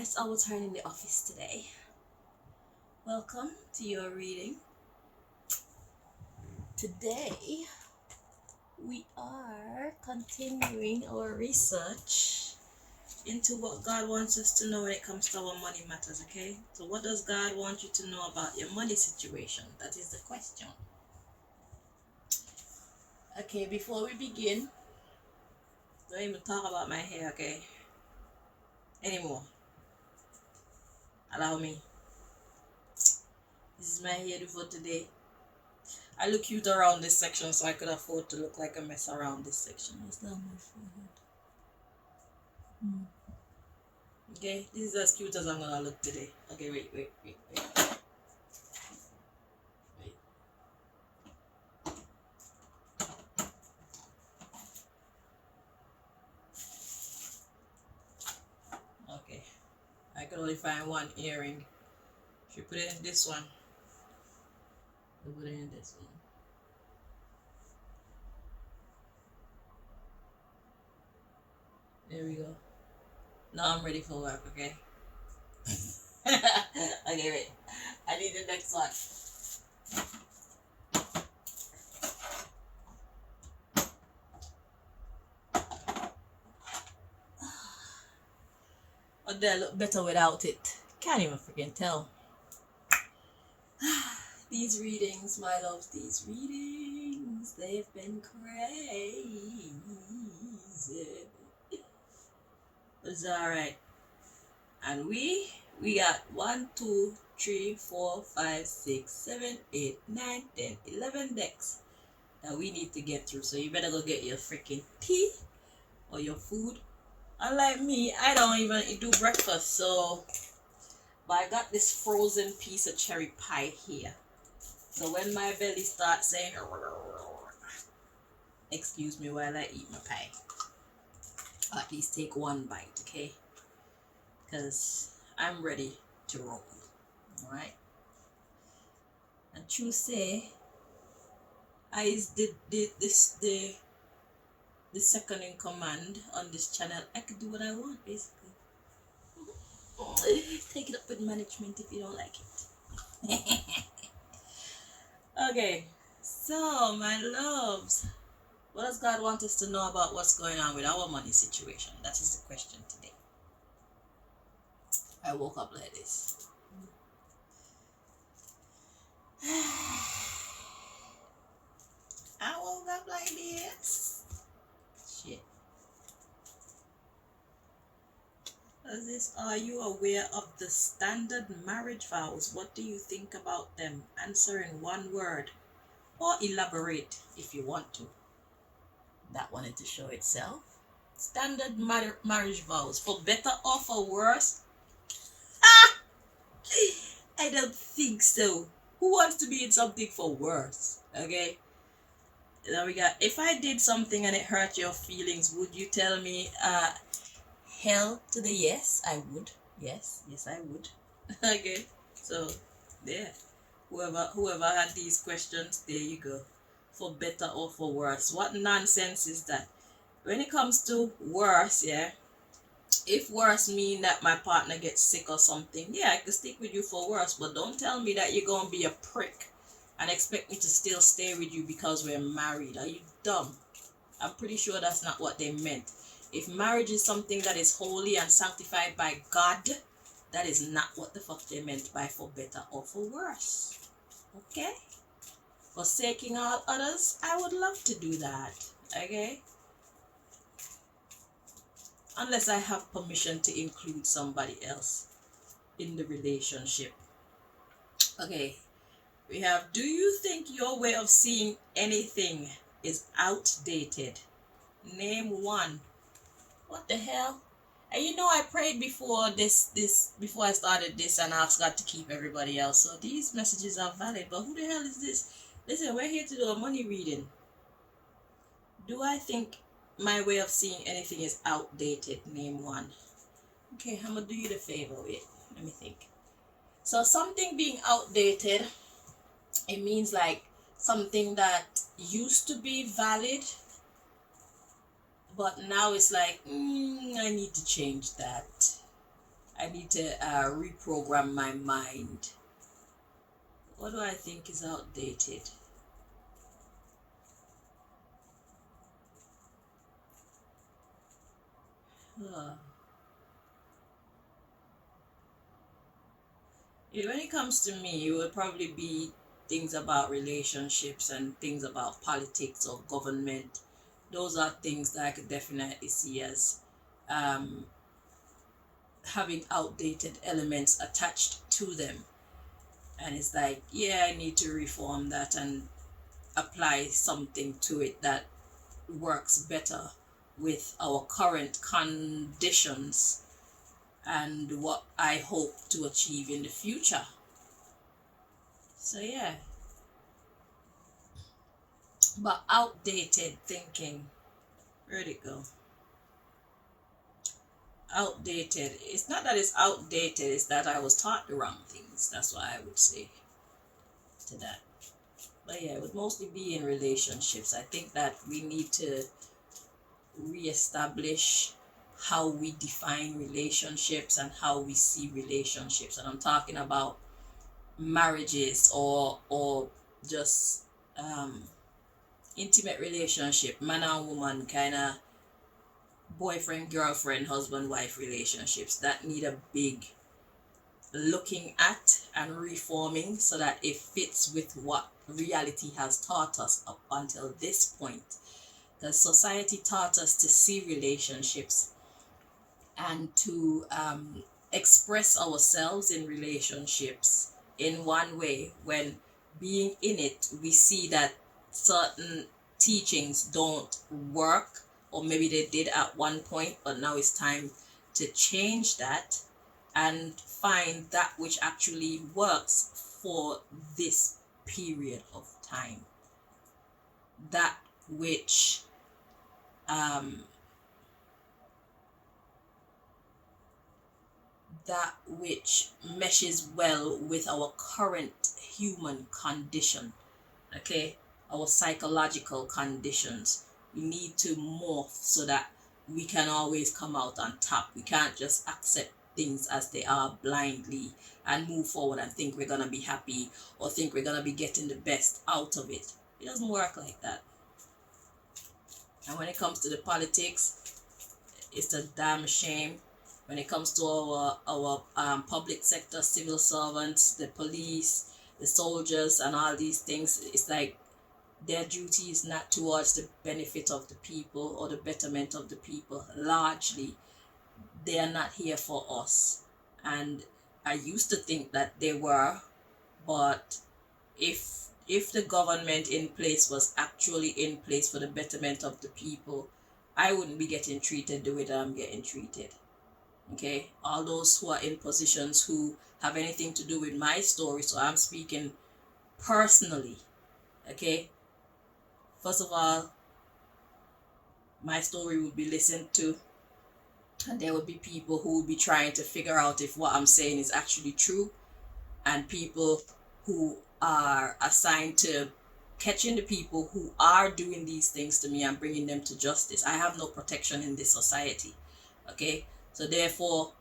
It's our turn in the office today. Welcome to your reading. Today, we are continuing our research into what God wants us to know when it comes to our money matters, okay? So what does God want you to know about your money situation? That is the question. Okay, before we begin, don't even talk about my hair, okay? Anymore. Allow me. This is my hairdo for today. I look cute around this section, so I could afford to look like a mess around this section. What's down my forehead? Okay, this is as cute as I'm gonna look today. Okay, wait. Okay, I could only find one earring. Should put it in this one. We'll put it in this one. There we go. Now I'm ready for work, okay? Okay, wait. I need the next one. Oh, they look better without it. Can't even freaking tell. These readings, my loves, these readings, they've been crazy. It's alright. And we got 1, 2, 3, 4, 5, 6, 7, 8, 9, 10, 11 decks that we need to get through. So you better go get your freaking tea or your food. Unlike me, I don't even do breakfast, so but I got this frozen piece of cherry pie here. So when my belly starts saying excuse me while I eat my pie. I'll at least take one bite, okay? Because I'm ready to roll. Alright? And true say, I is the second in command on this channel. I could do what I want, basically. Take it up with management if you don't like it. Okay, so my loves, what does God want us to know about what's going on with our money situation? That is the question today. I woke up like this. I woke up like this. Shit. Are you aware of the standard marriage vows? What do you think about them? Answer in one word or elaborate if you want to. That wanted to show itself. Standard marriage vows, for better or for worse? I don't think so. Who wants to be in something for worse? Okay. Now we got, if I did something and it hurt your feelings, would you tell me hell to the yes? I would. Yes, I would. Okay. So there. Whoever had these questions, there you go. For better or for worse. What nonsense is that? When it comes to worse, yeah, if worse mean that my partner gets sick or something, yeah, I could stick with you for worse, but don't tell me that you're gonna be a prick and expect me to still stay with you because we're married. Are you dumb? I'm pretty sure that's not what they meant. If marriage is something that is holy and sanctified by God, that is not what the fuck they meant by for better or for worse. Okay? Forsaking all others, I would love to do that. Okay? Unless I have permission to include somebody else in the relationship. Okay, we have, do you think your way of seeing anything is outdated? Name one. What the hell? And you know I prayed before before I started this and asked God to keep everybody else. So these messages are valid, but who the hell is this? Listen, we're here to do a money reading. Do I think my way of seeing anything is outdated? Name one. Okay, I'm gonna do you the favor. Wait, let me think. So something being outdated, it means like something that used to be valid, but now it's like, I need to change that. I need to reprogram my mind. What do I think is outdated? Uh, when it comes to me, it would probably be things about relationships and things about politics or government. Those are things that I could definitely see as um, having outdated elements attached to them. And it's like, yeah, I need to reform that and apply something to it that works better with our current conditions and what I hope to achieve in the future. So, yeah, but outdated thinking, where'd it go? Outdated. It's not that it's outdated, it's that I was taught the wrong things. That's what I would say to that. But yeah, it would mostly be in relationships. I think that we need to reestablish how we define relationships and how we see relationships. And I'm talking about marriages or just um, intimate relationship, man and woman kind of boyfriend, girlfriend, husband, wife relationships that need a big looking at and reforming so that it fits with what reality has taught us up until this point. Because society taught us to see relationships and to express ourselves in relationships in one way, when being in it we see that certain teachings don't work, or maybe they did at one point, but now it's time to change that and find that which actually works for this period of time, that which um, that which meshes well with our current human condition, okay, our psychological conditions. We need to morph so that we can always come out on top. We can't just accept things as they are blindly and move forward and think we're gonna be happy or think we're gonna be getting the best out of it. It doesn't work like that. And when it comes to the politics, it's a damn shame. When it comes to our public sector, civil servants, the police, the soldiers, and all these things, it's like their duty is not towards the benefit of the people or the betterment of the people. Largely, they are not here for us. And I used to think that they were, but if the government in place was actually in place for the betterment of the people, I wouldn't be getting treated the way that I'm getting treated. Okay, all those who are in positions who have anything to do with my story, so I'm speaking personally. Okay, first of all, my story would be listened to, and there would be people who would be trying to figure out if what I'm saying is actually true, and people who are assigned to catching the people who are doing these things to me and bringing them to justice. I have no protection in this society. Okay, so therefore,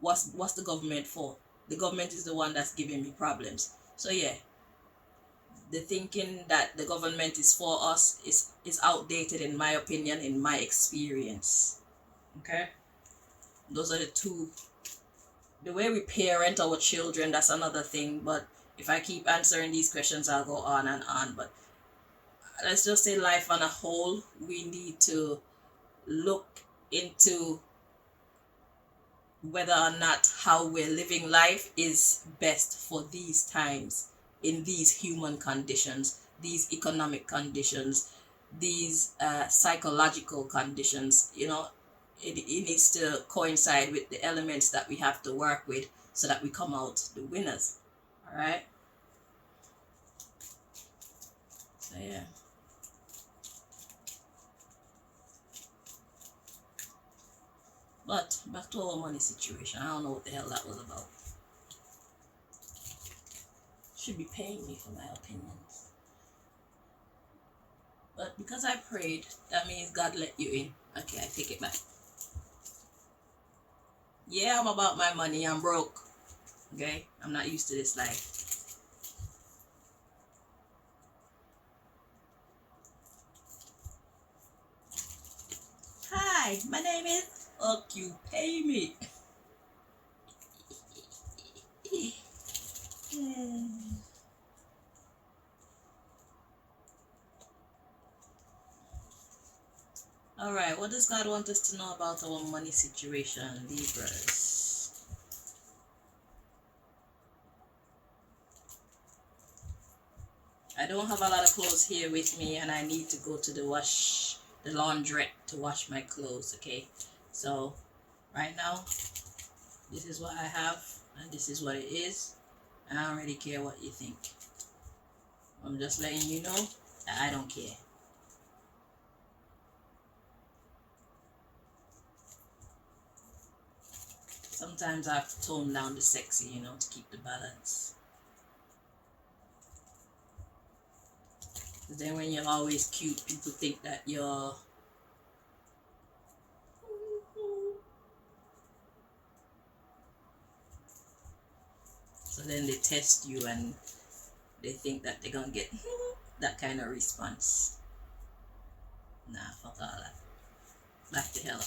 what's the government for? The government is the one that's giving me problems. So yeah, the thinking that the government is for us is outdated, in my opinion, in my experience. Okay, those are the two. The way we parent our children, that's another thing, but if I keep answering these questions I'll go on and on. But let's just say life on a whole, we need to look into whether or not how we're living life is best for these times, in these human conditions, these economic conditions, these psychological conditions. It needs to coincide with the elements that we have to work with so that we come out the winners. All right, so yeah. But back to our money situation, I don't know what the hell that was about. Should be paying me for my opinions. But because I prayed, that means God let you in. Okay, I take it back. Yeah, I'm about my money. I'm broke. Okay? I'm not used to this life. Hi, my name is Occupy Me. Alright, what does God want us to know about our money situation, Libras? I don't have a lot of clothes here with me and I need to go to the laundrette to wash my clothes, okay? So, right now, this is what I have and this is what it is. And I don't really care what you think. I'm just letting you know that I don't care. Sometimes I have to tone down the sexy, to keep the balance. But then when you're always cute, people think that you're... So then they test you and they think that they're gonna get that kind of response. Nah, fuck all that. Back the hell up.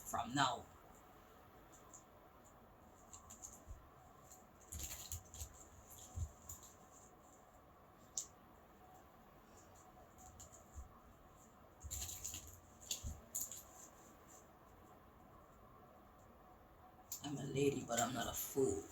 From now. I'm a lady, but I'm not a fool.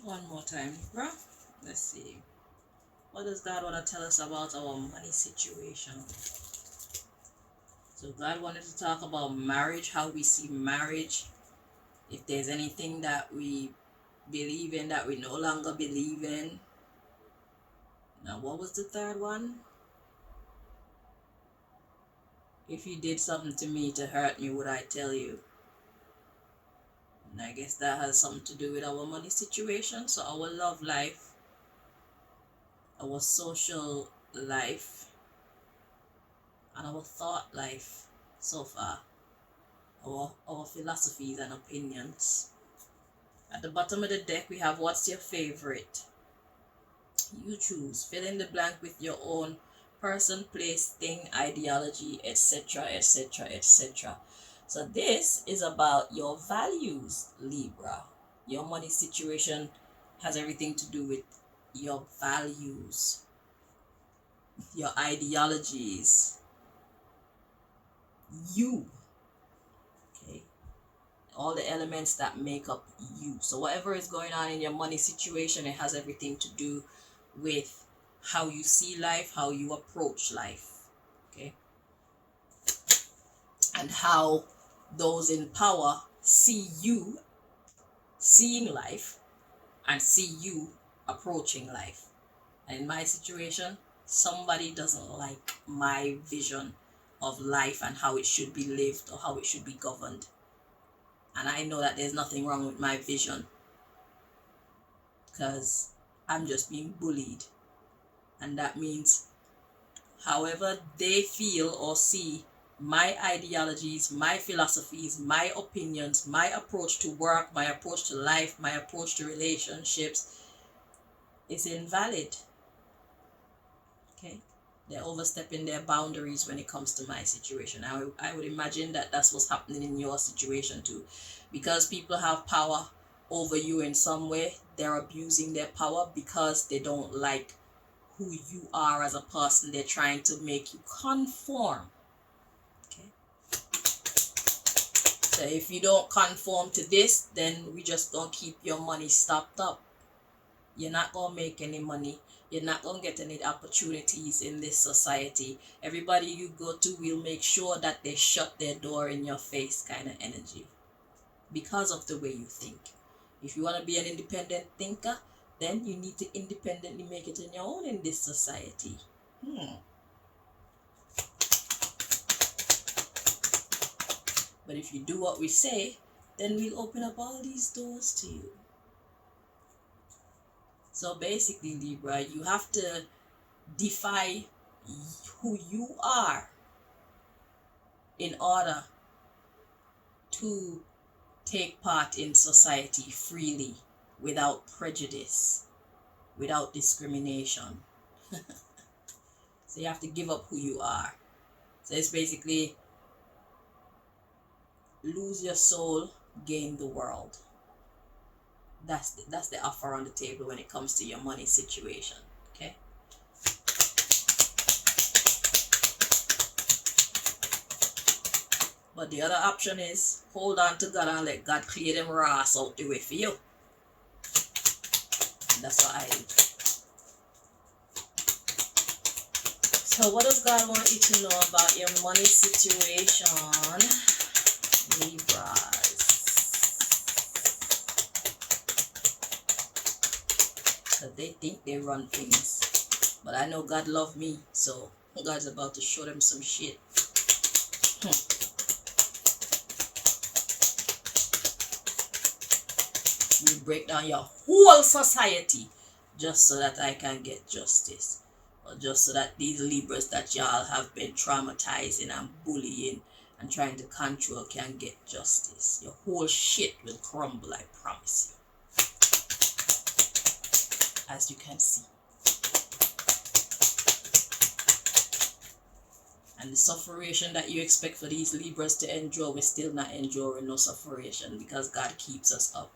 One more time, bro. Let's see. What does God want to tell us about our money situation? So God wanted to talk about marriage, how we see marriage, if there's anything that we believe in that we no longer believe in. Now, what was the third one? If you did something to me to hurt me, would I tell you? And I guess that has something to do with our money situation. So our love life, our social life, and our thought life so far. Our philosophies and opinions. At the bottom of the deck, we have what's your favorite? You choose. Fill in the blank with your own person, place, thing, ideology, etc., etc., etc. So this is about your values, Libra. Your money situation has everything to do with your values, your ideologies, you. Okay, all the elements that make up you. So whatever is going on in your money situation, it has everything to do with how you see life, how you approach life, okay, and how those in power see you seeing life and see you approaching life. And in my situation, somebody doesn't like my vision of life and how it should be lived or how it should be governed. And I know that there's nothing wrong with my vision because I'm just being bullied. And that means however they feel or see my ideologies, my philosophies, my opinions, my approach to work, my approach to life, my approach to relationships is invalid. Okay? They're overstepping their boundaries when it comes to my situation. I would imagine that that's what's happening in your situation too. Because people have power over you in some way, they're abusing their power because they don't like who you are as a person. They're trying to make you conform. Okay. So if you don't conform to this, then we just gonna keep your money stopped up. You're not gonna make any money. You're not gonna get any opportunities in this society. Everybody you go to will make sure that they shut their door in your face kind of energy because of the way you think. If you want to be an independent thinker, then you need to independently make it on your own in this society. But if you do what we say, then we'll open up all these doors to you. So basically, Libra, you have to defy who you are in order to take part in society freely, without prejudice, without discrimination. So you have to give up who you are. So it's basically lose your soul, gain the world. That's the offer on the table when it comes to your money situation. Okay. But the other option is hold on to God and let God clear them rats out the way for you. And that's what I do. So what does God want you to know about your money situation, Libras? Because they think they run things. But I know God loves me, so God's about to show them some shit. You break down your whole society just so that I can get justice. Or just so that these Libras that y'all have been traumatizing and bullying and trying to control can get justice. Your whole shit will crumble, I promise you. As you can see. And the sufferation that you expect for these Libras to endure, we're still not enduring no sufferation because God keeps us up.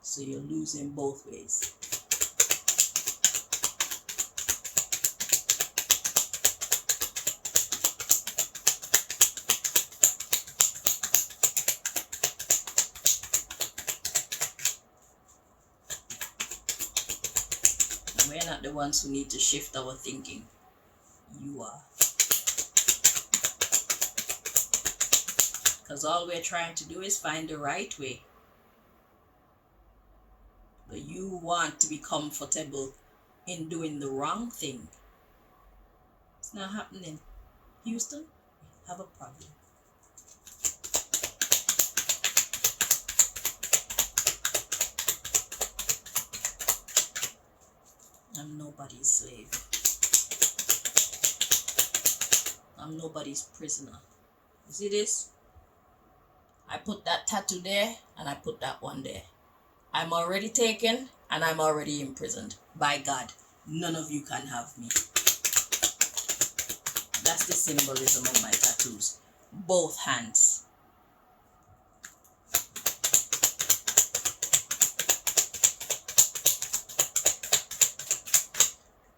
So you're losing both ways. We're not the ones who need to shift our thinking. You are. Because all we're trying to do is find the right way. But you want to be comfortable in doing the wrong thing. It's not happening. Houston, we have a problem. I'm nobody's slave. I'm nobody's prisoner. You see this? I put that tattoo there and I put that one there. I'm already taken and I'm already imprisoned. By God, none of you can have me. That's the symbolism of my tattoos. Both hands.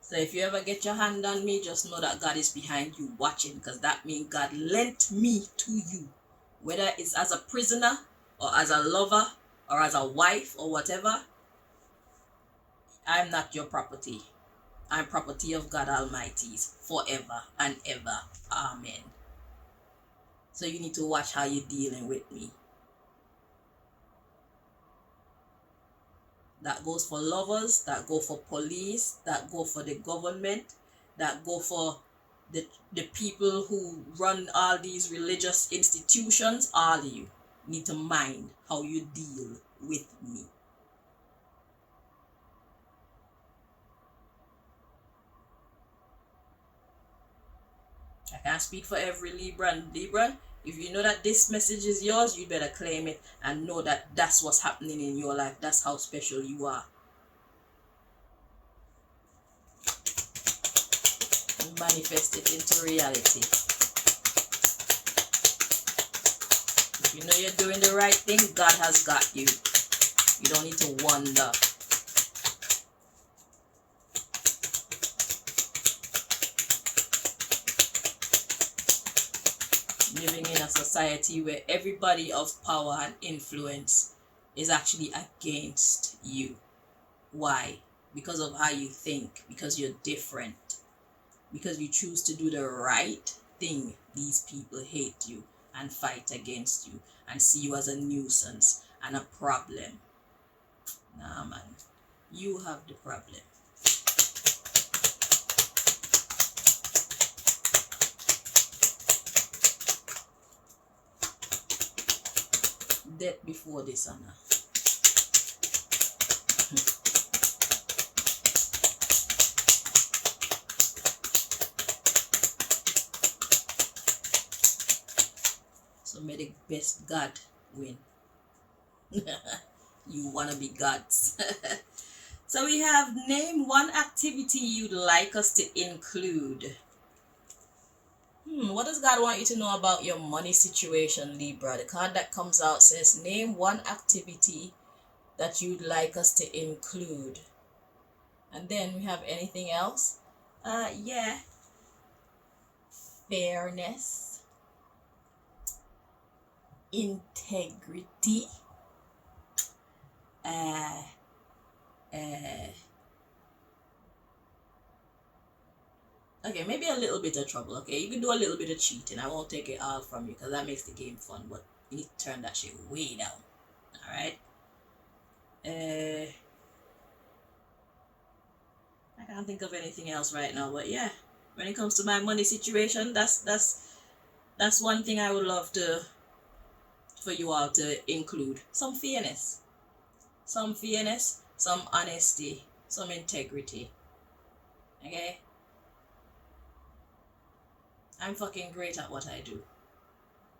So if you ever get your hand on me, just know that God is behind you watching, because that means God lent me to you. Whether it's as a prisoner or as a lover or as a wife or whatever, I'm not your property. I'm property of God Almighty's forever and ever. Amen. So you need to watch how you're dealing with me. That goes for lovers, that go for police, that go for the government, that go for the people who run all these religious institutions. All of you need to mind how you deal with me. I can't speak for every Libra and Libra. If you know that this message is yours, you better claim it and know that that's what's happening in your life. That's how special you are. And manifest it into reality. If you know you're doing the right thing, God has got you. You don't need to wonder. Living in a society where everybody of power and influence is actually against you. Why? Because of how you think, because you're different. because you choose to do the right thing, these people hate you and fight against you and see you as a nuisance and a problem. Nah, man. You have the problem. Death before dishonor. So may the best God win. You wanna be gods. So we have name one activity you'd like us to include. What does God want you to know about your money situation, Libra? The card that comes out says name one activity that you'd like us to include. And then we have anything else? Yeah. Fairness. Integrity. Okay, maybe a little bit of trouble. Okay, you can do a little bit of cheating. I won't take it all from you because that makes the game fun. But you need to turn that shit way down. All right. I can't think of anything else right now. But yeah, when it comes to my money situation, that's one thing I would love for you all to include. Some fairness, some honesty, some integrity. Okay. I'm fucking great at what I do.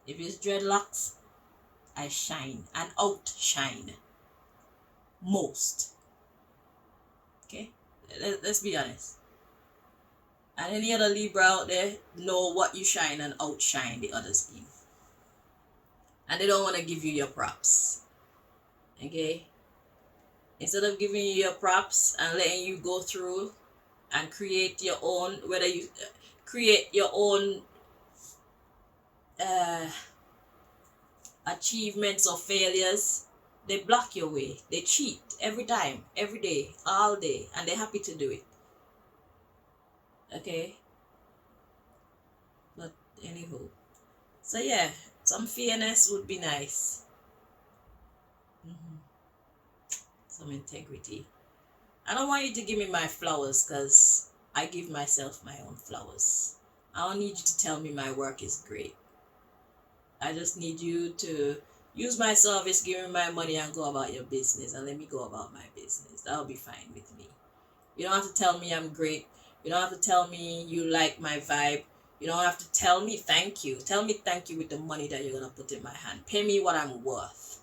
If it's dreadlocks, I shine and outshine most. Okay? Let's be honest. And any other Libra out there know what you shine and outshine the others in. And they don't want to give you your props. Okay? Instead of giving you your props and letting you go through and create your own, whether you create your own achievements or failures, they block your way. They cheat every time, every day, all day, and they're happy to do it. Okay? But anywho, so yeah, some fairness would be nice. Some integrity. I don't want you to give me my flowers because I give myself my own flowers. I don't need you to tell me my work is great. I just need you to use my service, give me my money, and go about your business, and let me go about my business. That'll be fine with me. You don't have to tell me I'm great. You don't have to tell me you like my vibe. You don't have to tell me thank you. Tell me thank you with the money that you're gonna put in my hand. Pay me what I'm worth.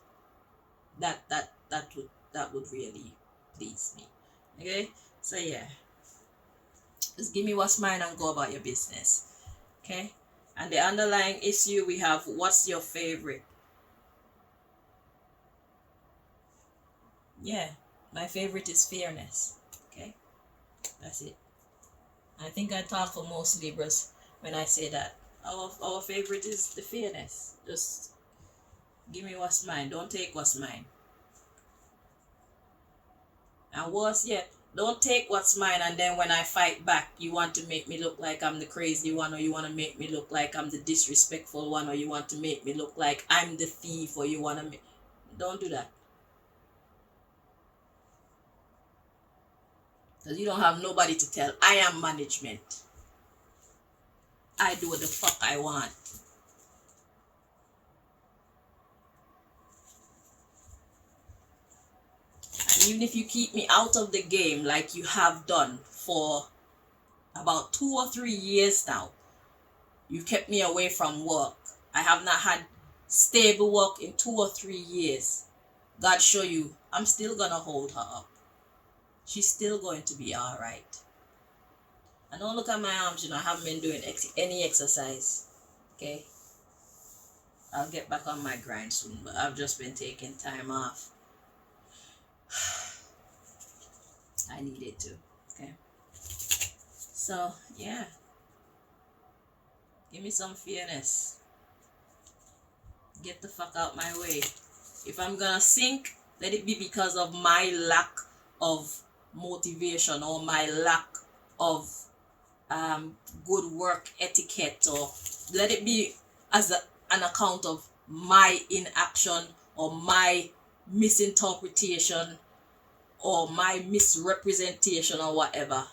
That would really please me. Okay? So yeah. Just give me what's mine and go about your business. Okay? And the underlying issue we have, what's your favorite? Yeah, my favorite is fairness. Okay? That's it. I think I talk for most Libras when I say that. Our favorite is the fairness. Just give me what's mine. Don't take what's mine. And worse yet, don't take what's mine and then when I fight back, you want to make me look like I'm the crazy one, or you want to make me look like I'm the disrespectful one, or you want to make me look like I'm the thief, or you want to make... Don't do that. Because you don't have nobody to tell. I am management. I do what the fuck I want. And even if you keep me out of the game like you have done for about 2 or 3 years now, you've kept me away from work. I have not had stable work in 2 or 3 years. God show you, I'm still gonna hold her up. She's still going to be alright. And don't look at my arms, I haven't been doing any exercise. Okay? I'll get back on my grind soon, but I've just been taking time off. I needed to. Okay? So, yeah. Give me some fairness. Get the fuck out my way. If I'm gonna sink, let it be because of my lack of motivation or my lack of good work etiquette, or let it be as an account of my inaction or my misinterpretation or my misrepresentation or whatever.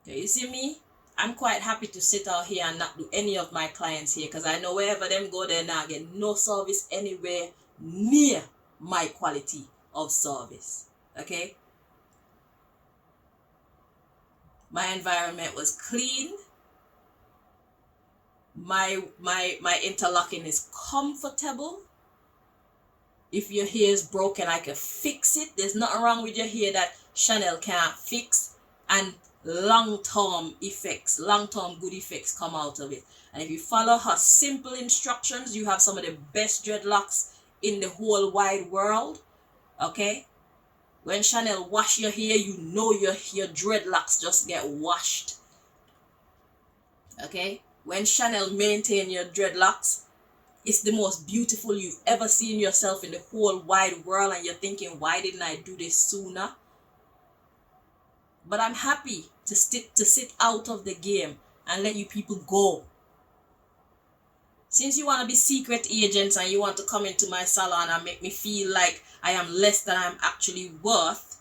Okay, you see me? I'm quite happy to sit out here and not do any of my clients here, because I know wherever them go, they're not getting no service anywhere near my quality of service. Okay? My environment was clean. My interlocking is comfortable. If your hair is broken, I can fix it. There's nothing wrong with your hair that Chanel can't fix. And long-term good effects come out of it. And if you follow her simple instructions, you have some of the best dreadlocks in the whole wide world. Okay? When Chanel wash your hair, you know your dreadlocks just get washed. Okay? When Chanel maintain your dreadlocks, it's the most beautiful you've ever seen yourself in the whole wide world, and you're thinking, why didn't I do this sooner? But I'm happy to sit out of the game and let you people go. Since you want to be secret agents and you want to come into my salon and make me feel like I am less than I'm actually worth,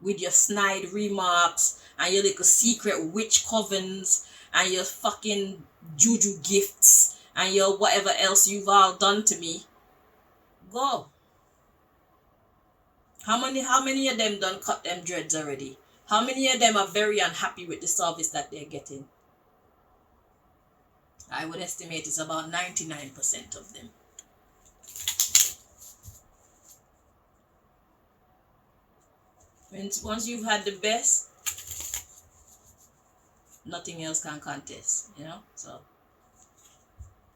with your snide remarks and your little secret witch covens and your fucking juju gifts and your whatever else you've all done to me, go. How many of them done cut them dreads already? How many of them are very unhappy with the service that they're getting? I would estimate it's about 99% of them. Once you've had the best, nothing else can contest, you know? So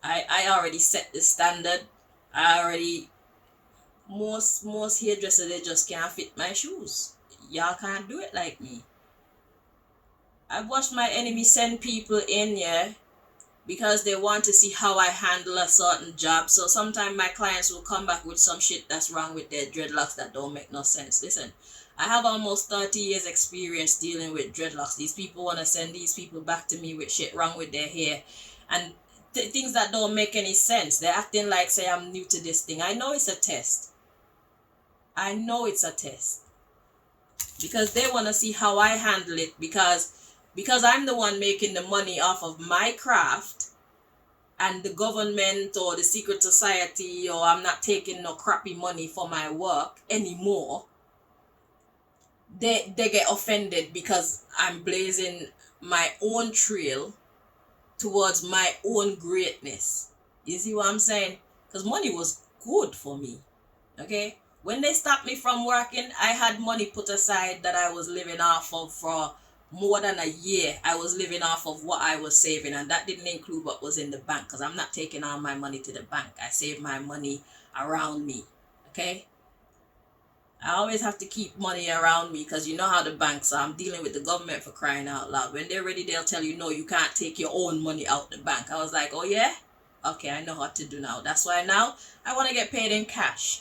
I already set the standard. Most hairdressers, they just can't fit my shoes. Y'all can't do it like me. I've watched my enemy send people in, yeah, because they want to see how I handle a certain job. So sometimes my clients will come back with some shit that's wrong with their dreadlocks that don't make no sense. Listen, I have almost 30 years experience dealing with dreadlocks. These people want to send these people back to me with shit wrong with their hair and things that don't make any sense. They're acting like, say, I'm new to this thing. I know it's a test. I know it's a test. Because they want to see how I handle it, because I'm the one making the money off of my craft, and the government or the secret society, or I'm not taking no crappy money for my work anymore. They get offended because I'm blazing my own trail towards my own greatness. You see what I'm saying? Because money was good for me. Okay? When they stopped me from working, I had money put aside that I was living off of for more than a year. I was living off of what I was saving, and that didn't include what was in the bank, because I'm not taking all my money to the bank. I save my money around me. Okay? I always have to keep money around me, because you know how the banks are. I'm dealing with the government, for crying out loud. When they're ready, they'll tell you, no, you can't take your own money out the bank. I was like, oh yeah? Okay, I know what to do now. That's why now I want to get paid in cash.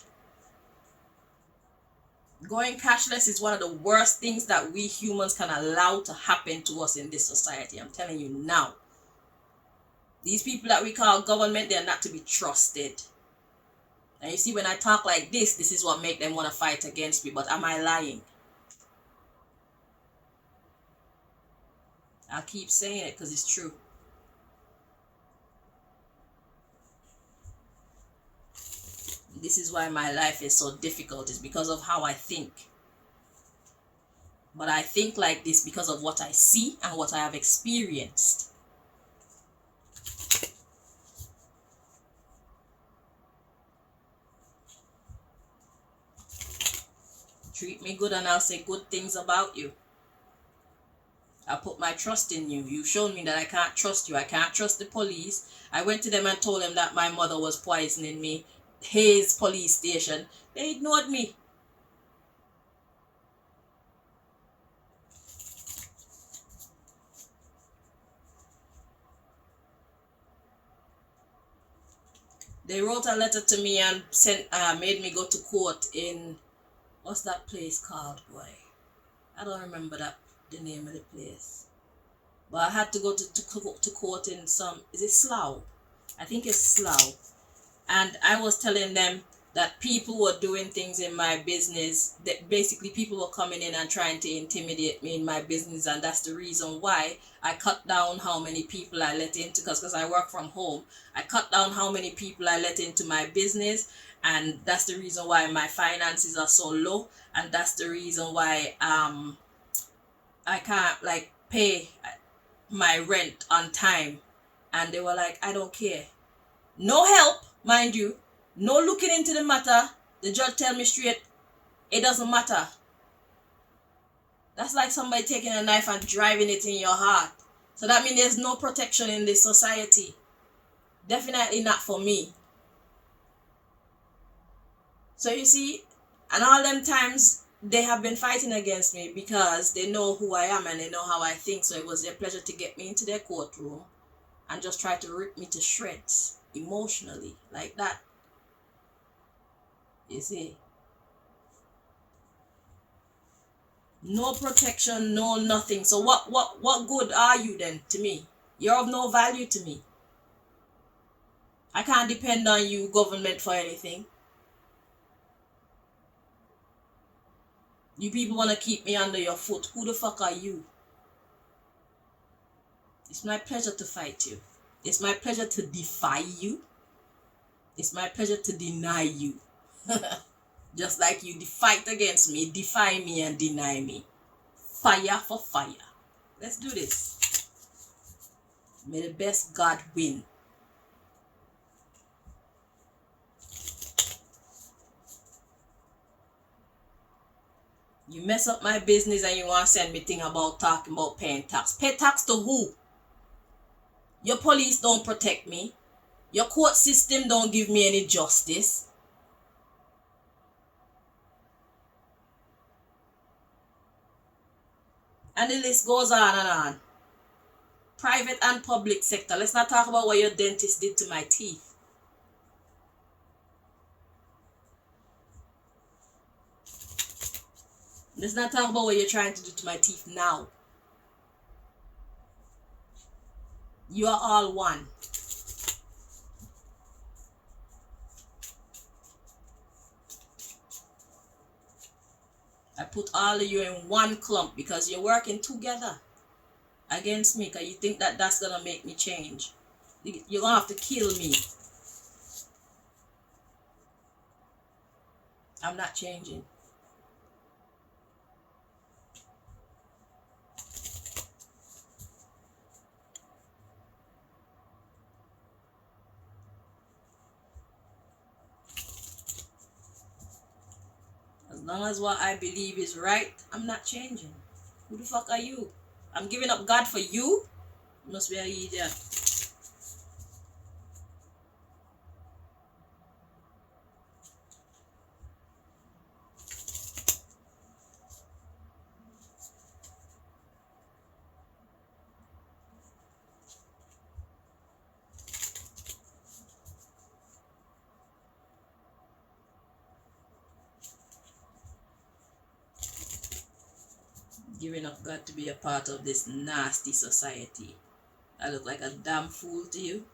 Going cashless is one of the worst things that we humans can allow to happen to us in this society. I'm telling you now. These people that we call government, they're not to be trusted. And you see, when I talk like this is what makes them want to fight against me. But am I lying? I'll keep saying it because it's true. This is why my life is so difficult. It's because of how I think. But I think like this because of what I see and what I have experienced. Treat me good and I'll say good things about you. I put my trust in you. You've shown me that I can't trust you. I can't trust the police. I went to them and told them that my mother was poisoning me. Hayes police station. They ignored me. They wrote a letter to me and made me go to court in, what's that place called, boy? I don't remember the name of the place. But I had to go to court in some, is it Slough? I think it's Slough. And I was telling them that people were doing things in my business, that basically people were coming in and trying to intimidate me in my business, and that's the reason why I cut down how many people I let into, because I work from home. I cut down how many people I let into my business, and that's the reason why my finances are so low, and that's the reason why I can't like pay my rent on time. And they were like, I don't care. No help, mind you. No looking into the matter. The judge tell me straight, it doesn't matter. That's like somebody taking a knife and driving it in your heart. So that means there's no protection in this society. Definitely not for me. So you see, and all them times they have been fighting against me because they know who I am and they know how I think. So it was their pleasure to get me into their courtroom and just try to rip me to shreds emotionally like that. You see, no protection, no nothing. So what good are you then to me? You're of no value to me. I can't depend on you government for anything. You people want to keep me under your foot. Who the fuck are you? It's my pleasure to fight you. It's my pleasure to defy you. It's my pleasure to deny you. Just like you fight against me, defy me and deny me. Fire for fire. Let's do this. May the best God win. You mess up my business and you want to send me thing about talking about paying tax. Pay tax to who? Your police don't protect me. Your court system don't give me any justice. And the list goes on and on. Private and public sector. Let's not talk about what your dentist did to my teeth. Let's not talk about what you're trying to do to my teeth now. You are all one. I put all of you in one clump because you're working together against me, because you think that that's going to make me change. You're going to have to kill me. I'm not changing. As long as what I believe is right, I'm not changing. Who the fuck are you? I'm giving up God for you? You must be an idiot. Giving up God to be a part of this nasty society. I look like a damn fool to you.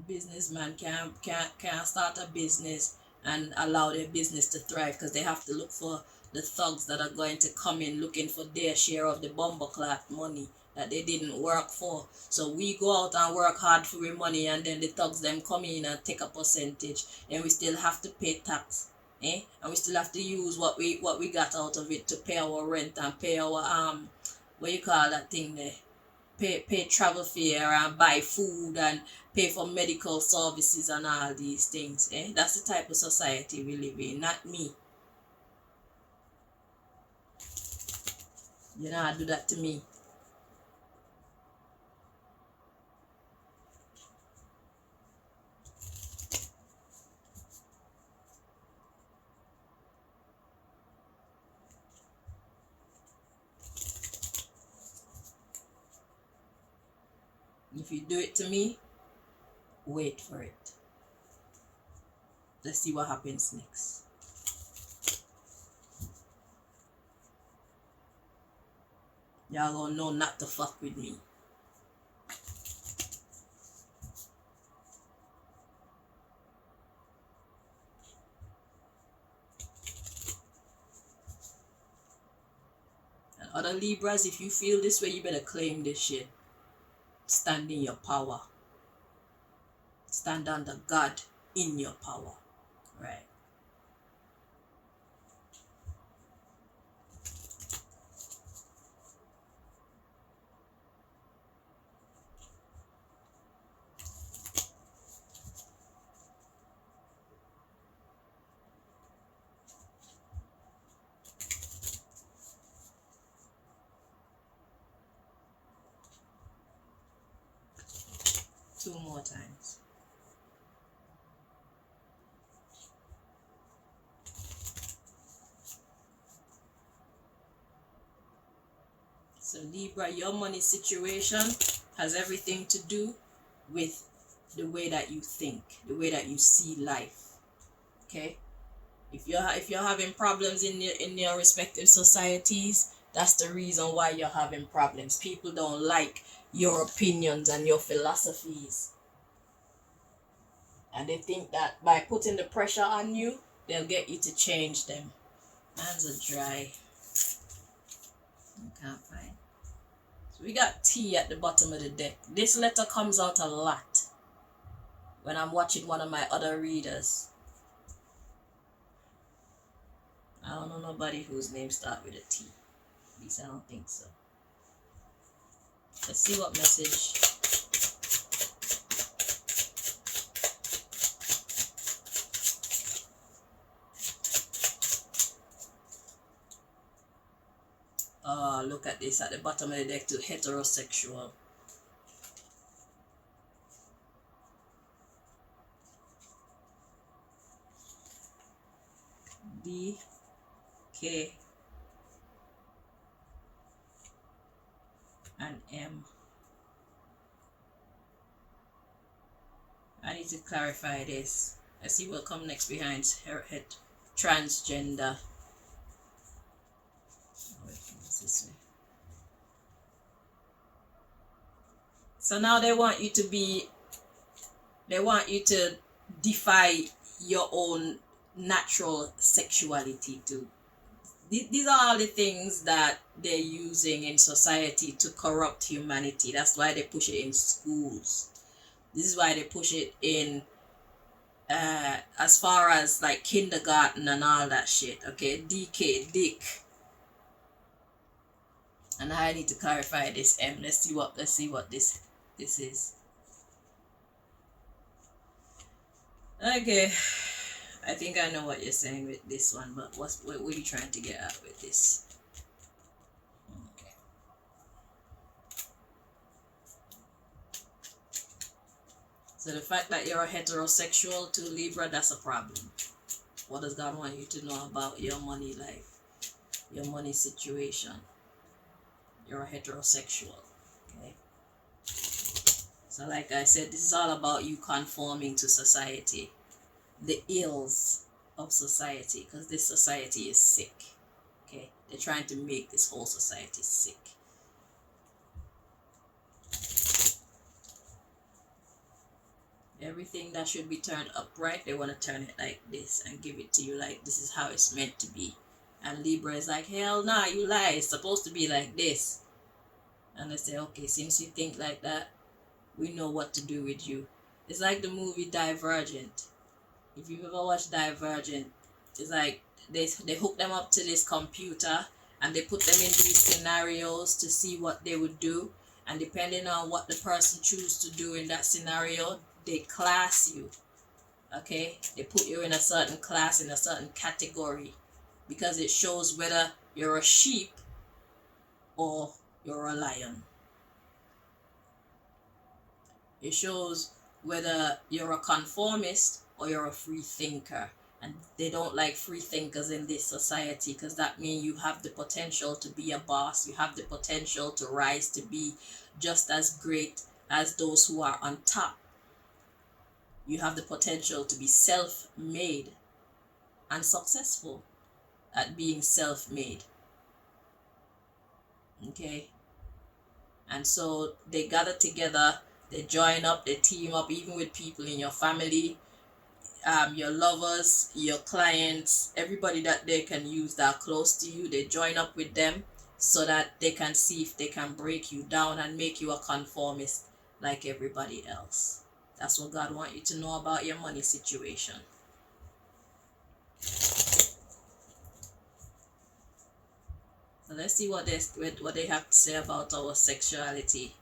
Businessman can't start a business and allow their business to thrive because they have to look for the thugs that are going to come in looking for their share of the bumbleclot money that they didn't work for. So we go out and work hard for our money, and then the thugs them come in and take a percentage, and we still have to pay tax. And we still have to use what we got out of it to pay our rent and pay our what you call that thing there, pay travel fare and buy food and pay for medical services and all these things. That's the type of society we live in, not me. You know, do that to me. If you do it to me, Wait for it. Let's see what happens next. Y'all gonna know not to fuck with me. And other Libras, if you feel this way, you better claim this shit. Stand in your power. Stand under God in your power. Right. Two more times. So Libra, your money situation has everything to do with the way that you think, the way that you see life. Okay? If you're having problems in your respective societies, that's the reason why you're having problems. People don't like your opinions and your philosophies. And they think that by putting the pressure on you, they'll get you to change them. Hands are dry. I can't find. So we got T at the bottom of the deck. This letter comes out a lot when I'm watching one of my other readers. I don't know nobody whose name starts with a T. At least I don't think so. Let's see what message. Look at this at the bottom of the deck to heterosexual. D, K, and M. I need to clarify this. Let's see what comes next behind transgender. This way. So now they want you to defy your own natural sexuality too. These are all the things that they're using in society to corrupt humanity. That's why they push it in schools. This is why they push it in as far as like kindergarten and all that shit. Okay, DK, dick. And I need to clarify this M. Let's see what this is. Okay. I think I know what you're saying with this one, but what are you trying to get at with this? Okay. So the fact that you're a heterosexual to Libra, that's a problem. What does God want you to know about your money life, your money situation? You're a heterosexual, okay? So like I said, this is all about you conforming to society, the ills of society, because this society is sick, okay? They're trying to make this whole society sick. Everything that should be turned upright, they want to turn it like this and give it to you like this is how it's meant to be. And Libra is like, hell nah, you lie, it's supposed to be like this. And they say, okay, since you think like that, we know what to do with you. It's like the movie Divergent. If you've ever watched Divergent, it's like they hook them up to this computer and they put them in these scenarios to see what they would do. And depending on what the person chooses to do in that scenario, they class you. Okay? They put you in a certain class, in a certain category, because it shows whether you're a sheep or you're a lion. It shows whether you're a conformist or you're a free thinker. And they don't like free thinkers in this society, because that means you have the potential to be a boss. You have the potential to rise to be just as great as those who are on top. You have the potential to be self-made and successful at being self-made. Okay? And so they gather together, they join up, they team up, even with people in your family, your lovers, your clients, everybody that they can use that are close to you, they join up with them so that they can see if they can break you down and make you a conformist like everybody else. That's what God wants you to know about your money situation. So let's see what they have to say about our sexuality.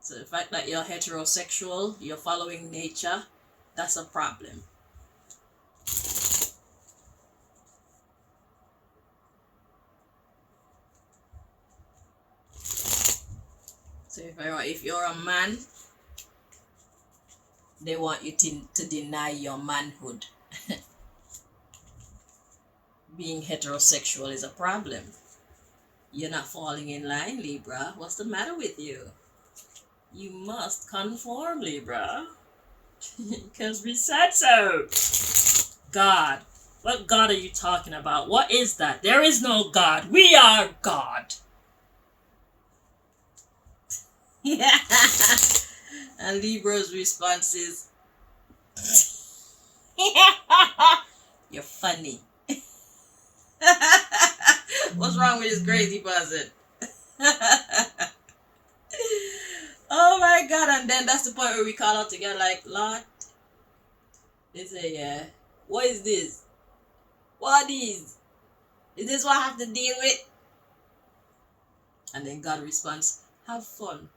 So the fact that you're heterosexual, you're following nature, that's a problem. So if you're a man, they want you to deny your manhood. Being heterosexual is a problem. You're not falling in line, Libra. What's the matter with you? You must conform, Libra. Because we said so. God. What God are you talking about? What is that? There is no God. We are God. Yeah. And Libra's response is, you're funny. What's wrong with this crazy person? Oh my God. And then that's the point where we call out together like, Lord. They say, yeah. What is this? What is? Is this what I have to deal with? And then God responds, have fun.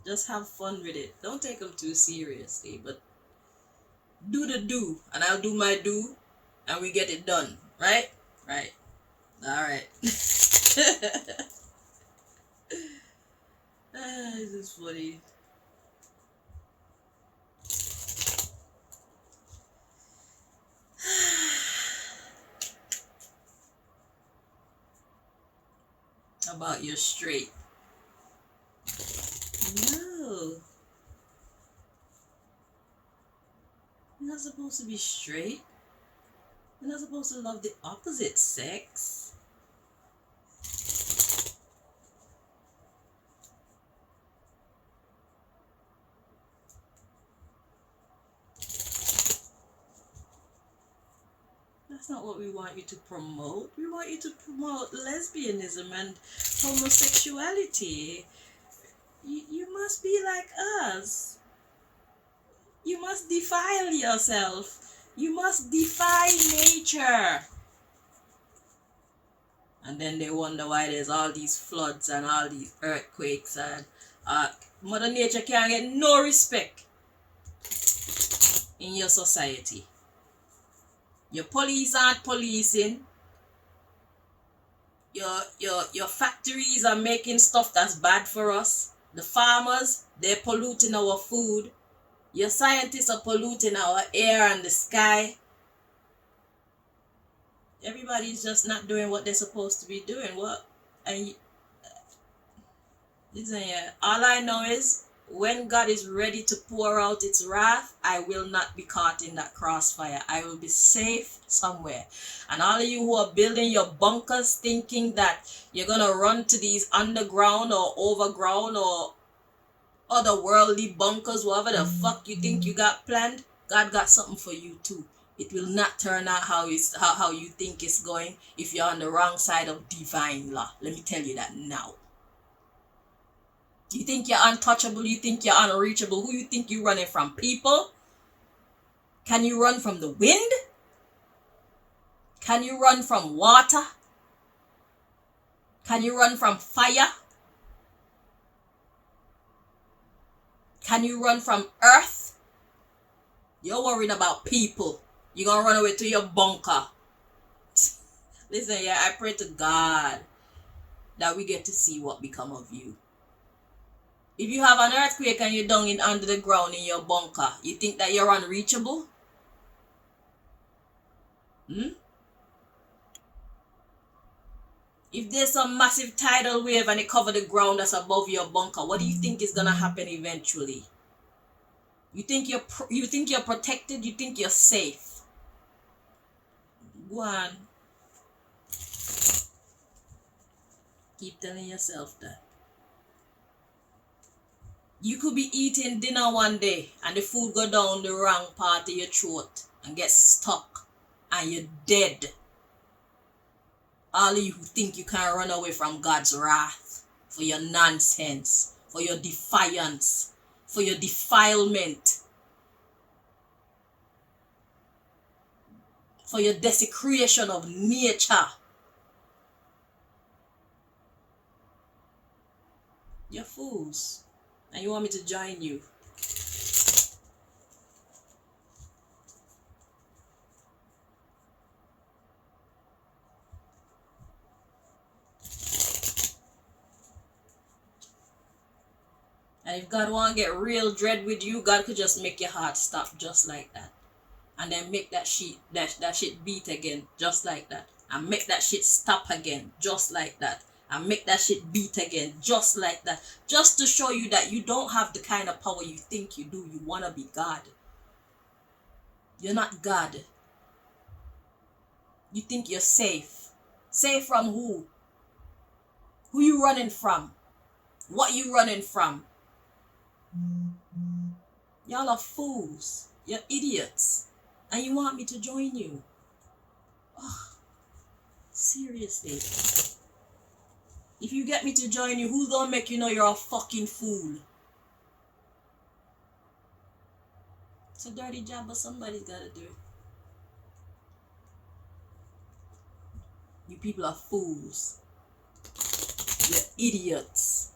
Just have fun with it. Don't take them too seriously, but do the do, and I'll do my do, and we get it done. Right? Right. All right. This is funny. How about you're straight? No. You're not supposed to be straight. You're not supposed to love the opposite sex. That's not what we want you to promote. We want you to promote lesbianism and homosexuality. You must be like us. You must defile yourself. You must defy nature. And then they wonder why there's all these floods and all these earthquakes and Mother Nature can't get no respect in your society. Your police aren't policing. Your factories are making stuff that's bad for us. The farmers, they're polluting our food. Your scientists are polluting our air and the sky. Everybody's just not doing what they're supposed to be doing. What? And listen here, all I know is when God is ready to pour out its wrath, I will not be caught in that crossfire. I will be safe somewhere. And all of you who are building your bunkers thinking that you're going to run to these underground or overground or otherworldly bunkers, whatever the fuck you think you got planned, God got something for you too. It will not turn out how you think it's going if you're on the wrong side of divine law. Let me tell you that now. You think you're untouchable? You think you're unreachable? Who you think you're running from? People? Can you run from the wind? Can you run from water? Can you run from fire? Can you run from earth? You're worried about people. You're going to run away to your bunker. Listen, yeah, I pray to God that we get to see what become of you. If you have an earthquake and you're down under the ground in your bunker, you think that you're unreachable? In If there's some massive tidal wave and it cover the ground that's above your bunker, what do you think is gonna happen eventually? You think you're protected? You think you're safe? Go on. Keep telling yourself that. You could be eating dinner one day and the food go down the wrong part of your throat and get stuck and you're dead. All of you who think you can run away from God's wrath for your nonsense, for your defiance, for your defilement, for your desecration of nature. You're fools. And you want me to join you. And if God want to get real dread with you, God could just make your heart stop just like that. And then make that shit beat again, just like that. And make that shit stop again, just like that. And make that shit beat again, just like that. Just to show you that you don't have the kind of power you think you do. You want to be God. You're not God. You think you're safe. Safe from who? Who you running from? What you running from? Y'all are fools. You're idiots. And you want me to join you? Oh, seriously. If you get me to join you, who's gonna make you know you're a fucking fool? It's a dirty job, but somebody's gotta do it. You people are fools. You're idiots.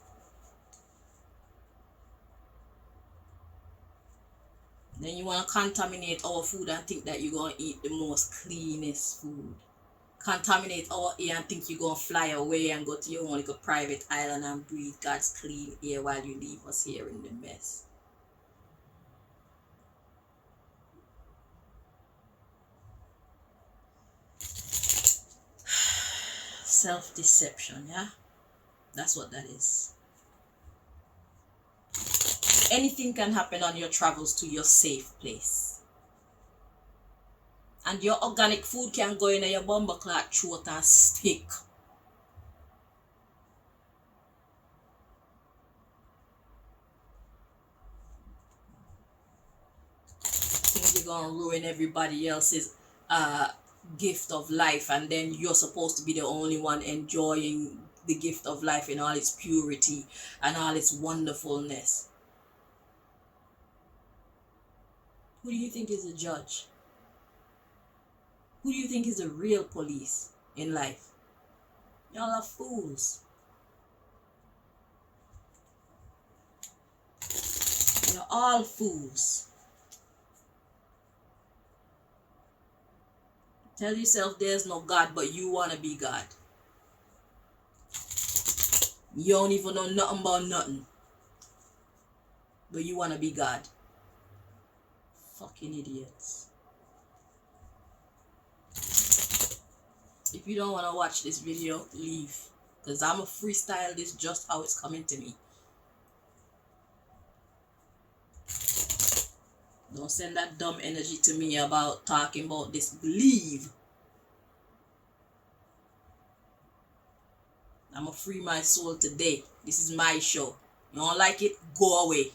Then you want to contaminate our food and think that you're going to eat the most cleanest food. Contaminate our air and think you're going to fly away and go to your own little private island and breathe God's clean air while you leave us here in the mess. Self-deception, yeah? That's what that is. Anything can happen on your travels to your safe place. And your organic food can go in your bumper clock throat and stick. Think you're gonna ruin everybody else's gift of life, and then you're supposed to be the only one enjoying the gift of life in all its purity and all its wonderfulness. Who do you think is the judge? Who do you think is the real police in life? Y'all are fools. You're all fools. Tell yourself there's no God, but you want to be God. You don't even know nothing about nothing, but you want to be God. Fucking idiots. If you don't want to watch this video, leave. Because I'm a freestyle this just how it's coming to me. Don't send that dumb energy to me about talking about this. Leave. I'm going to free my soul today. This is my show. You don't like it? Go away.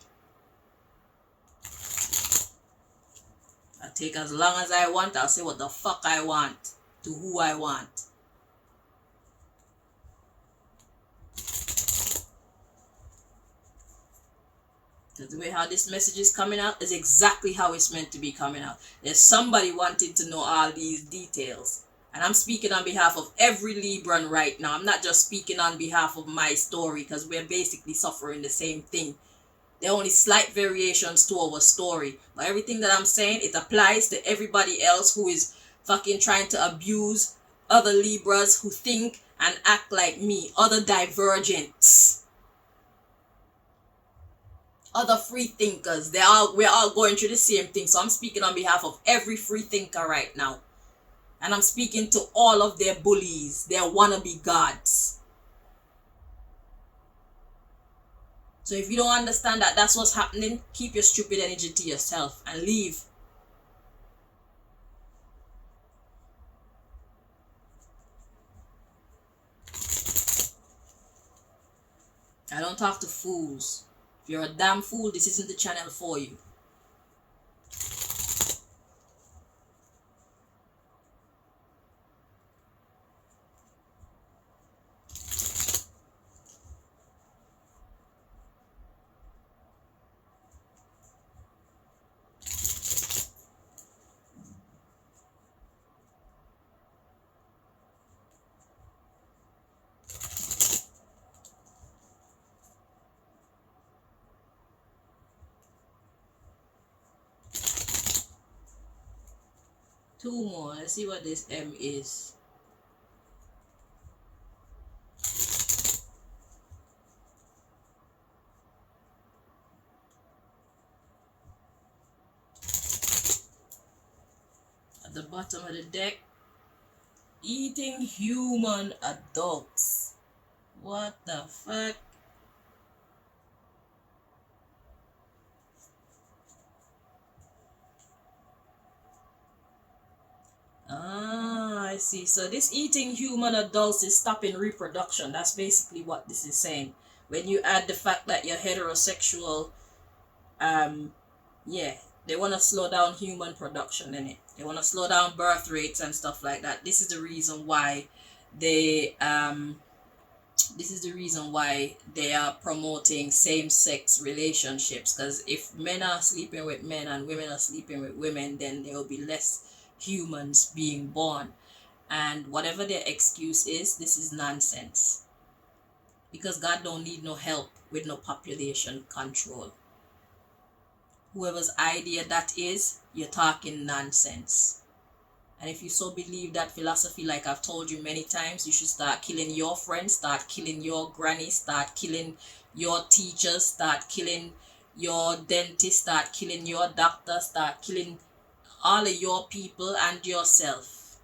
I'll take as long as I want. I'll say what the fuck I want to who I want. Because the way how this message is coming out is exactly how it's meant to be coming out. There's somebody wanting to know all these details. And I'm speaking on behalf of every Libran right now. I'm not just speaking on behalf of my story, because we're basically suffering the same thing. There are only slight variations to our story. But everything that I'm saying, it applies to everybody else who is fucking trying to abuse other Libras who think and act like me. Other divergents. Other free thinkers. We're all going through the same thing. So I'm speaking on behalf of every free thinker right now. And I'm speaking to all of their bullies, their wannabe gods. So if you don't understand that that's what's happening, keep your stupid energy to yourself and leave. I don't talk to fools. If you're a damn fool, this isn't the channel for you. Two more. Let's see what this M is. At the bottom of the deck, eating human adults. What the fuck? Ah, I see. So this eating human adults is stopping reproduction. That's basically what this is saying. When you add the fact that you're heterosexual, yeah, they want to slow down human production in it. They want to slow down birth rates and stuff like that. This is the reason why they are promoting same-sex relationships, because if men are sleeping with men and women are sleeping with women, then there will be less humans being born. And whatever their excuse is, this is nonsense, because God don't need no help with no population control. Whoever's idea that is, you're talking nonsense. And if you so believe that philosophy, like I've told you many times, you should start killing your friends, start killing your granny, start killing your teachers, start killing your dentist, start killing your doctor, start killing all of your people and yourself.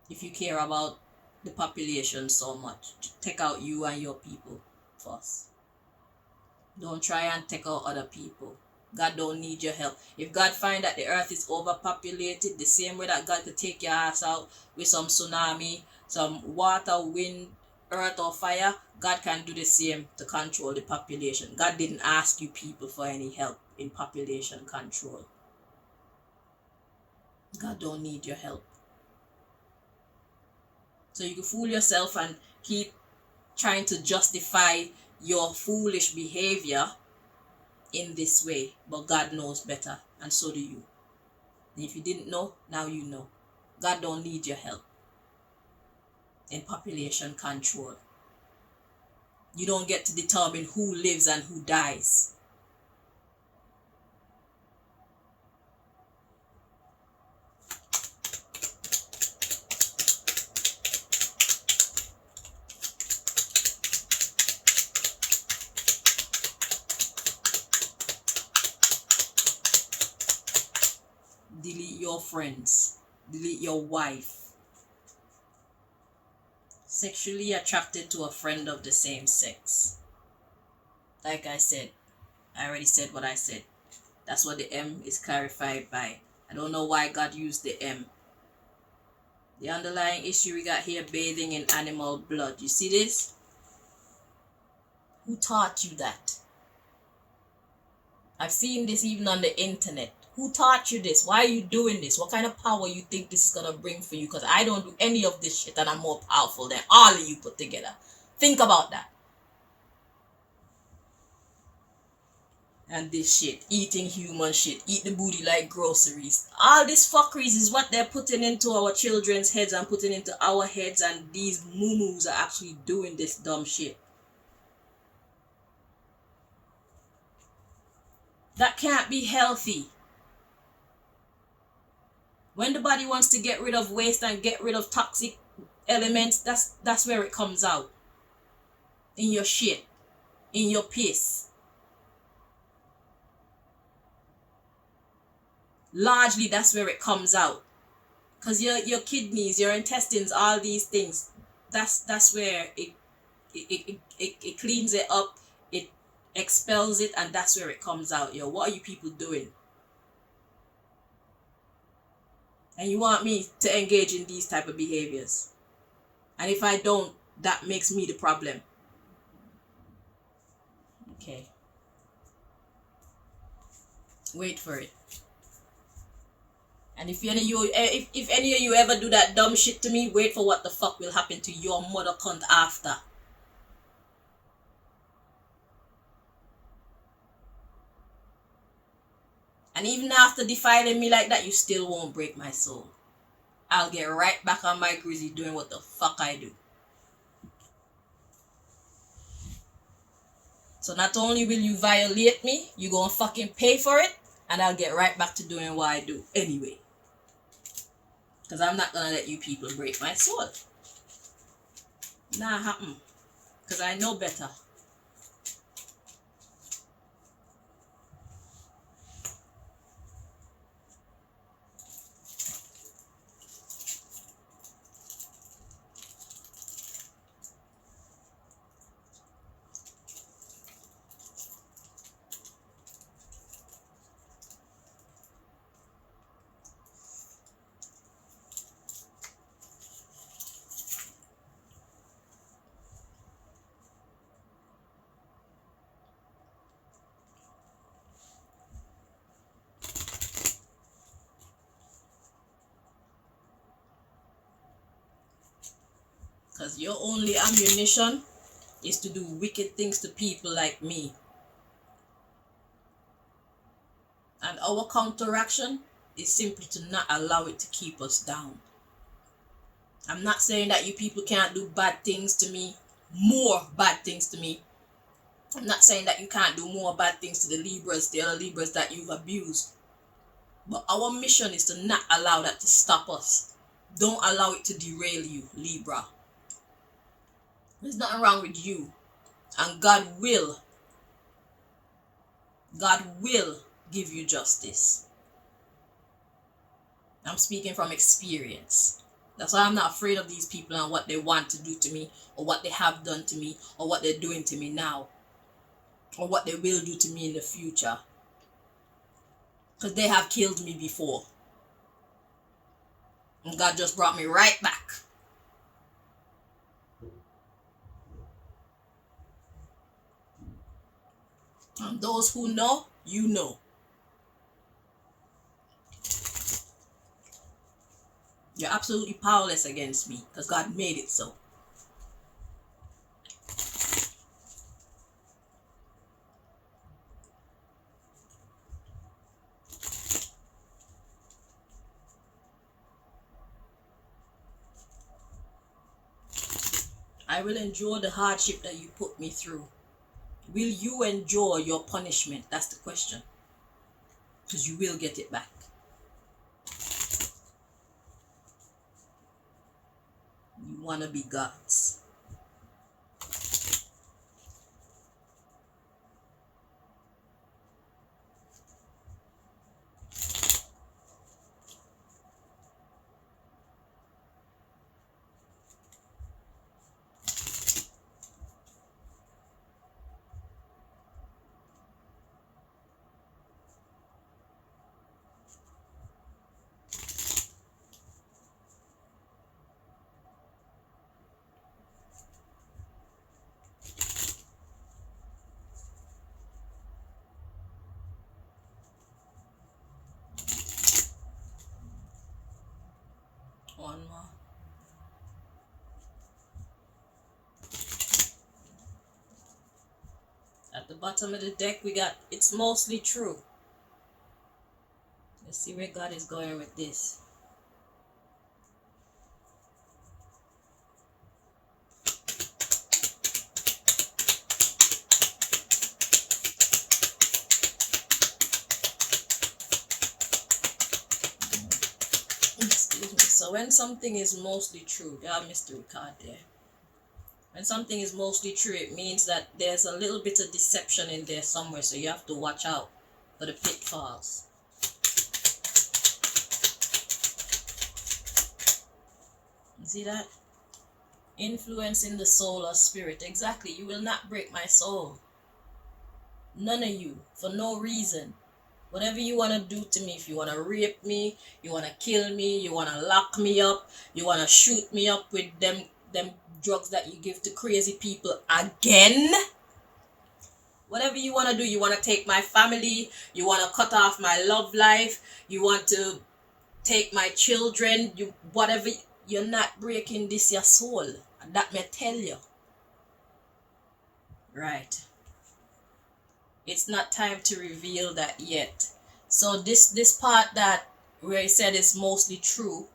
If you care about the population so much, take out you and your people first. Don't try and take out other people. God don't need your help. If God find that the earth is overpopulated, the same way that God could take your ass out with some tsunami, some water, wind, earth or fire, God can do the same to control the population. God didn't ask you people for any help in population control. God don't need your help. So you can fool yourself and keep trying to justify your foolish behavior in this way, but God knows better, and so do you. And if you didn't know, now you know. God don't need your help in population control. You don't get to determine who lives and who dies. Delete your friends. Delete your wife. Sexually attracted to a friend of the same sex. Like I said, I already said what I said. That's what the M is clarified by. I don't know why God used the M. The underlying issue we got here, bathing in animal blood. You see this? Who taught you that? I've seen this even on the internet. Who taught you this? Why are you doing this? What kind of power you think this is going to bring for you? Because I don't do any of this shit and I'm more powerful than all of you put together. Think about that. And this shit, eating human shit, eat the booty like groceries. All these fuckeries is what they're putting into our children's heads and putting into our heads, and these moo-moos are actually doing this dumb shit. That can't be healthy. When the body wants to get rid of waste and get rid of toxic elements, that's where it comes out. In your shit. In your piss. Largely, that's where it comes out. Because your kidneys, your intestines, all these things, that's where it cleans it up, it expels it, and that's where it comes out. Yo, what are you people doing? And you want me to engage in these type of behaviors, and if I don't, that makes me the problem. Okay, wait for it. And if any of you, if any of you ever do that dumb shit to me, wait for what the fuck will happen to your mother cunt after. And even after defiling me like that, you still won't break my soul. I'll get right back on my grizzly doing what the fuck I do. So not only will you violate me, you gonna fucking pay for it, and I'll get right back to doing what I do anyway. Because I'm not gonna let you people break my soul. Nah, happen. Because I know better. Because your only ammunition is to do wicked things to people like me. And our counteraction is simply to not allow it to keep us down. I'm not saying that you people can't do bad things to me, more bad things to me. I'm not saying that you can't do more bad things to the Libras, the other Libras that you've abused. But our mission is to not allow that to stop us. Don't allow it to derail you, Libra. There's nothing wrong with you. And God will give you justice. I'm speaking from experience. That's why I'm not afraid of these people and what they want to do to me, or what they have done to me, or what they're doing to me now, or what they will do to me in the future. Because they have killed me before. And God just brought me right back. And those who know, you know. You're absolutely powerless against me because God made it so. I will endure the hardship that you put me through. Will you endure your punishment? That's the question. Because you will get it back. You want to be gods. One more. At the bottom of the deck, we got, it's mostly true. Let's see where God is going with this. Excuse me. So when something is mostly true, there are mystery card there. When something is mostly true, it means that there's a little bit of deception in there somewhere, so you have to watch out for the pitfalls. See that? Influencing the soul or spirit. Exactly. You will not break my soul. None of you. For no reason. Whatever you want to do to me, if you want to rape me, you want to kill me, you want to lock me up, you want to shoot me up with them drugs that you give to crazy people again. Whatever you want to do, you want to take my family, you want to cut off my love life, you want to take my children, you whatever, you're not breaking this your soul. That may tell you. Right. It's not time to reveal that yet. So this part that where he said is mostly true.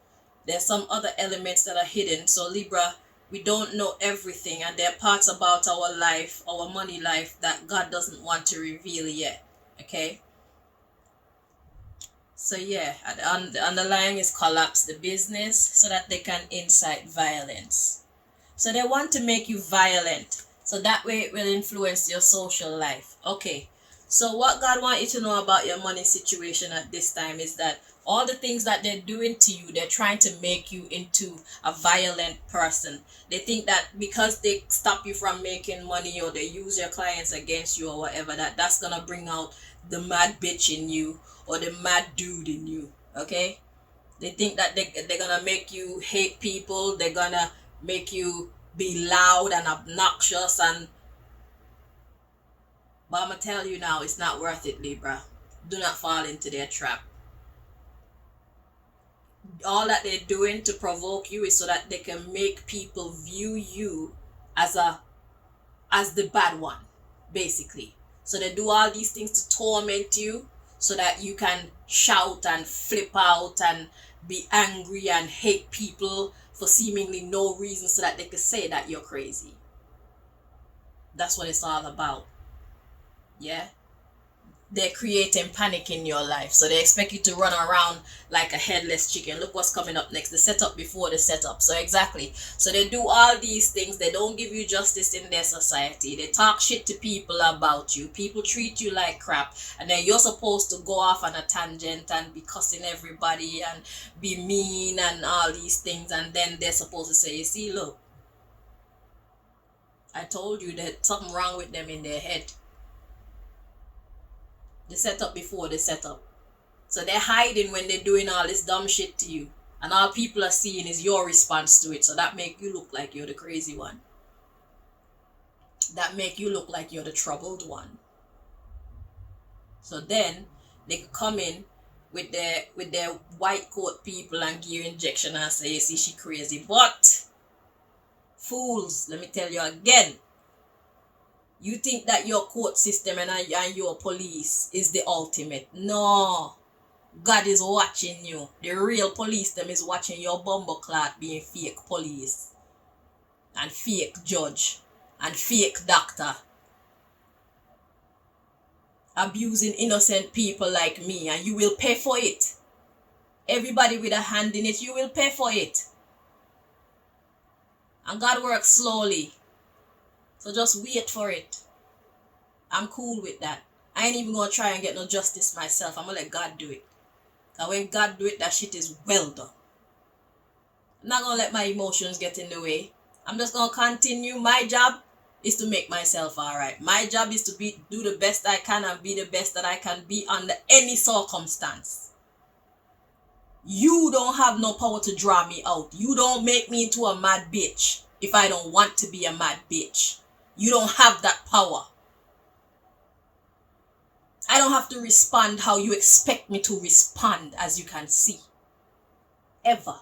There's some other elements that are hidden. So Libra, we don't know everything, and there are parts about our life, our money life, that God doesn't want to reveal yet. Okay. So yeah, the underlying is collapse the business so that they can incite violence. So they want to make you violent. So that way it will influence your social life. Okay. So what God wants you to know about your money situation at this time is that all the things that they're doing to you, they're trying to make you into a violent person. They think that because they stop you from making money, or they use your clients against you or whatever, that's gonna bring out the mad bitch in you or the mad dude in you. Okay? They think that they're gonna make you hate people, they're gonna make you be loud and obnoxious, and but I'm gonna tell you now, it's not worth it, Libra. Do not fall into their trap. All that they're doing to provoke you is so that they can make people view you as the bad one, basically. So they do all these things to torment you so that you can shout and flip out and be angry and hate people for seemingly no reason, so that they can say that you're crazy. That's what it's all about. Yeah? They're creating panic in your life. So they expect you to run around like a headless chicken. Look what's coming up next. The setup before the setup. So exactly. So they do all these things. They don't give you justice in their society. They talk shit to people about you. People treat you like crap. And then you're supposed to go off on a tangent and be cussing everybody and be mean and all these things. And then they're supposed to say, you see, look, I told you that something wrong with them in their head. The setup before the setup. So they're hiding when they're doing all this dumb shit to you. And all people are seeing is your response to it. So that make you look like you're the crazy one. That make you look like you're the troubled one. So then they could come in with their white coat people and give you injection and say, you see, she crazy. But fools, let me tell you again. You think that your court system and your police is the ultimate. No. God is watching you. The real police them is watching your bumbleclot being fake police. And fake judge. And fake doctor. Abusing innocent people like me. And you will pay for it. Everybody with a hand in it, you will pay for it. And God works slowly. So just wait for it. I'm cool with that. I ain't even gonna try and get no justice myself. I'm gonna let God do it. Cause when God do it, that shit is well done. I'm not gonna let my emotions get in the way. I'm just gonna continue. My job is to make myself alright. My job is to do the best I can and be the best that I can be under any circumstance. You don't have no power to draw me out. You don't make me into a mad bitch if I don't want to be a mad bitch. You don't have that power. I don't have to respond how you expect me to respond, as you can see. Ever.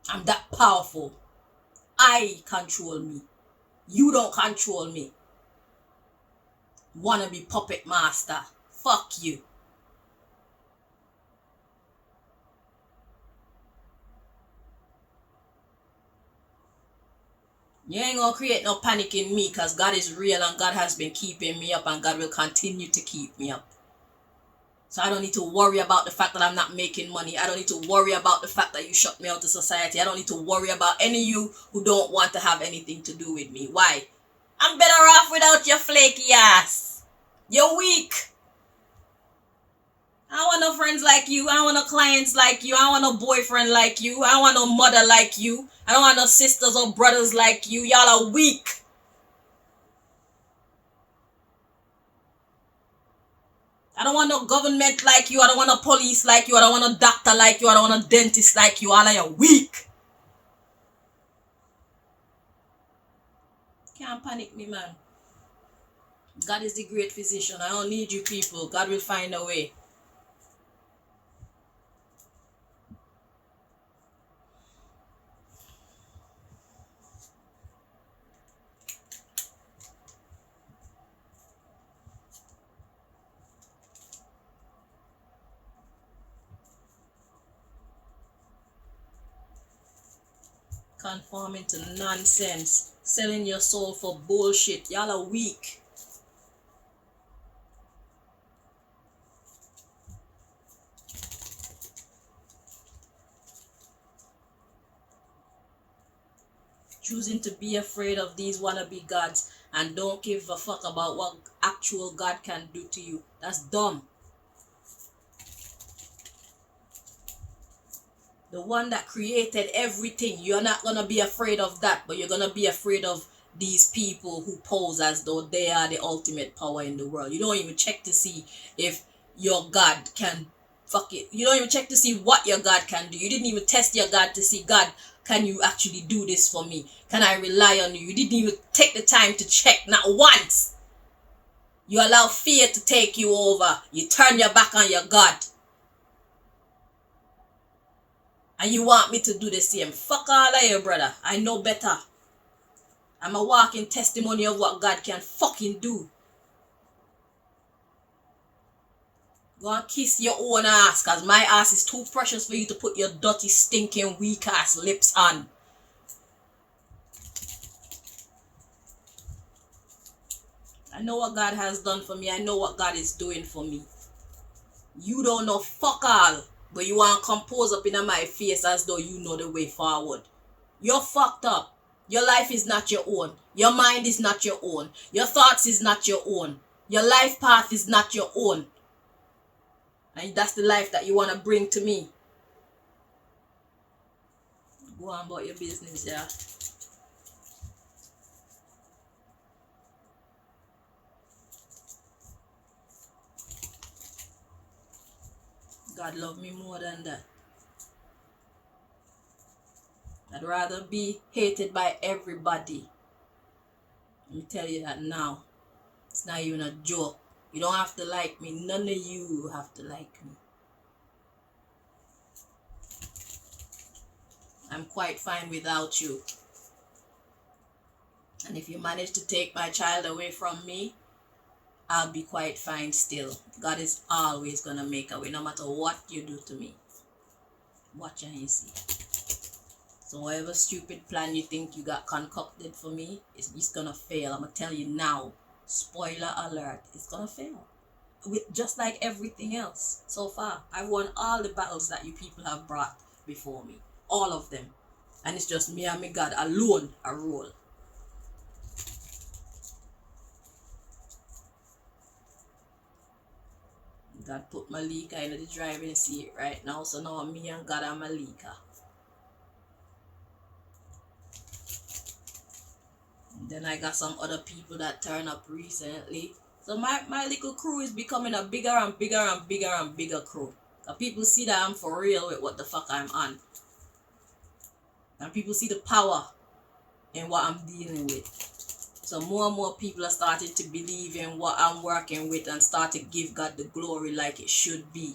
I'm that powerful. I control me. You don't control me. Wanna be puppet master. Fuck you. You ain't gonna create no panic in me, because God is real and God has been keeping me up and God will continue to keep me up. So I don't need to worry about the fact that I'm not making money. I don't need to worry about the fact that you shut me out of society. I don't need to worry about any of you who don't want to have anything to do with me. Why? I'm better off without your flaky ass. You're weak. I want no friends like you. I don't want no clients like you. I don't want no boyfriend like you. I don't want no mother like you. I don't want no sisters or brothers like you. Y'all are weak. I don't want no government like you. I don't want no police like you. I don't want no doctor like you. I don't want no dentist like you. All of you weak. Can't panic me, man. God is the great physician. I don't need you people. God will find a way. Conforming to nonsense. Selling your soul for bullshit. Y'all are weak. Choosing to be afraid of these wannabe gods and don't give a fuck about what actual God can do to you. That's dumb. The one that created everything, you're not gonna be afraid of that, but you're gonna be afraid of these people who pose as though they are the ultimate power in the world. You don't even check to see if your God can fuck it. You don't even check to see what your God can do. You didn't even test your God to see, God, can you actually do this for me? Can I rely on you? You didn't even take the time to check, not once. You allow fear to take you over. You turn your back on your God. And you want me to do the same. Fuck all of you, brother. I know better. I'm a walking testimony of what God can fucking do. Go and kiss your own ass, cause my ass is too precious for you to put your dirty, stinking, weak ass lips on. I know what God has done for me. I know what God is doing for me. You don't know fuck all, but you want to compose up in my face as though you know the way forward. You're fucked up. Your life is not your own. Your mind is not your own. Your thoughts is not your own. Your life path is not your own. And that's the life that you want to bring to me. Go on about your business, yeah. God love me more than that. I'd rather be hated by everybody. Let me tell you that now. It's not even a joke. You don't have to like me. None of you have to like me. I'm quite fine without you. And if you manage to take my child away from me, I'll be quite fine still. God is always going to make a way, no matter what you do to me. Watch and you see. So whatever stupid plan you think you got concocted for me, it's going to fail. I'm going to tell you now. Spoiler alert. It's going to fail. Just like everything else so far. I've won all the battles that you people have brought before me. All of them. And it's just me and my God alone a role. God put Malika in the driving seat right now, so now me and God and Malika. And then I got some other people that turned up recently. So my little crew is becoming a bigger and bigger and bigger and bigger crew. Because people see that I'm for real with what the fuck I'm on. And people see the power in what I'm dealing with. So more and more people are starting to believe in what I'm working with and start to give God the glory like it should be.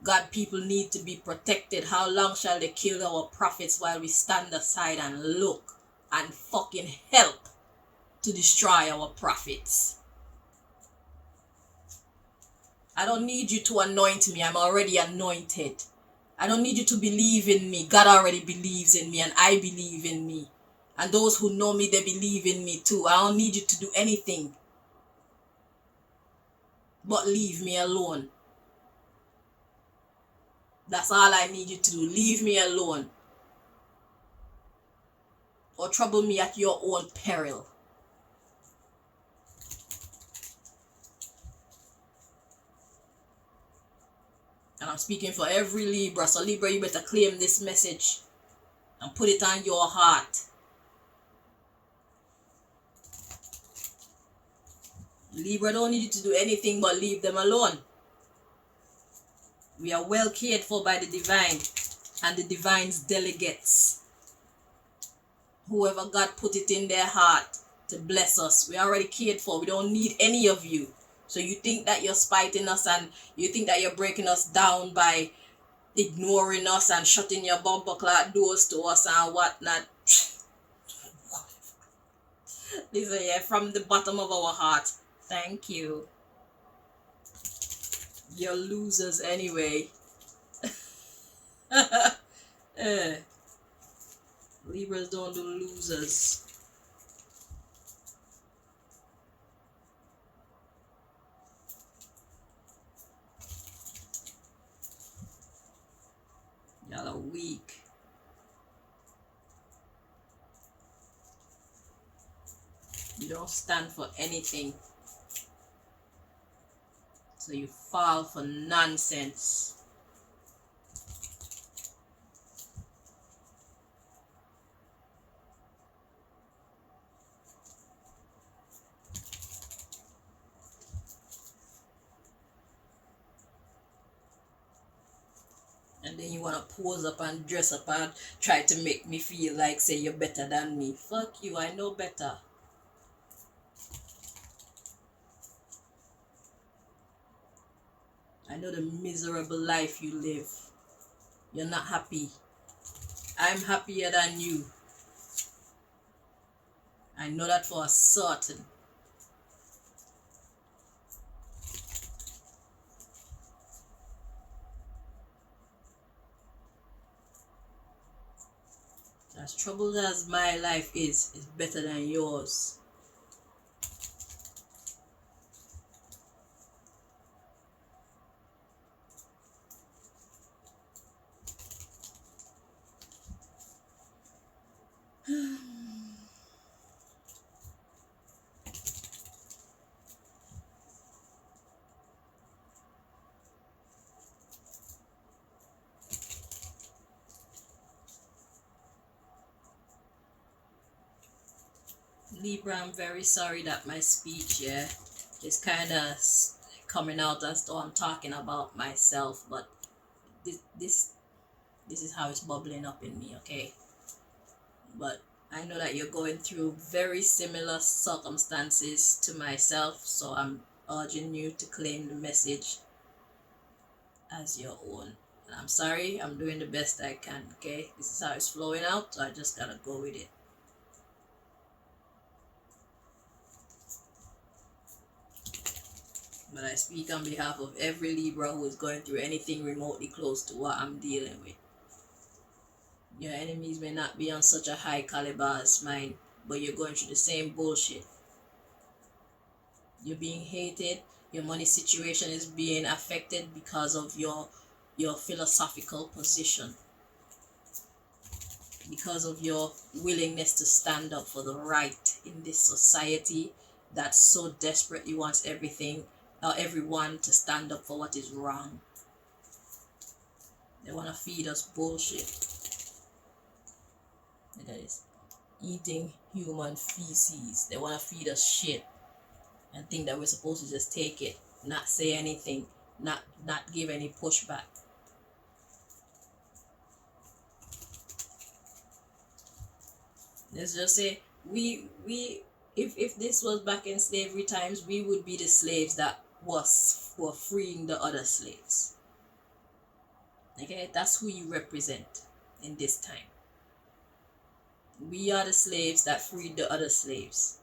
God, people need to be protected. How long shall they kill our prophets while we stand aside and look and fucking help to destroy our prophets? I don't need you to anoint me. I'm already anointed. I don't need you to believe in me. God already believes in me and I believe in me. And those who know me, they believe in me too. I don't need you to do anything but leave me alone. That's all I need you to do. Leave me alone. Or trouble me at your own peril. I'm speaking for every Libra. So Libra, you better claim this message and put it on your heart. Libra don't need you to do anything but leave them alone. We are well cared for by the divine and the divine's delegates. Whoever God put it in their heart to bless us, we are already cared for. We don't need any of you. So you think that you're spiting us and you think that you're breaking us down by ignoring us and shutting your bumper clock doors to us and whatnot. Listen, yeah, from the bottom of our heart, thank you. You're losers anyway. Libras don't do losers. Y'all are weak. You don't stand for anything. So you fall for nonsense. And then you want to pose up and dress up and try to make me feel like, say, you're better than me. Fuck you, I know better. I know the miserable life you live. You're not happy. I'm happier than you. I know that for a certain. As troubled as my life is, it's better than yours. Libra, I'm very sorry that my speech, yeah, is kind of coming out as though I'm talking about myself, but this is how it's bubbling up in me, okay? But I know that you're going through very similar circumstances to myself, so I'm urging you to claim the message as your own. And I'm sorry, I'm doing the best I can, okay? This is how it's flowing out, so I just gotta go with it. But I speak on behalf of every Libra who is going through anything remotely close to what I'm dealing with. Your enemies may not be on such a high caliber as mine, but you're going through the same bullshit. You're being hated. Your money situation is being affected because of your philosophical position. Because of your willingness to stand up for the right in this society that so desperately wants everyone to stand up for what is wrong. They want to feed us bullshit. That is eating human feces. They want to feed us shit and think that we're supposed to just take it, not say anything, not give any pushback. Let's just say if this was back in slavery times, we would be the slaves that were freeing the other slaves. Okay, that's who you represent in this time. We are the slaves that freed the other slaves.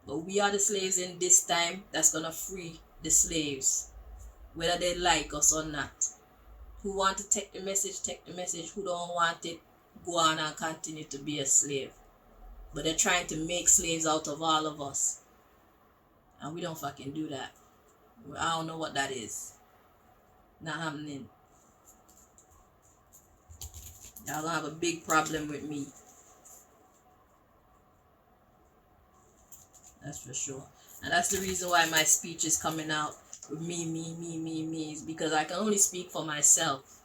But we are the slaves in this time that's gonna free the slaves, whether they like us or not. Who want to take the message, take the message. Who don't want it, go on and continue to be a slave. But they're trying to make slaves out of all of us. And we don't fucking do that. I don't know what that is. Not happening. Y'all gonna have a big problem with me. That's for sure. And that's the reason why my speech is coming out Me is because I can only speak for myself.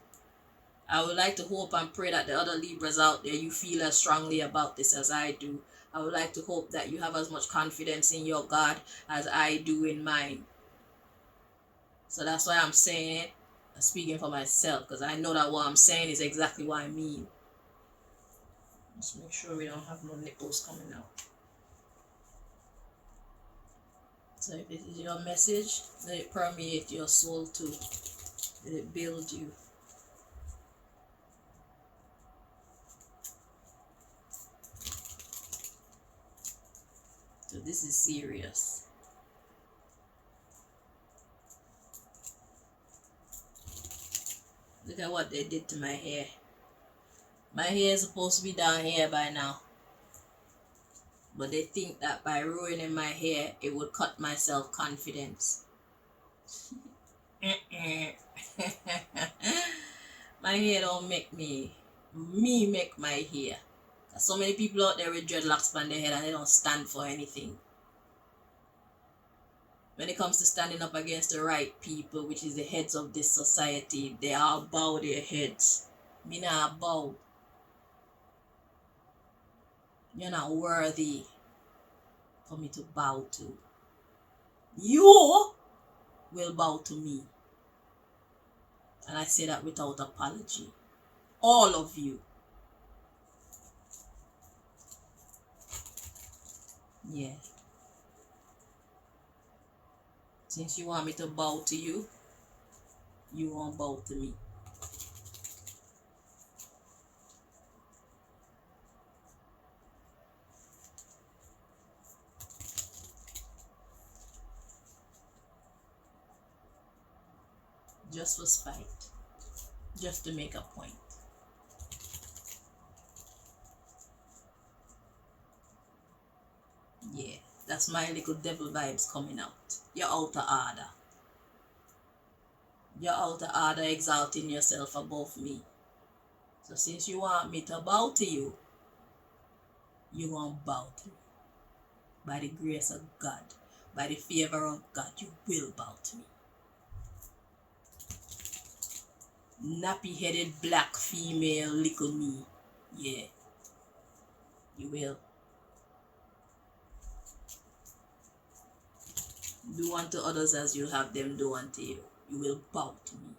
I would like to hope and pray that the other Libras out there, you feel as strongly about this as I do. I would like to hope that you have as much confidence in your God as I do in mine. So that's why I'm saying it. I'm speaking for myself because I know that what I'm saying is exactly what I mean. Just make sure we don't have no nipples coming out. So if this is your message, let it permeate your soul too. Let it build you. So this is serious. Look at what they did to my hair. My hair is supposed to be down here by now. But they think that by ruining my hair, it would cut my self-confidence. My hair don't make me. Me make my hair. There's so many people out there with dreadlocks on their head and they don't stand for anything. When it comes to standing up against the right people, which is the heads of this society, they all bow their heads. Me not bow. You're not worthy for me to bow to. You will bow to me. And I say that without apology. All of you. Yeah. Since you want me to bow to you, you won't bow to me. Just for spite. Just to make a point. Yeah, that's my little devil vibes coming out. Your outer order. Your outer order exalting yourself above me. So since you want me to bow to you, you won't bow to me. By the grace of God, by the favor of God, you will bow to me. Nappy-headed black female little me. Yeah, you will. Do unto others as you have them do unto you. You will bow to me.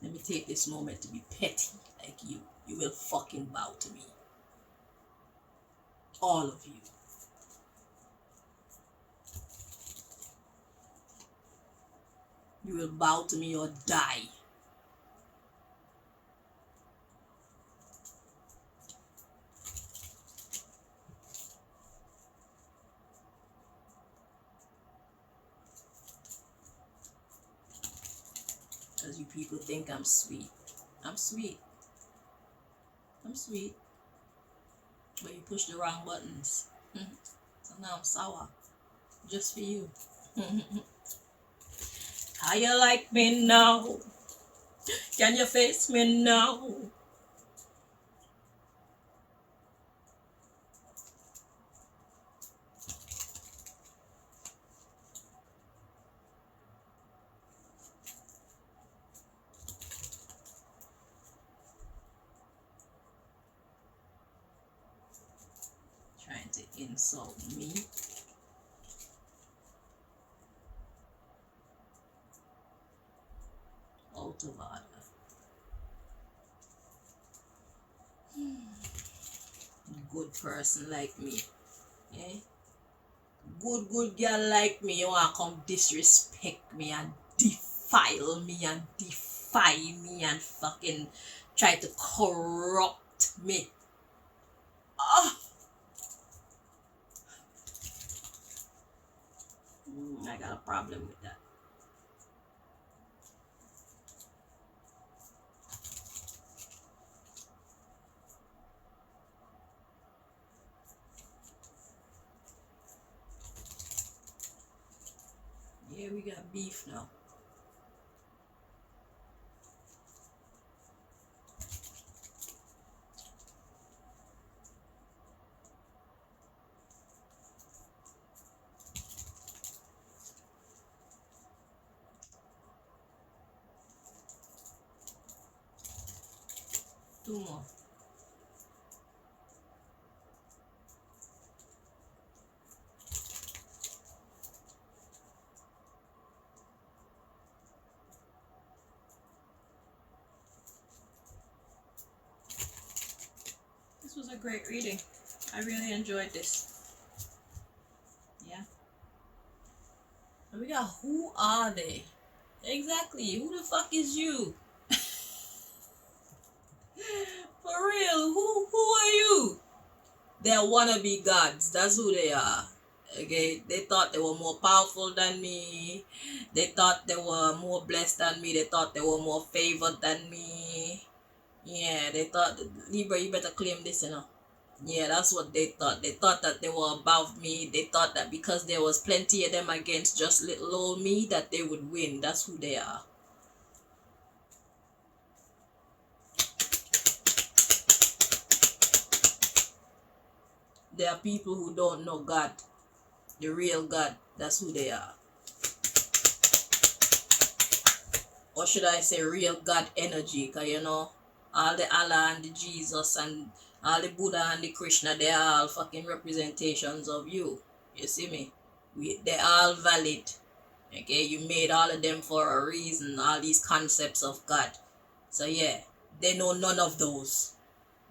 Let me take this moment to be petty like you. You will fucking bow to me. All of you. You will bow to me or die. Because you people think I'm sweet. I'm sweet. I'm sweet. But you push the wrong buttons. So now I'm sour. Just for you. How you like me now? Can you face me now? Trying to insult me. Out of order. Good person like me. Yeah? Good girl like me. You want to come disrespect me and defile me and defy me and fucking try to corrupt me. Oh. I got a problem with that. Yeah, we got beef now. Two more. This was a great reading. I really enjoyed this. Yeah. And we got, who are they? Exactly. Who the fuck is you? For real, who are you? They're wannabe gods. That's who they are. Okay, they thought they were more powerful than me. They thought they were more blessed than me. They thought they were more favored than me. Yeah, they thought, Libra, you better claim this, you know. Yeah, that's what they thought. They thought that they were above me. They thought that because there was plenty of them against just little old me, that they would win. That's who they are. They are people who don't know God. The real God. That's who they are. Or should I say real God energy? Because you know, all the Allah and the Jesus and all the Buddha and the Krishna, they are all fucking representations of you. You see me? They're all valid. Okay, you made all of them for a reason, all these concepts of God. So yeah, they know none of those.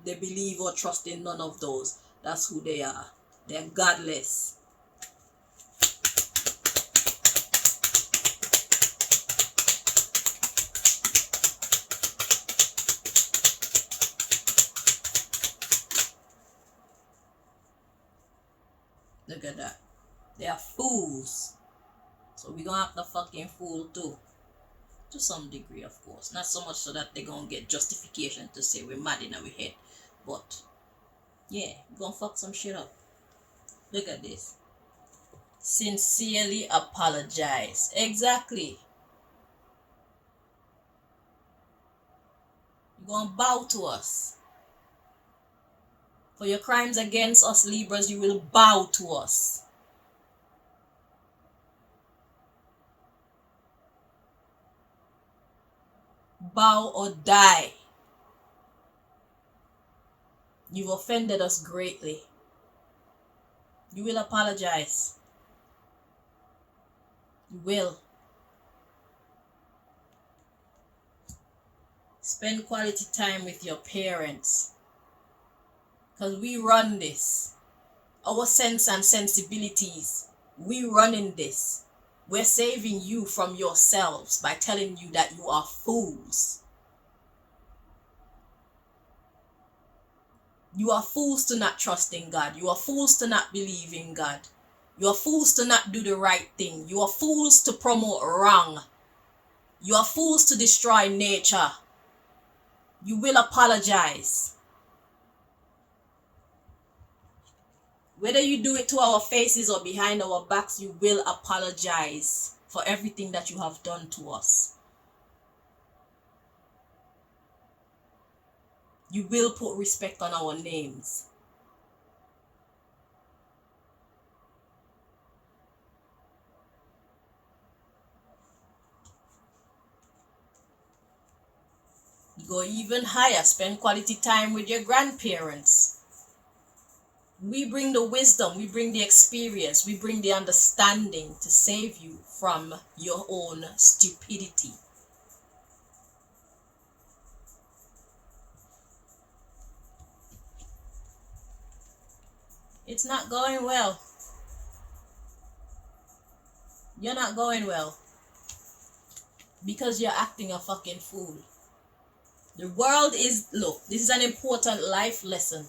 They believe or trust in none of those. That's who they are. They're godless. Look at that. They are fools. So we're gonna have to fucking fool too. To some degree, of course. Not so much so that they're gonna get justification to say we're mad in our head. But yeah, we're gonna fuck some shit up. Look at this. Sincerely apologize. Exactly. You're gonna bow to us. For your crimes against us, Libras, you will bow to us. Bow or die. You've offended us greatly. You will apologize. You will. Spend quality time with your parents. Because we run this. Our sense and sensibilities. We running this. We're saving you from yourselves by telling you that you are fools. You are fools to not trust in God. You are fools to not believe in God. You are fools to not do the right thing. You are fools to promote wrong. You are fools to destroy nature. You will apologize. Whether you do it to our faces or behind our backs, you will apologize for everything that you have done to us. You will put respect on our names. Go even higher. Spend quality time with your grandparents. We bring the wisdom, we bring the experience, we bring the understanding to save you from your own stupidity. It's not going well. You're not going well. Because you're acting a fucking fool. The world is, look, this is an important life lesson.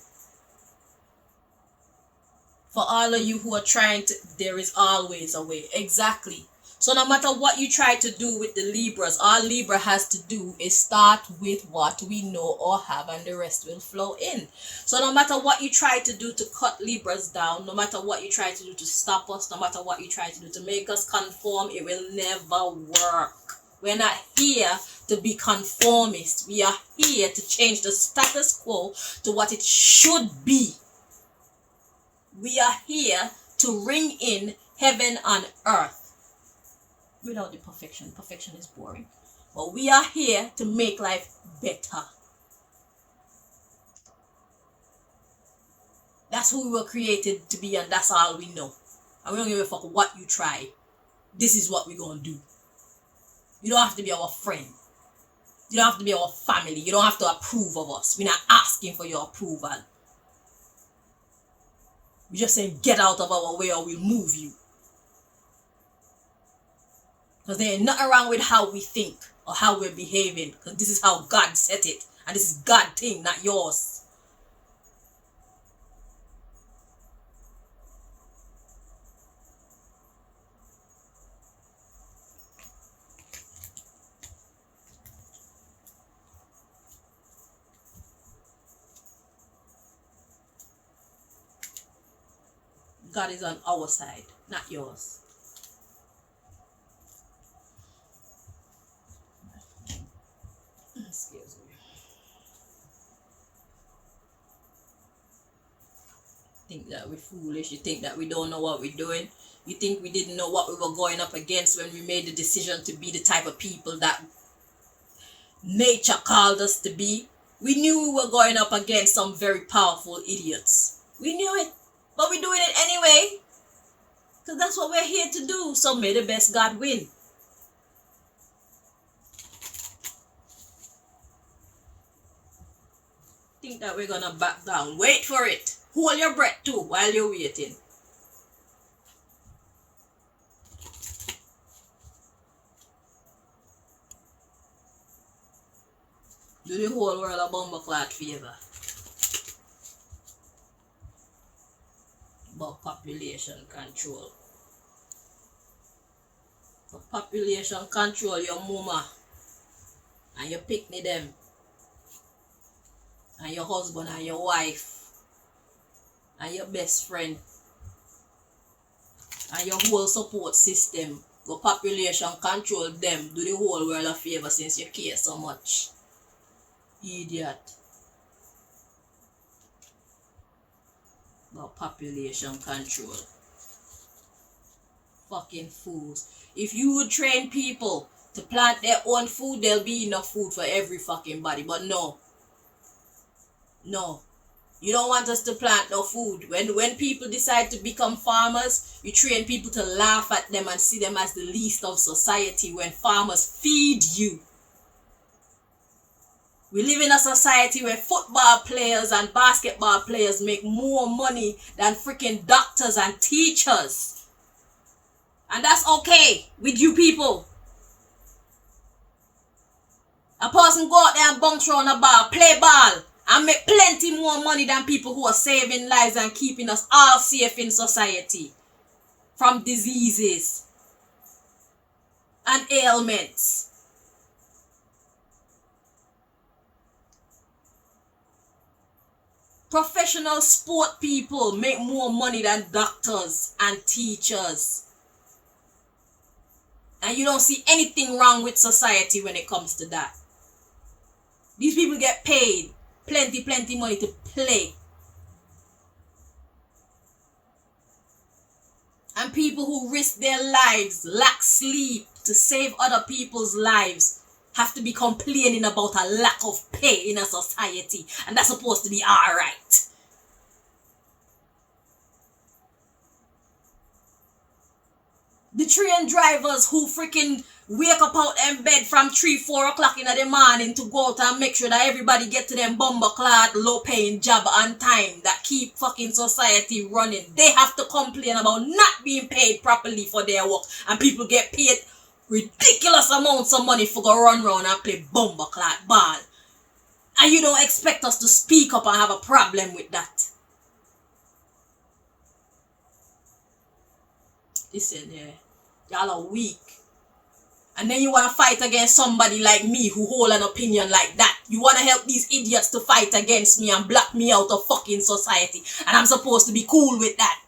For all of you who are trying to, there is always a way. Exactly. So no matter what you try to do with the Libras, all Libra has to do is start with what we know or have, and the rest will flow in. So no matter what you try to do to cut Libras down, no matter what you try to do to stop us, no matter what you try to do to make us conform, it will never work. We're not here to be conformist. We are here to change the status quo to what it should be. We are here to ring in heaven on earth. Without the perfection. Perfection is boring. But we are here to make life better. That's who we were created to be, and that's all we know. And we don't give a fuck what you try. This is what we're gonna do. You don't have to be our friend. You don't have to be our family. You don't have to approve of us. We're not asking for your approval. We're just saying get out of our way or we'll move you. Because there ain't nothing wrong with how we think or how we're behaving. Because this is how God set it. And this is God's thing, not yours. God is on our side, not yours. Excuse me. Think that we're foolish. You think that we don't know what we're doing. You think we didn't know what we were going up against when we made the decision to be the type of people that nature called us to be. We knew we were going up against some very powerful idiots. We knew it. But we're doing it anyway. Because that's what we're here to do. So may the best God win. Think that we're going to back down. Wait for it. Hold your breath too while you're waiting. Do the whole world a bumbleclad favor. About population control. For population control your mama and your picnic them and your husband and your wife and your best friend and your whole support system. Go population control them. Do the whole world a favor since you care so much. Idiot. About population control. Fucking fools. If you would train people to plant their own food, there'll be enough food for every fucking body. But no. No. You don't want us to plant no food. When people decide to become farmers, you train people to laugh at them and see them as the least of society when farmers feed you. We live in a society where football players and basketball players make more money than freaking doctors and teachers. And that's okay with you people. A person go out there and bounce around a ball, play ball, and make plenty more money than people who are saving lives and keeping us all safe in society from diseases and ailments. Professional sport people make more money than doctors and teachers. And you don't see anything wrong with society when it comes to that. These people get paid plenty money to play. And people who risk their lives, lack sleep to save other people's lives, have to be complaining about a lack of pay in a society. And that's supposed to be alright. The train drivers who freaking wake up out in bed from 3-4 o'clock in the morning to go out and make sure that everybody get to them bumper-clad, low-paying job on time that keep fucking society running. They have to complain about not being paid properly for their work. And people get paid ridiculous amounts of money for go run around and play bumper-clad ball. And you don't expect us to speak up and have a problem with that. Listen here, y'all are weak. And then you want to fight against somebody like me who hold an opinion like that. You want to help these idiots to fight against me and block me out of fucking society. And I'm supposed to be cool with that.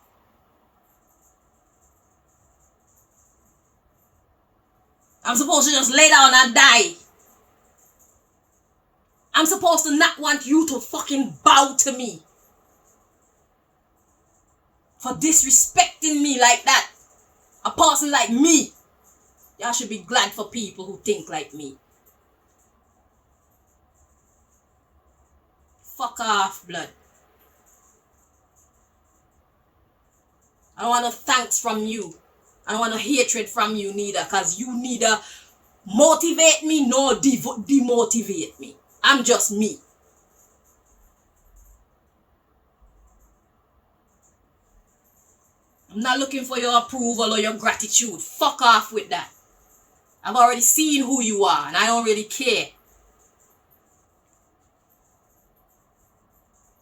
I'm supposed to just lay down and die. I'm supposed to not want you to fucking bow to me. For disrespecting me like that. A person like me. Y'all should be glad for people who think like me. Fuck off, blood. I don't want no thanks from you. I don't want no hatred from you neither, because you neither motivate me nor demotivate me. I'm just me. I'm not looking for your approval or your gratitude. Fuck off with that. I've already seen who you are and I don't really care.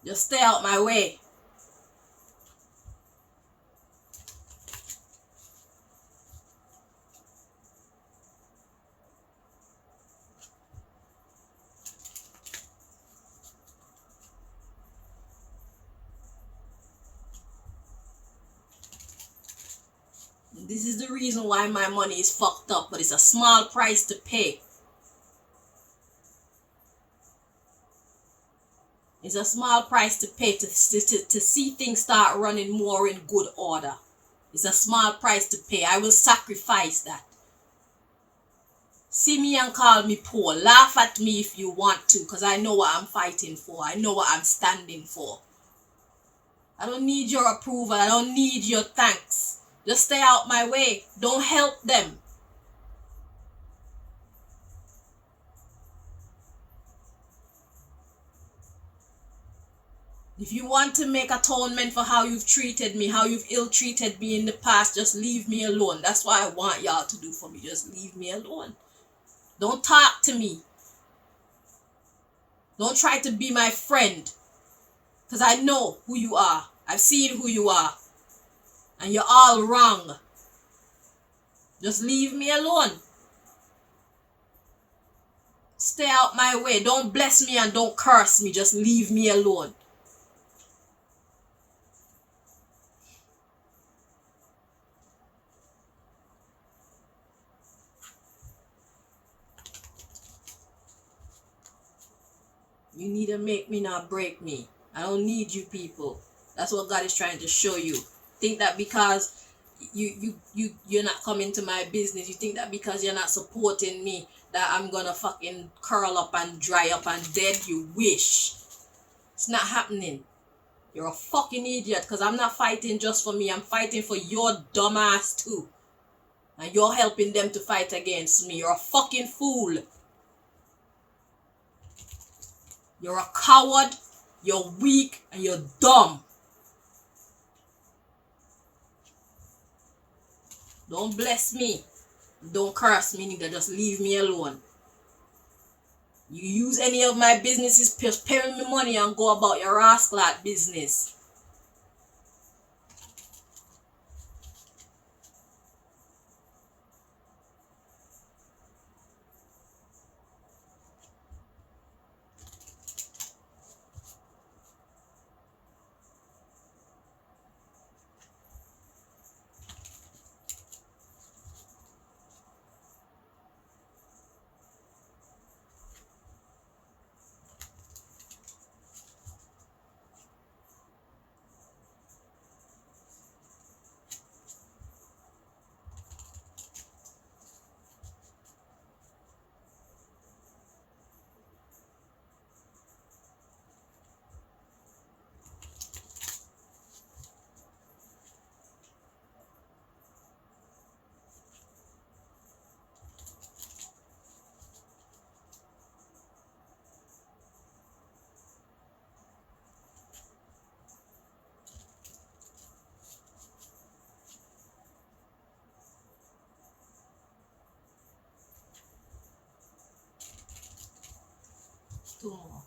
Just stay out my way. This is the reason why my money is fucked up, but it's a small price to pay. It's a small price to pay to see things start running more in good order. It's a small price to pay. I will sacrifice that. See me and call me poor. Laugh at me if you want to, because I know what I'm fighting for. I know what I'm standing for. I don't need your approval. I don't need your thanks. Just stay out my way. Don't help them. If you want to make atonement for how you've treated me, how you've ill-treated me in the past, just leave me alone. That's what I want y'all to do for me. Just leave me alone. Don't talk to me. Don't try to be my friend. Because I know who you are. I've seen who you are. And you're all wrong. Just leave me alone. Stay out my way. Don't bless me and don't curse me. Just leave me alone. You need to make me, not break me. I don't need you people. That's what God is trying to show you. Think that because you're not coming to my business, you think that because you're not supporting me, that I'm gonna fucking curl up and dry up and dead? You wish. It's not happening. You're a fucking idiot, because I'm not fighting just for me. I'm fighting for your dumbass too. And you're helping them to fight against me. You're a fucking fool. You're a coward, you're weak, and you're dumb. Don't bless me. Don't curse me neither. Just leave me alone. You use any of my businesses, just pay me money and go about your rascal business. Two more.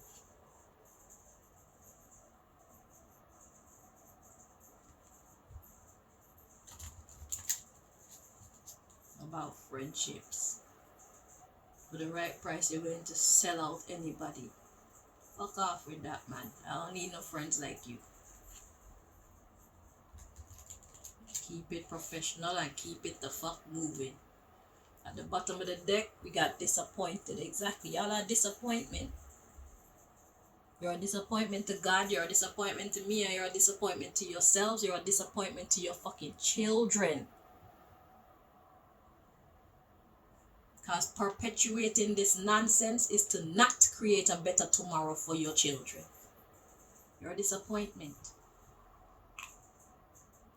About friendships. For the right price, you're going to sell out anybody. Fuck off with that, man. I don't need no friends like you. Keep it professional and keep it the fuck moving. At the bottom of the deck, we got disappointed. Exactly. Y'all are disappointment. You're a disappointment to God. You're a disappointment to me. And you're a disappointment to yourselves. You're a disappointment to your fucking children. Because perpetuating this nonsense is to not create a better tomorrow for your children. You're a disappointment.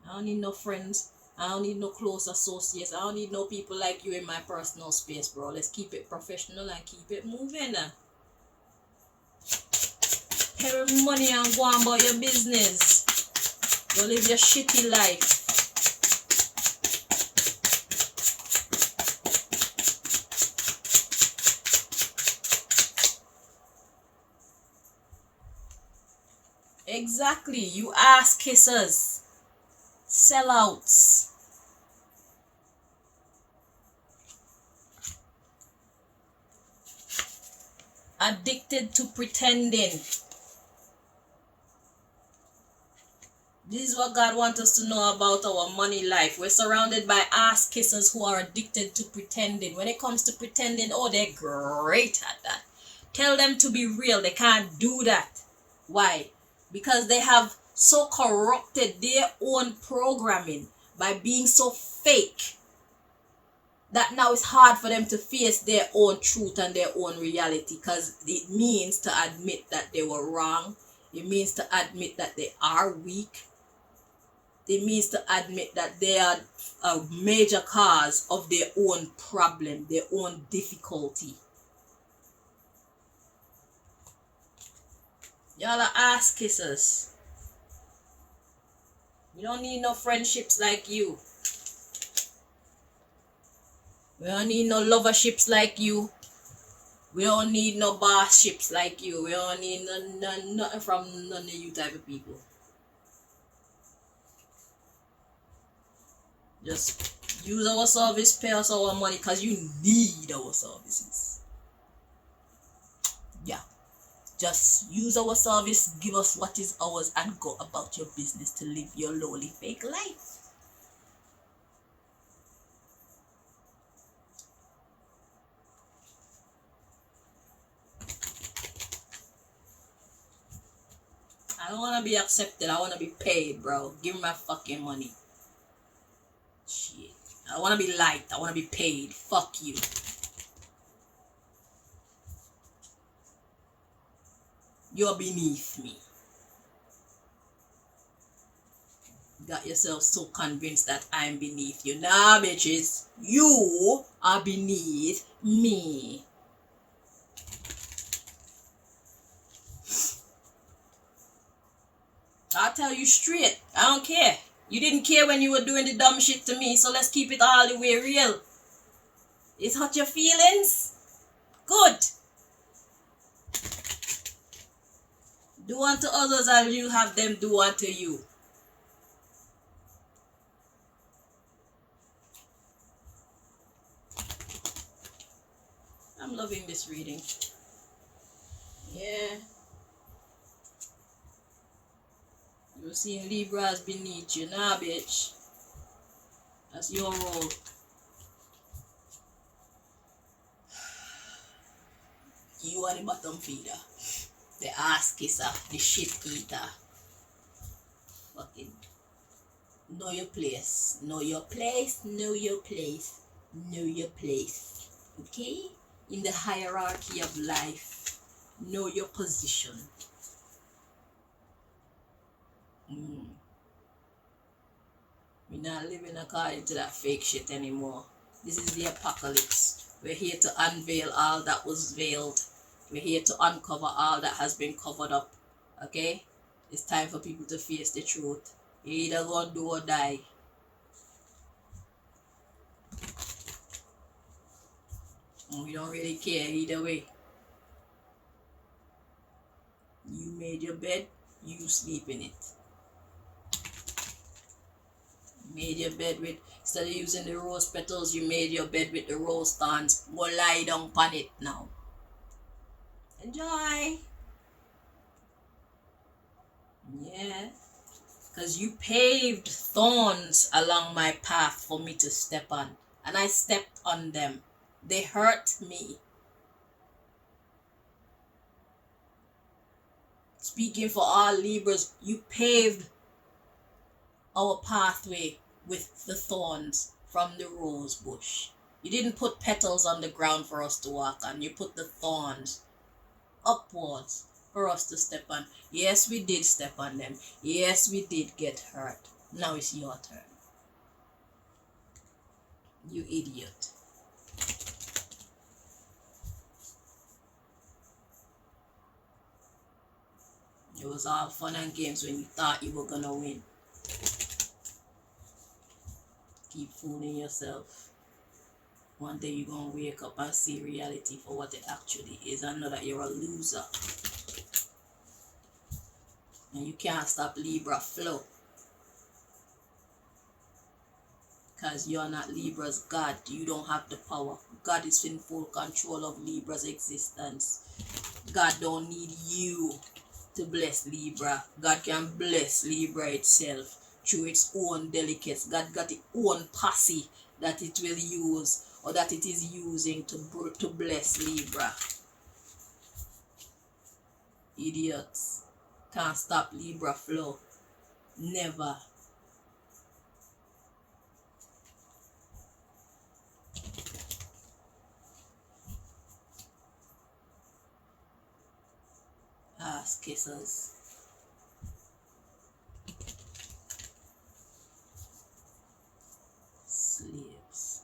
I don't need no friends. I don't need no close associates. I don't need no people like you in my personal space, bro. Let's keep it professional and keep it moving. Pay your money and go on about your business. Go live your shitty life. Exactly. You ass kissers. Sellouts. Addicted to pretending. This is what God wants us to know about our money life. We're surrounded by ass kissers who are addicted to pretending. When it comes to pretending, oh, they're great at that. Tell them to be real. They can't do that. Why? Because they have so corrupted their own programming by being so fake that now it's hard for them to face their own truth and their own reality, because it means to admit that they were wrong. It means to admit that they are weak. It means to admit that they are a major cause of their own problem, their own difficulty. Y'all are ass kissers. We don't need no friendships like you. We don't need no loverships like you. We don't need no bossships like you. We don't need nothing from none of you type of people. Just use our service, pay us our money, because you need our services. Yeah. Just use our service, give us what is ours, and go about your business to live your lowly fake life. I don't want to be accepted. I want to be paid, bro. Give me my fucking money. Shit. I want to be liked. I want to be paid. Fuck you. You're beneath me. Got yourself so convinced that I'm beneath you. Nah, bitches. You are beneath me. I'll tell you straight. I don't care. You didn't care when you were doing the dumb shit to me, so let's keep it all the way real. It hurt your feelings? Good. Do unto others as you have them do unto you. I'm loving this reading. Yeah. You're seeing Libras beneath you. Nah, bitch. That's your role. You are the bottom feeder. The ass kisser. The shit eater. Fucking know your place. Know your place. Know your place. Know your place. Okay? In the hierarchy of life. Know your position. We're not living according to that fake shit anymore. This is the apocalypse. We're here to unveil all that was veiled. We're here to uncover all that has been covered up. Okay? It's time for people to face the truth. You either gonna do or die. We don't really care either way. You made your bed, you sleep in it. Made your bed with, instead of using the rose petals, you made your bed with the rose thorns. Go lie down on it now. Enjoy. Yeah. Because you paved thorns along my path for me to step on. And I stepped on them. They hurt me. Speaking for all Libras, you paved our pathway with the thorns from the rose bush. You didn't put petals on the ground for us to walk on. You put the thorns upwards for us to step on. Yes, we did step on them. Yes, we did get hurt. Now it's your turn. You idiot. It was all fun and games when you thought you were gonna win. Keep fooling yourself. One day you're gonna wake up and see reality for what it actually is and know that you're a loser. And you can't stop Libra flow. Because you're not Libra's God. You don't have the power. God is in full control of Libra's existence. God don't need you to bless Libra. God can bless Libra itself through its own delicates. God got its own posse that it will use or that it is using to bless Libra. Idiots. Can't stop Libra flow. Never. Ass kissers. Slaves.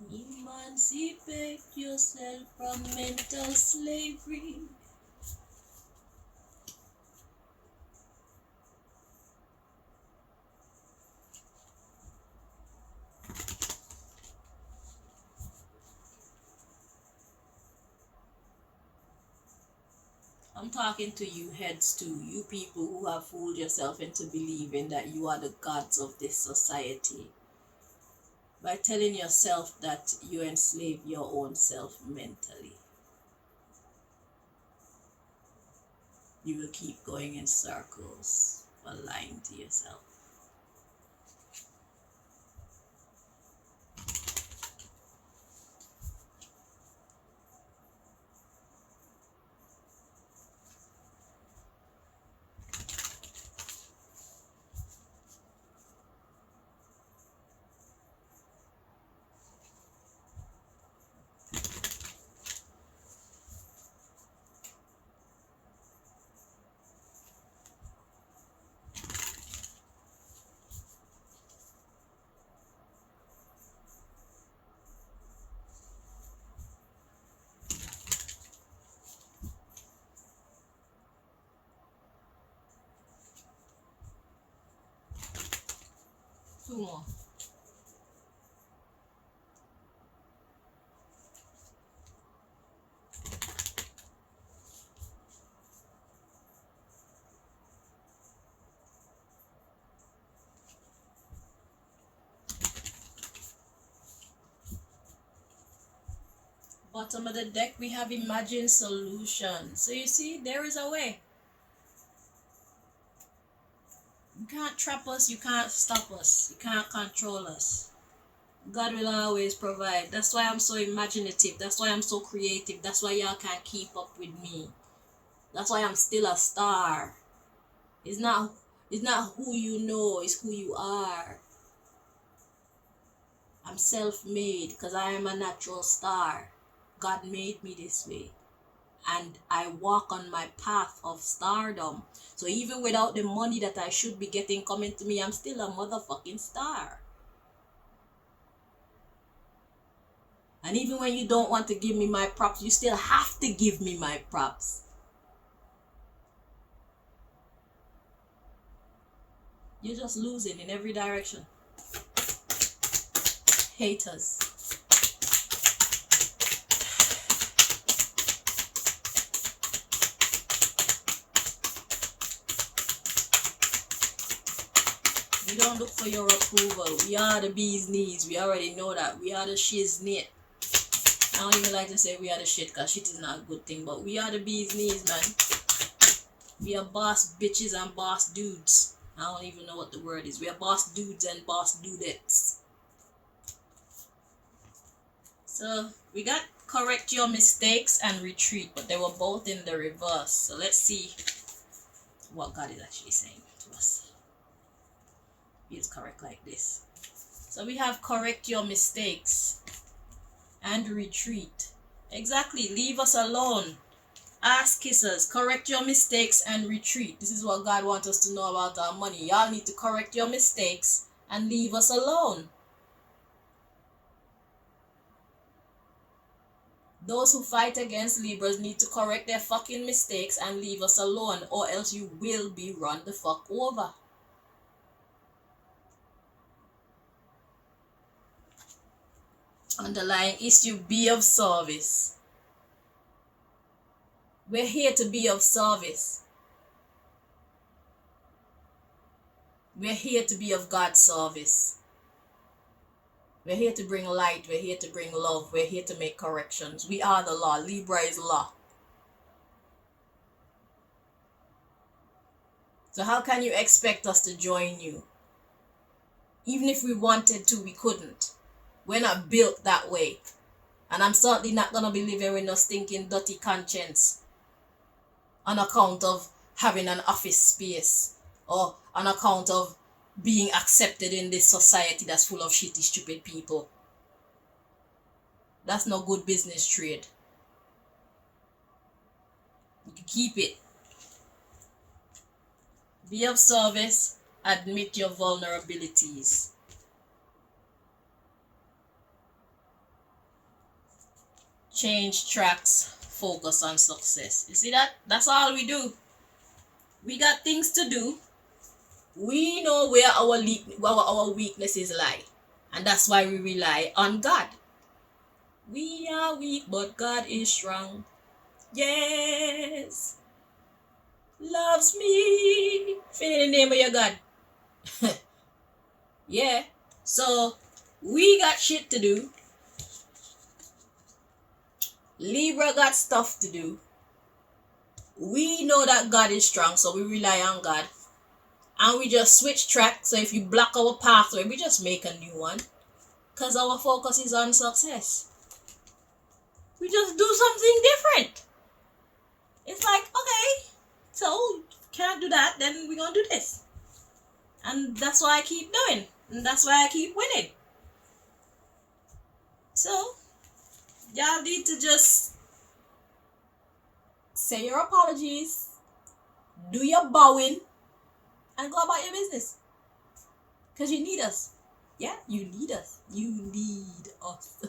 Emancipate yourself from mental slavery. I'm talking to you heads too, you people who have fooled yourself into believing that you are the gods of this society. By telling yourself that you enslave your own self mentally. You will keep going in circles while lying to yourself. Two more. Bottom of the deck, we have Imagine Solution. So you see, there is a way. You can't trap us, you can't stop us, you can't control us. God will always provide. That's why I'm so imaginative. That's why I'm so creative. That's why y'all can't keep up with me. That's why I'm still a star. It's not who you know, it's who you are. I'm self-made because I am a natural star. God made me this way. And I walk on my path of stardom. So even without the money that I should be getting coming to me, I'm still a motherfucking star. And even when you don't want to give me my props, you still have to give me my props. You're just losing in every direction. Haters. We don't look for your approval. We are the bee's knees. We already know that. We are the shiznit. I don't even like to say we are the shit because shit is not a good thing. But we are the bee's knees, man. We are boss bitches and boss dudes. I don't even know what the word is. We are boss dudes and boss dudettes. So we got correct your mistakes and retreat, but they were both in the reverse. So let's see what God is actually saying to us. It's correct like this. So we have correct your mistakes and retreat. Exactly. Leave us alone. Ask kissers. Correct your mistakes and retreat. This is what God wants us to know about our money. Y'all need to correct your mistakes and leave us alone. Those who fight against Libras need to correct their fucking mistakes and leave us alone, or else you will be run the fuck over. Underlying issue, be of service. We're here to be of service. We're here to be of God's service. We're here to bring light. We're here to bring love. We're here to make corrections. We are the law. Libra is law. So how can you expect us to join you? Even if we wanted to, we couldn't. We're not built that way. And I'm certainly not going to be living with no stinking dirty conscience on account of having an office space or on account of being accepted in this society that's full of shitty, stupid people. That's no good business trade. You can keep it. Be of service. Admit your vulnerabilities. Change tracks. Focus on success. You see that? That's all we do. We got things to do. We know where our weaknesses lie. And that's why we rely on God. We are weak, but God is strong. Yes. Loves me. Feel in the name of your God. Yeah. So, we got shit to do. Libra got stuff to do. We know that God is strong, so we rely on God. And we just switch track. So if you block our pathway, we just make a new one. Because our focus is on success. We just do something different. It's like, okay, so can't do that, then we're going to do this. And that's why I keep doing. And that's why I keep winning. So, y'all need to just say your apologies, do your bowing, and go about your business. Because you need us. Yeah, you need us. You need us.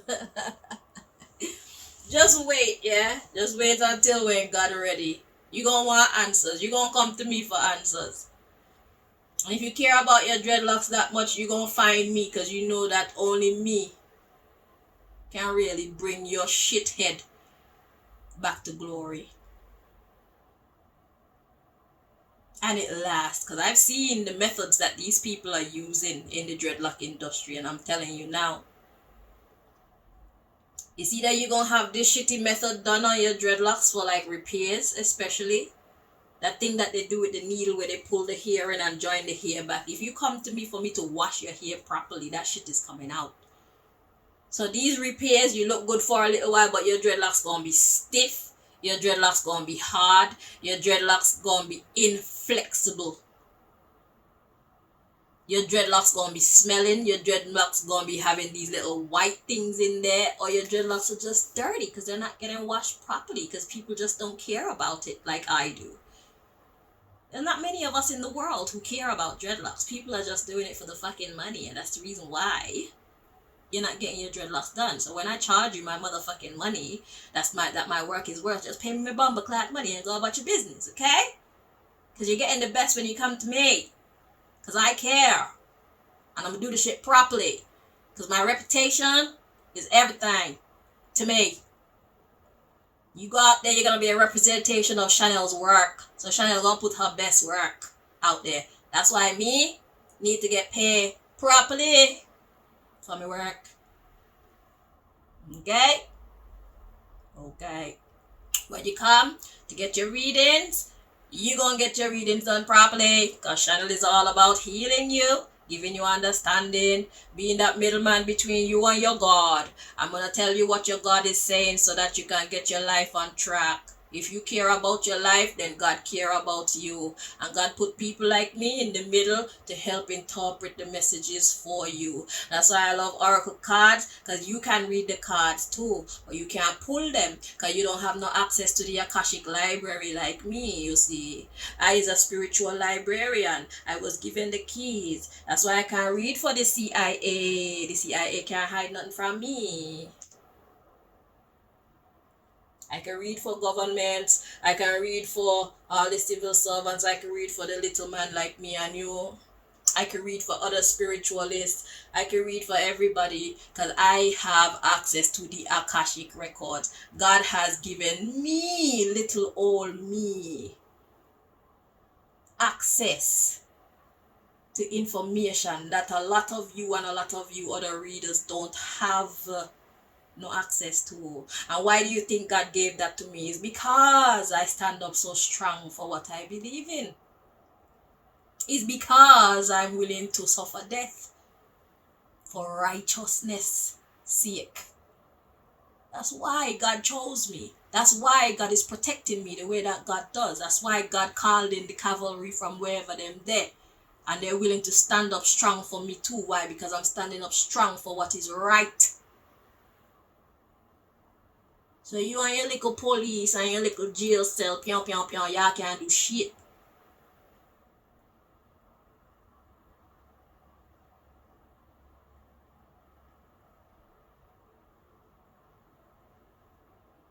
Just wait, yeah? Just wait until when God ready. You gonna want answers. You gonna come to me for answers. And if you care about your dreadlocks that much, you gonna find me, because you know that only me can really bring your shit head back to glory. And it lasts, because I've seen the methods that these people are using in the dreadlock industry, and I'm telling you now, it's either you're gonna have this shitty method done on your dreadlocks for like repairs, especially that thing that they do with the needle where they pull the hair in and join the hair back. If you come to me for me to wash your hair properly, that shit is coming out. So these repairs, you look good for a little while, but your dreadlocks gonna be stiff, your dreadlocks gonna be hard, your dreadlocks gonna be inflexible. Your dreadlocks gonna be smelling, your dreadlocks gonna be having these little white things in there, or your dreadlocks are just dirty because they're not getting washed properly because people just don't care about it like I do. There's not many of us in the world who care about dreadlocks. People are just doing it for the fucking money, and that's the reason why you're not getting your dreadlocks done. So when I charge you my motherfucking money, that my work is worth, just pay me my bumper clad money and go about your business, okay? Because you're getting the best when you come to me. Because I care. And I'm going to do the shit properly. Because my reputation is everything to me. You go out there, you're going to be a representation of Chanel's work. So Chanel's going to put her best work out there. That's why me need to get paid properly for my work. Okay? Okay. When you come to get your readings, you're going to get your readings done properly, because Chanel is all about healing you giving you understanding, being that middleman between you and your God. I'm going to tell you what your God is saying so that you can get your life on track. If you care about your life, then God care about you. And God put people like me in the middle to help interpret the messages for you. That's why I love oracle cards, because you can read the cards too, but you can't pull them because you don't have no access to the Akashic library like me, you see. I is a spiritual librarian. I was given the keys. That's why I can read for the CIA. The CIA can't hide nothing from me. I can read for governments. I can read for all the civil servants. I can read for the little man like me and you. I can read for other spiritualists. I can read for everybody because I have access to the Akashic records. God has given me, little old me, access to information that a lot of you and a lot of you other readers don't have no access to. And why do you think God gave that to me? Is because I stand up so strong for what I believe in. It's because I'm willing to suffer death for righteousness' sake. That's why God chose me. That's why God is protecting me the way that God does. That's why God called in the cavalry from wherever them there. And they're willing to stand up strong for me too. Why? Because I'm standing up strong for what is right. So you and your little police and your little jail cell, pion, pion, pion, y'all can't do shit.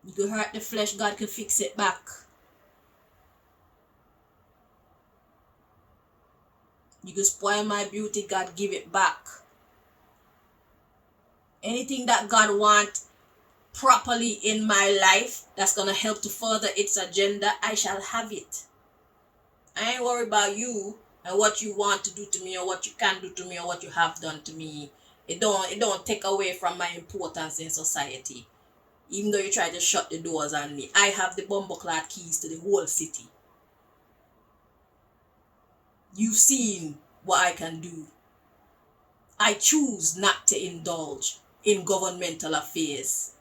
You could hurt the flesh, God can fix it back. You could spoil my beauty, God give it back. Anything that God wants properly in my life that's gonna help to further its agenda, I shall have it. I ain't worried about you and what you want to do to me or what you can do to me or what you have done to me. It don't take away from my importance in society. Even though you try to shut the doors on me, I have the bumbleclad keys to the whole city. You've seen what I can do. I choose not to indulge in governmental affairs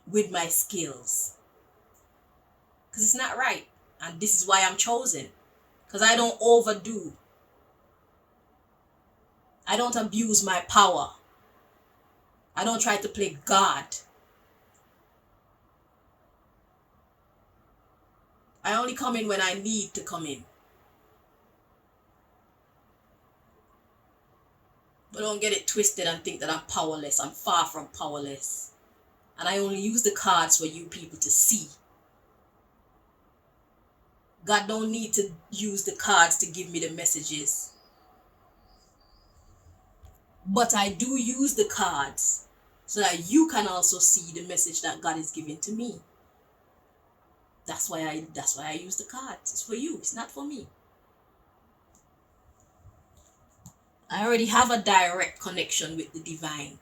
with my skills. Because it's not right. And this is why I'm chosen. Because I don't overdo. I don't abuse my power. I don't try to play God. I only come in when I need to come in. But don't get it twisted and think that I'm powerless. I'm far from powerless. And I only use the cards for you people to see. God don't need to use the cards to give me the messages. But I do use the cards so that you can also see the message that God is giving to me. That's why I use the cards. It's for you. It's not for me. I already have a direct connection with the divine.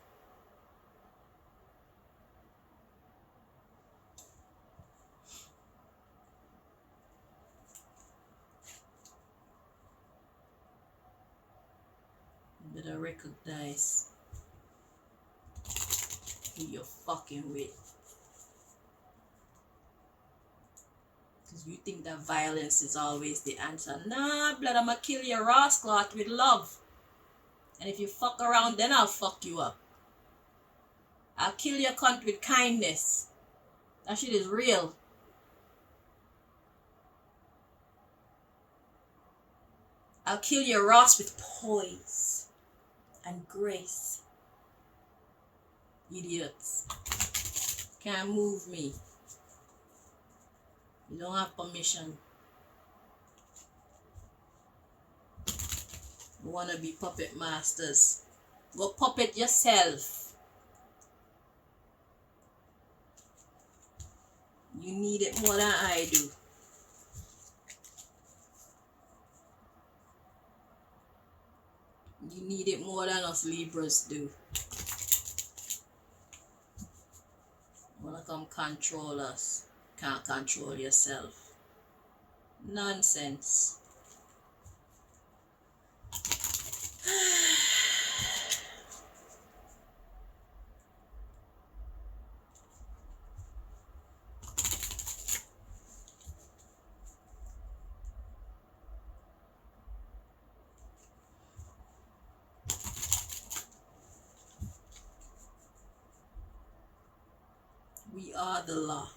You better recognize who you're fucking with. Because you think that violence is always the answer. Nah, blood, I'ma kill your rascal with love. And if you fuck around, then I'll fuck you up. I'll kill your cunt with kindness. That shit is real. I'll kill your Ross with poise and grace. Idiots. Can't move me. You don't have permission. You wanna be puppet masters. Go puppet yourself. You need it more than I do. You need it more than us Libras do. Wanna come control us. Can't control yourself. Nonsense. are the law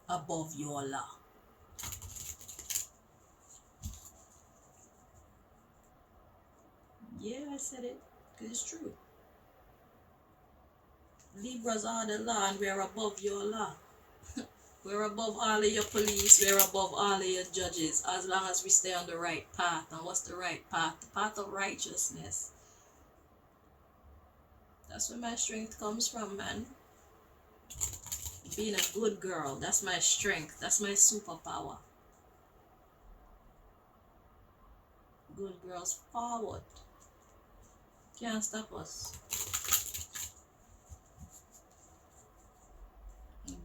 above your law. Yeah, I said it because it's true. Libras are the law and we are above your law. We're above all of your police, we're above all of your judges, as long as we stay on the right path. And what's the right path? The path of righteousness. That's where my strength comes from, man. Being a good girl, that's my strength, that's my superpower. Good girls forward. Can't stop us.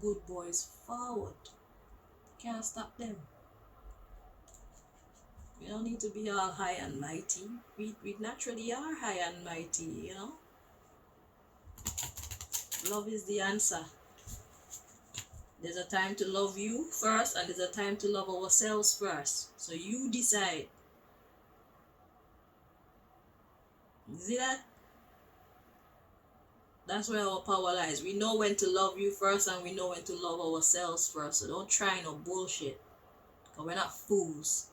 Good boys forward. Can't stop them. We don't need to be all high and mighty. We naturally are high and mighty, you know. Love is the answer. There's a time to love you first and there's a time to love ourselves first. So you decide. You see that? That's where our power lies. We know when to love you first and we know when to love ourselves first. So don't try no bullshit. Because we're not fools.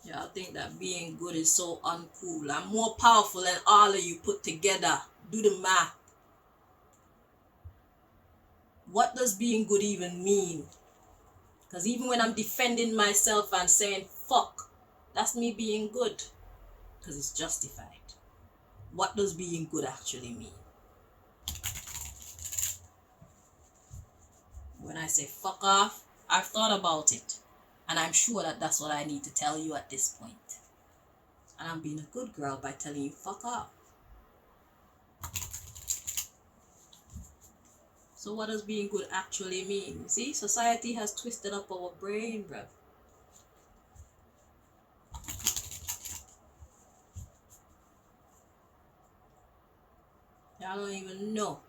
Yeah, I think that being good is so uncool. I'm more powerful than all of you put together. Do the math. What does being good even mean? Because even when I'm defending myself and saying fuck, that's me being good. Because it's justified. What does being good actually mean? When I say fuck off, I've thought about it. And I'm sure that that's what I need to tell you at this point. And I'm being a good girl by telling you fuck off. So what does being good actually mean? You see, society has twisted up our brain, bruv. I don't even know.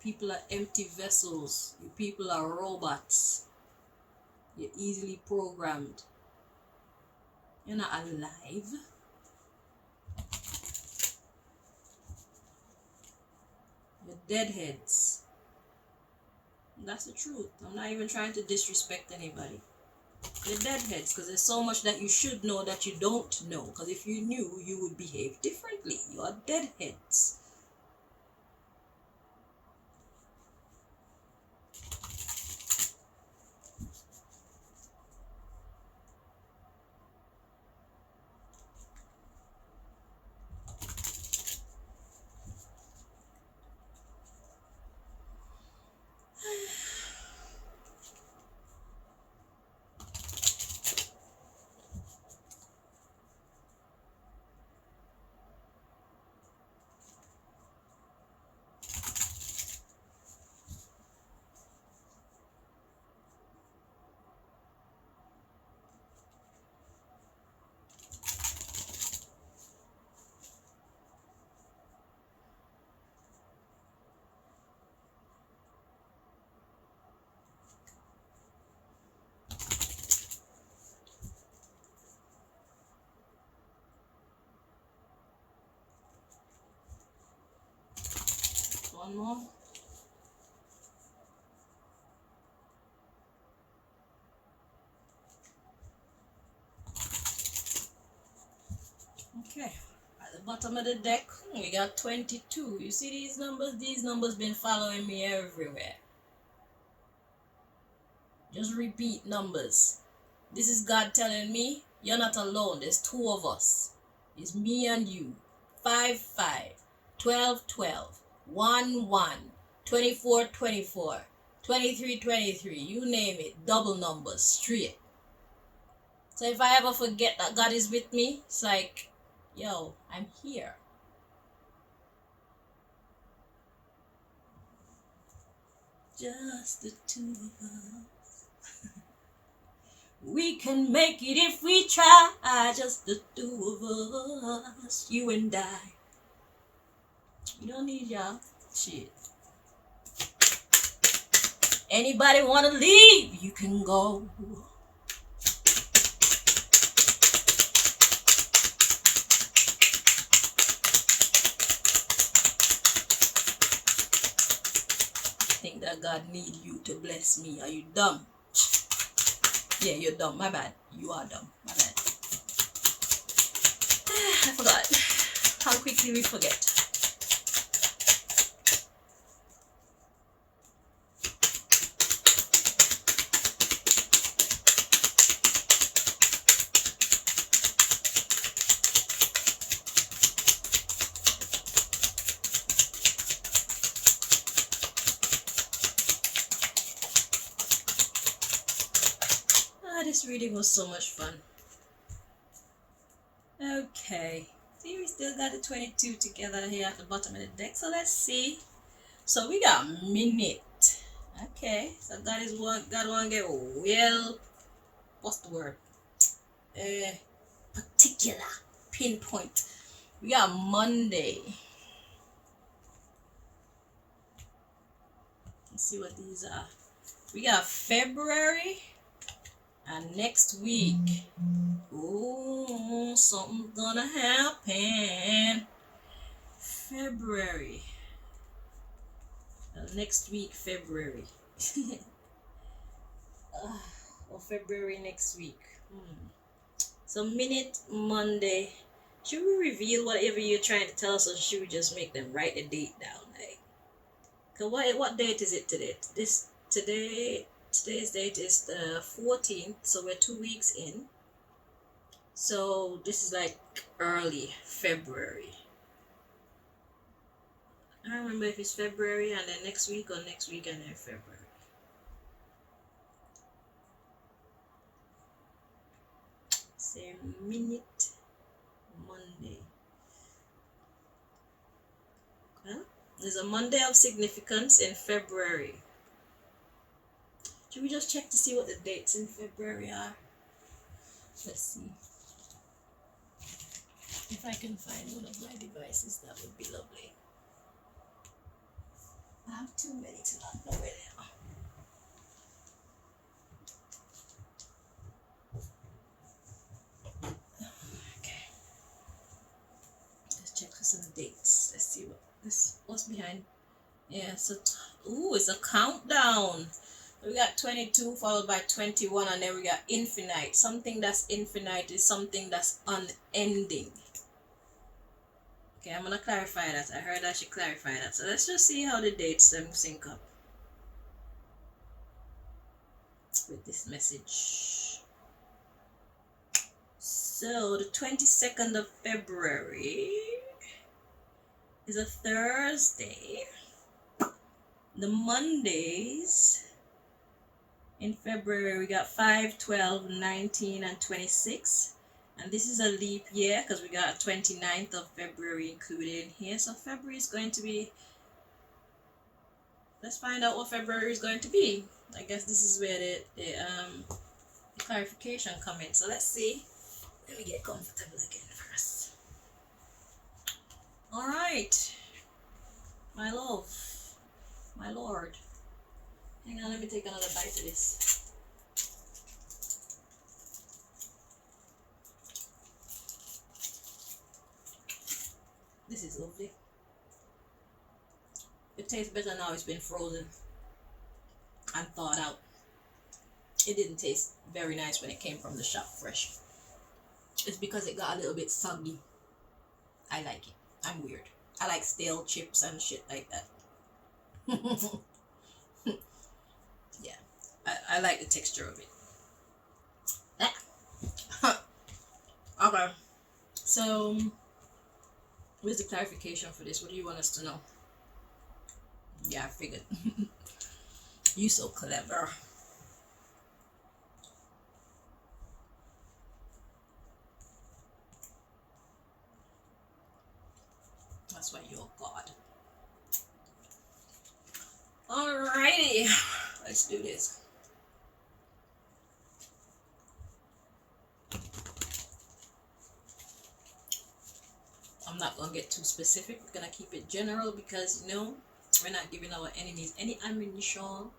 People are empty vessels. You people are robots. You're easily programmed. You're not alive. You're deadheads. That's the truth. I'm not even trying to disrespect anybody. You're deadheads because there's so much that you should know that you don't know. Because if you knew, you would behave differently. You are deadheads. One more. Okay. At the bottom of the deck, we got 22. You see these numbers? These numbers been following me everywhere. Just repeat numbers. This is God telling me, you're not alone. There's two of us. It's me and you. 5, 5, 12, 12, 1, 1, 24, 24, 23, 23. You name it. Double numbers. Straight. So if I ever forget that God is with me, it's like, yo, I'm here. Just the two of us. We can make it if we try. Just the two of us. You and I. You don't need y'all. Shit. Anybody want to leave? You can go. Think that God need you to bless me? Are you dumb? Yeah, you're dumb. My bad. You are dumb. My bad. I forgot. How quickly we forget. This reading was so much fun. Okay. See, we still got the 22 together here at the bottom of the deck. So let's see. So we got minute. Okay. So God want to get well. What's the word? Particular. Pinpoint. We got Monday. Let's see what these are. We got February. And next week, oh, something's gonna happen. February. Next week, February. Or February next week. So minute, Monday. Should we reveal whatever you're trying to tell us, or should we just make them write the date down? Like, cause what date is it today? Today's date is the 14th, so we're 2 weeks in. So this is like early February. I don't remember if it's February and then next week, or next week and then February. Say minute, Monday. Well, there's a Monday of significance in February. Should we just check to see what the dates in February are? Let's see. If I can find one of my devices, that would be lovely. I have too many to not know where they are. Okay. Let's check for some dates. Let's see what's behind. Yeah, so it's a countdown. We got 22 followed by 21, and then we got infinite. Something that's infinite is something that's unending. Okay, I'm gonna clarify that. I heard I should clarify that. So let's just see how the dates sync up with this message. So the 22nd of February is a Thursday. The Mondays in February we got 5, 12, 19, and 26. And this is a leap year because we got 29th of February included in here. So February is going to be, let's find out what February is going to be. I guess this is where the clarification comes in. So let's see. Let me get comfortable again first. All right, my love, my lord. Hang on, let me take another bite of this. This is lovely. It tastes better now it's been frozen and thawed out. It didn't taste very nice when it came from the shop fresh. It's because it got a little bit soggy. I like it. I'm weird. I like stale chips and shit like that. Yeah, I like the texture of it. Okay, so where's the clarification for this? What do you want us to know? Yeah, I figured. You so clever. That's why you're God. Alrighty, let's do this. I'm not gonna get too specific. We're gonna keep it general because we're not giving our enemies any ammunition.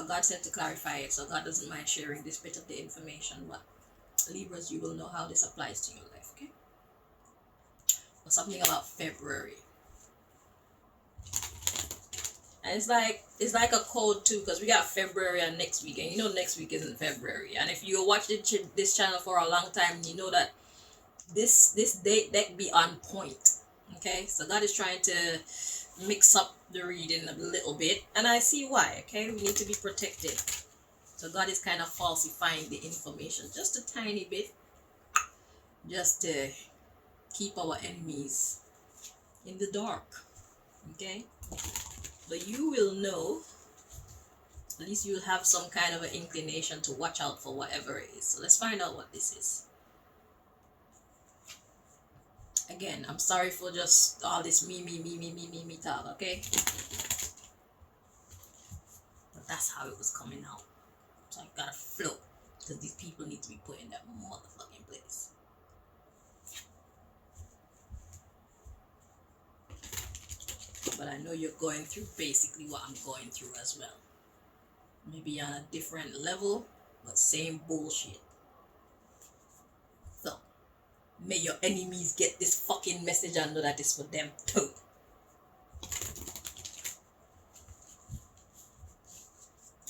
But God said to clarify it, so God doesn't mind sharing this bit of the information. But Libras, you will know how this applies to your life, okay? But something about February. And it's like a code too, because we got February and next week, and you know next week isn't February. And if you watch this channel for a long time, you know that this date that be on point. Okay, so God is trying to mix up the reading a little bit, and I see why. Okay, we need to be protected. So God is kind of falsifying the information just a tiny bit, just to keep our enemies in the dark. Okay, but you will know. At least you'll have some kind of an inclination to watch out for whatever it is. So let's find out what this is. Again, I'm sorry for just all this me talk, okay? But that's how it was coming out. So I gotta flow. Because these people need to be put in that motherfucking place. But I know you're going through basically what I'm going through as well. Maybe on a different level, but same bullshit. So, may your enemies get this fucking message and know that it's for them too.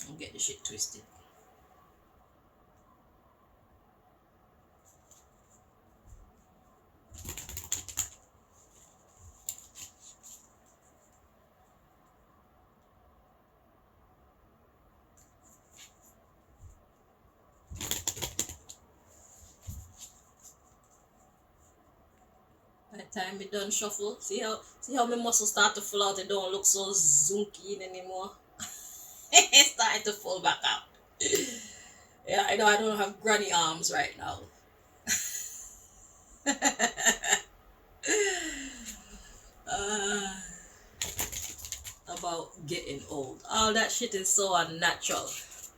Don't get the shit twisted. By the time we done shuffle, see how my muscles start to fall out. They don't look so zunky anymore. It's starting to fall back out. Yeah, I know I don't have granny arms right now. uh, about getting old. All that shit is so unnatural.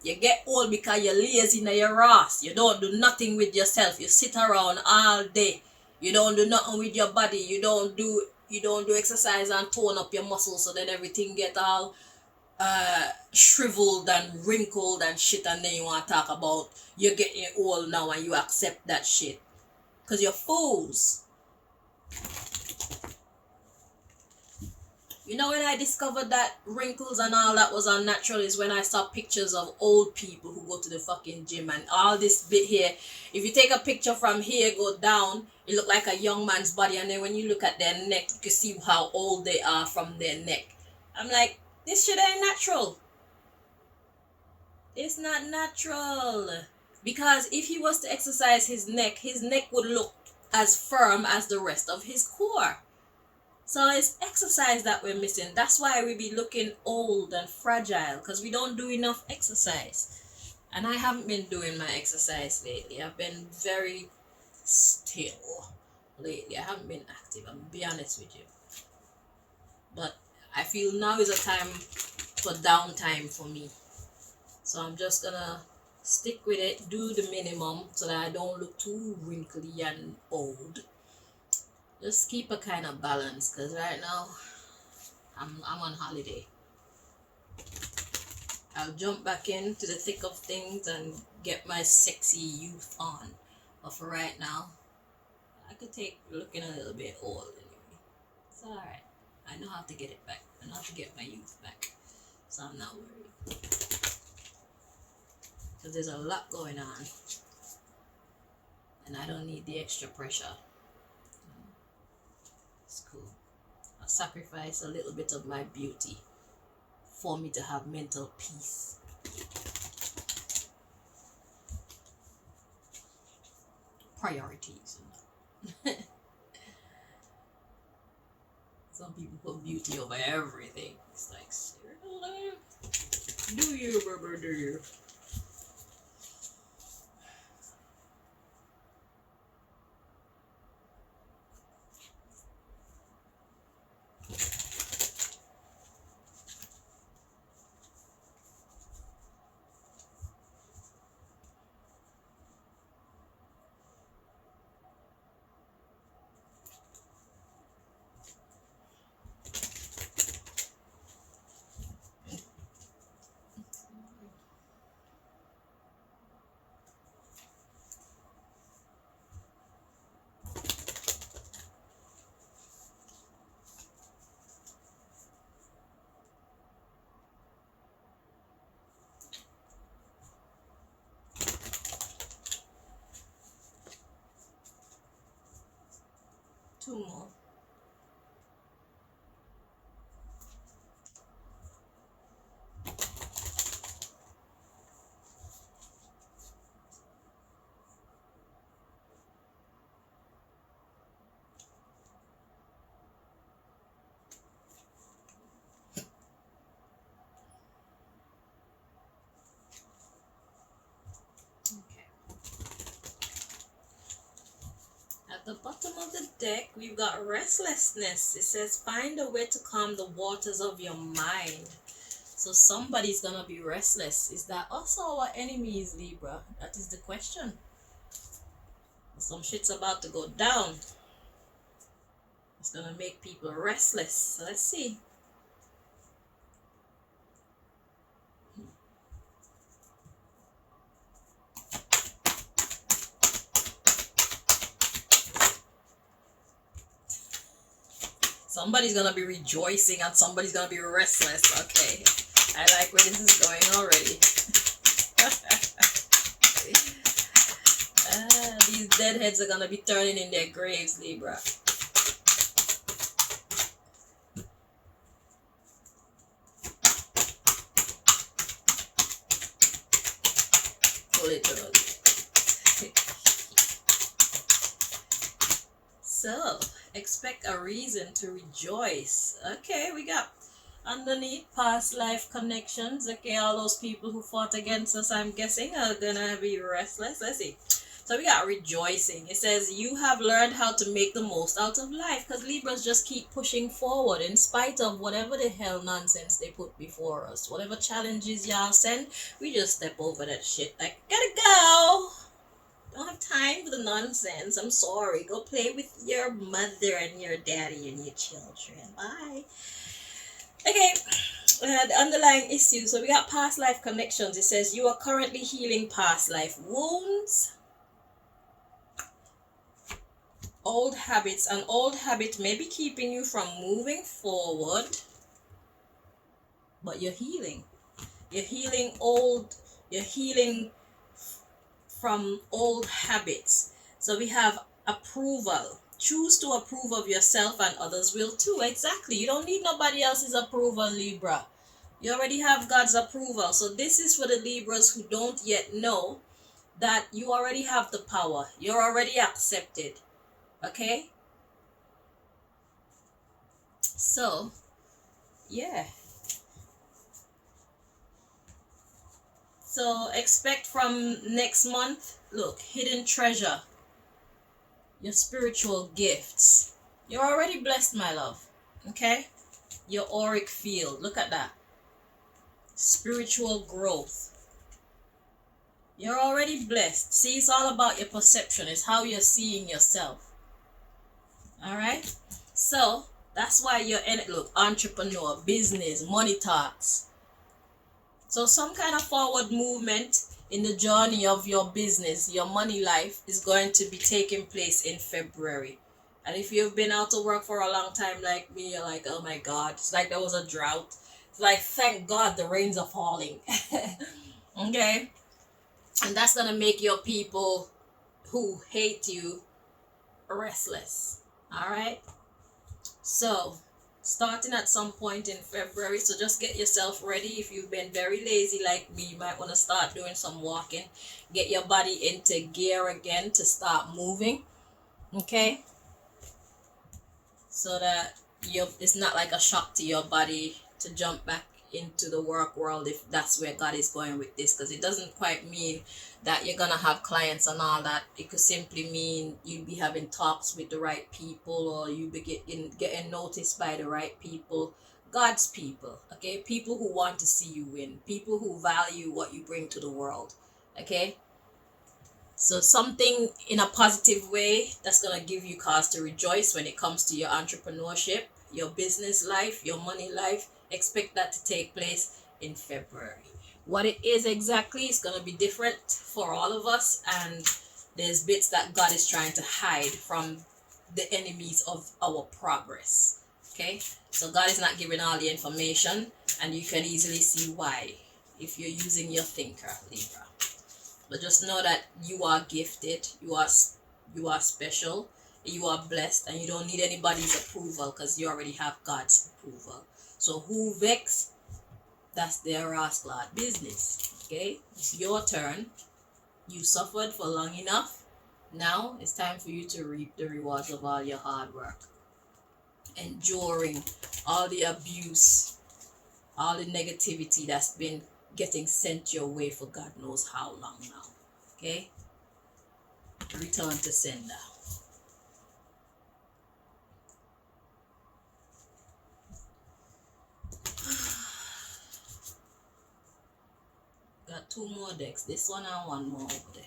You get old because you're lazy in your ass. You don't do nothing with yourself. You sit around all day. You don't do nothing with your body. You don't do exercise and tone up your muscles, so then everything get all shriveled and wrinkled and shit, and then you want to talk about you're getting old now and you accept that shit. Because you're fools. You know, when I discovered that wrinkles and all that was unnatural is when I saw pictures of old people who go to the fucking gym, and all this bit here, if you take a picture from here, go down, it look like a young man's body, and then when you look at their neck, you can see how old they are from their neck. I'm like, this shit ain't natural. It's not natural. Because if he was to exercise his neck would look as firm as the rest of his core. So it's exercise that we're missing. That's why we be looking old and fragile, because we don't do enough exercise. And I haven't been doing my exercise lately. I've been very still lately. I haven't been active, I'm gonna be honest with you. But I feel now is a time for downtime for me. So I'm just gonna stick with it, do the minimum so that I don't look too wrinkly and old. Just keep a kind of balance, because right now I'm on holiday. I'll jump back into the thick of things and get my sexy youth on. But for right now, I could take looking a little bit old anyway. It's alright. I know how to get it back. I know how to get my youth back. So I'm not worried. Because there's a lot going on. And I don't need the extra pressure. It's cool. I'll sacrifice a little bit of my beauty for me to have mental peace. Priorities. Some people put beauty over everything. It's like, seriously? Do you, brother, do you? Two more. Okay. At the bottom of the deck, we've got restlessness. It says, find a way to calm the waters of your mind. So somebody's gonna be restless. Is that also our enemies, Libra? That is the question. Some shit's about to go down. It's gonna make people restless. So let's see. Somebody's gonna be rejoicing and somebody's gonna be restless. Okay. I like where this is going already. These deadheads are gonna be turning in their graves, Libra. Literally. So, expect a reason to rejoice. Okay, we got underneath past life connections. Okay, all those people who fought against us, I'm guessing, are gonna be restless. Let's see. So we got rejoicing. It says you have learned how to make the most out of life, because Libras just keep pushing forward in spite of whatever the hell nonsense they put before us. Whatever challenges y'all send, we just step over that shit. Like, gotta go. Don't have time for the nonsense. I'm sorry. Go play with your mother and your daddy and your children. Bye. Okay. The underlying issue. So we got past life connections. It says you are currently healing past life wounds, old habits. An old habit may be keeping you from moving forward, but you're healing. You're healing from old habits. So we have approval. Choose to approve of yourself and others will too. Exactly. You don't need nobody else's approval, Libra. You already have God's approval. So this is for the Libras who don't yet know that you already have the power. You're already accepted. Okay? So, yeah. So expect from next month, look, hidden treasure, your spiritual gifts. You're already blessed, my love. Okay? Your auric field, look at that. Spiritual growth. You're already blessed. See, it's all about your perception. It's how you're seeing yourself. Alright? So, that's why you're in it. Look, entrepreneur, business, money talks. So some kind of forward movement in the journey of your business, your money life, is going to be taking place in February. And if you've been out of work for a long time like me, you're like, oh my God, it's like there was a drought. It's like, thank God the rains are falling. Okay? And that's going to make your people who hate you restless. All right? So, starting at some point in February, so just get yourself ready. If you've been very lazy like me, you might want to start doing some walking. Get your body into gear again to start moving. Okay? So that it's not like a shock to your body to jump back into the work world, if that's where God is going with this, because it doesn't quite mean that you're gonna have clients and all that. It could simply mean you'll be having talks with the right people, or you be getting noticed by the right people, God's people. Okay, people who want to see you win, people who value what you bring to the world. Okay, so something in a positive way that's gonna give you cause to rejoice when it comes to your entrepreneurship, your business life, your money life. Expect that to take place in February. What it is exactly is going to be different for all of us, and there's bits that God is trying to hide from the enemies of our progress. Okay? So God is not giving all the information, and you can easily see why if you're using your thinker, Libra. But just know that you are gifted, you are special. you are blessed and you don't need anybody's approval because you already have God's approval. So who vex? That's their rascal business. Okay, it's your turn. You suffered for long enough. Now it's time for you to reap the rewards of all your hard work. Enduring all the abuse, all the negativity that's been getting sent your way for God knows how long now. Okay? Return to sender. Got two more decks. This one and one more over there.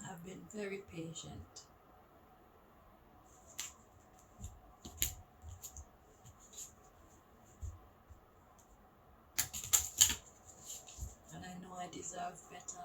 I've been very patient. And I know I deserve better.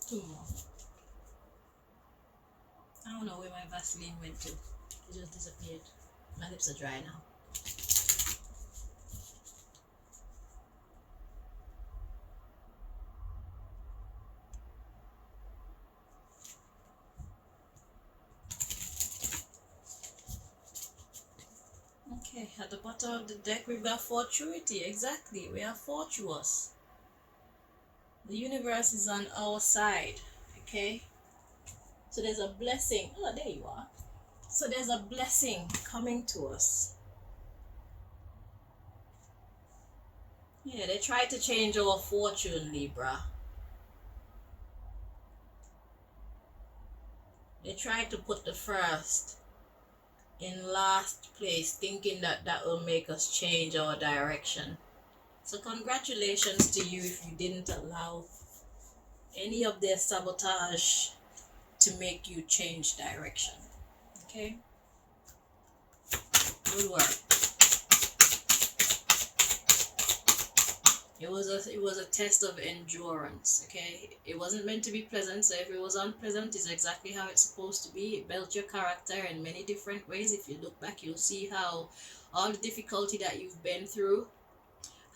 Two more. I don't know where my Vaseline went to. It just disappeared. My lips are dry now. Okay, at the bottom of the deck we've got fortuity. Exactly, we are fortuitous. The universe is on our side. Okay, so there's a blessing. Oh, there you are. So there's a blessing coming to us. Yeah, they tried to change our fortune, Libra. They tried to put the first in last place, thinking that that will make us change our direction. So congratulations to you if you didn't allow any of their sabotage to make you change direction. Okay? Good work. It was a test of endurance, okay? It wasn't meant to be pleasant, so if it was unpleasant, it's exactly how it's supposed to be. It built your character in many different ways. If you look back, you'll see how all the difficulty that you've been through,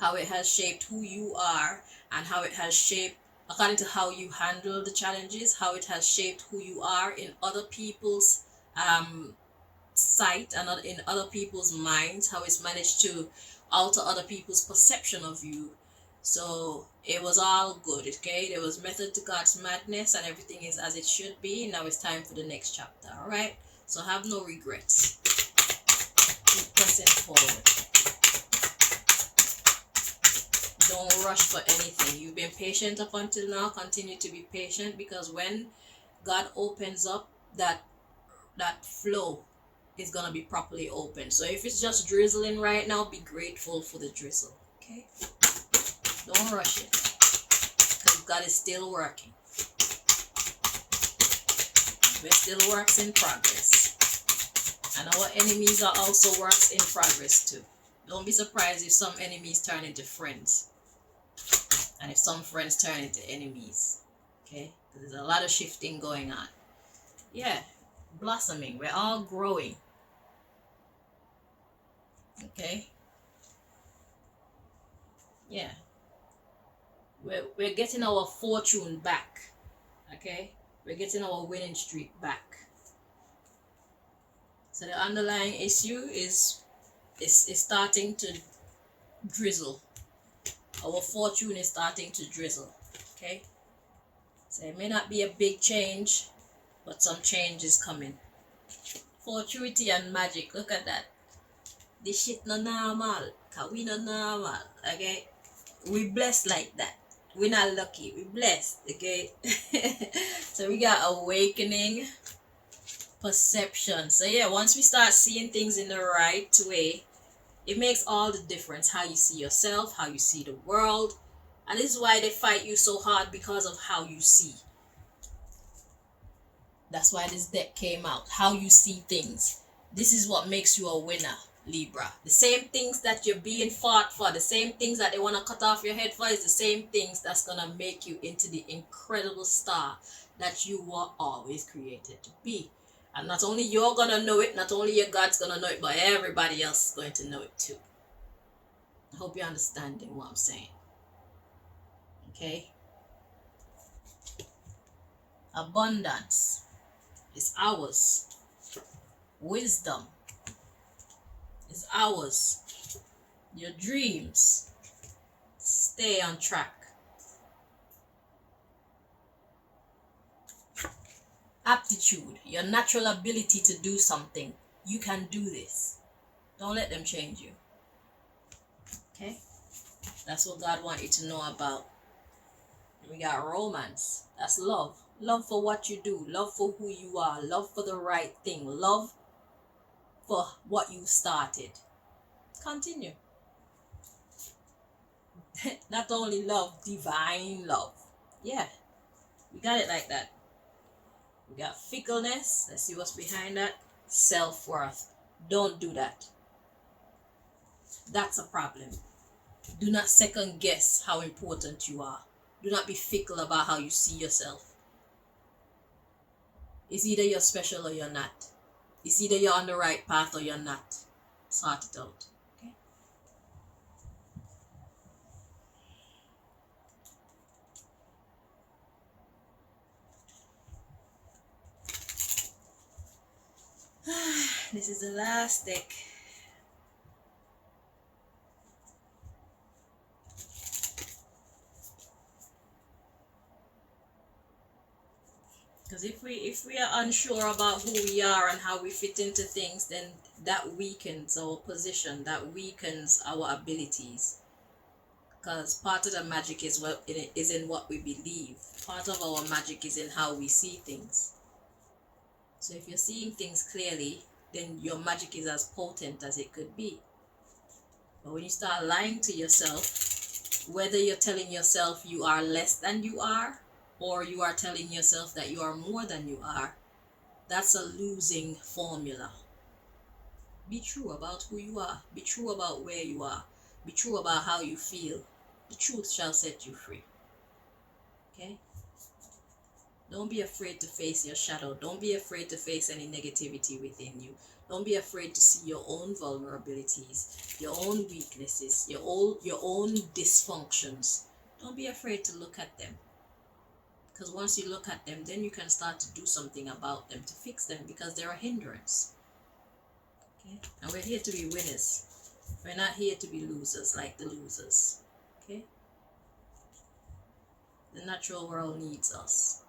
how it has shaped who you are, and how it has shaped, according to how you handle the challenges, how it has shaped who you are in other people's sight and in other people's minds, how it's managed to alter other people's perception of you. So it was all good, okay? There was method to God's madness and everything is as it should be. Now it's time for the next chapter, alright? So have no regrets. Keep pressing forward. Don't rush for anything. You've been patient up until now. Continue to be patient, because when God opens up that that flow is gonna be properly open. So if it's just drizzling right now, be grateful for the drizzle. Okay? Don't rush it. Because God is still working. We're still works in progress. And our enemies are also works in progress too. Don't be surprised if some enemies turn into friends. And if some friends turn into enemies. Okay? There's a lot of shifting going on. Yeah. Blossoming. We're all growing. Okay? Yeah. We're getting our fortune back. Okay? We're getting our winning streak back. So the underlying issue is starting to drizzle. Our fortune is starting to drizzle. Okay? So it may not be a big change, but some change is coming. Fortuity and magic. Look at that. This shit no normal. Cause we no normal. Okay? We blessed like that. We're not lucky. We blessed. Okay? So we got awakening, perception. So yeah, once we start seeing things in the right way, it makes all the difference. How you see yourself, how you see the world. And this is why they fight you so hard, because of how you see. That's why this deck came out. How you see things. This is what makes you a winner, Libra. The same things that you're being fought for, the same things that they want to cut off your head for, is the same things that's going to make you into the incredible star that you were always created to be. And not only you're going to know it, not only your God's going to know it, but everybody else is going to know it too. I hope you're understanding what I'm saying. Okay? Abundance is ours. Wisdom is ours. Your dreams, stay on track. Aptitude, your natural ability to do something. You can do this. Don't let them change you. Okay? That's what God wants you to know about. We got romance. That's love. Love for what you do. Love for who you are. Love for the right thing. Love for what you started. Continue. Not only love, divine love. Yeah. We got it like that. We got fickleness. Let's see what's behind that. Self-worth. Don't do that. That's a problem. Do not second guess how important you are. Do not be fickle about how you see yourself. It's either you're special or you're not. It's either you're on the right path or you're not. Sort it out. Okay? This is the last deck. Because if we are unsure about who we are and how we fit into things, then that weakens our position, that weakens our abilities. Because part of the magic is in what we believe. Part of our magic is in how we see things. So if you're seeing things clearly, then your magic is as potent as it could be. But when you start lying to yourself, whether you're telling yourself you are less than you are, or you are telling yourself that you are more than you are, that's a losing formula. Be true about who you are. Be true about where you are. Be true about how you feel. The truth shall set you free. Okay? Don't be afraid to face your shadow. Don't be afraid to face any negativity within you. Don't be afraid to see your own vulnerabilities, your own weaknesses, your own dysfunctions. Don't be afraid to look at them. Because once you look at them, then you can start to do something about them, to fix them, because they're a hindrance. Okay? And we're here to be winners. We're not here to be losers like the losers. Okay? The natural world needs us.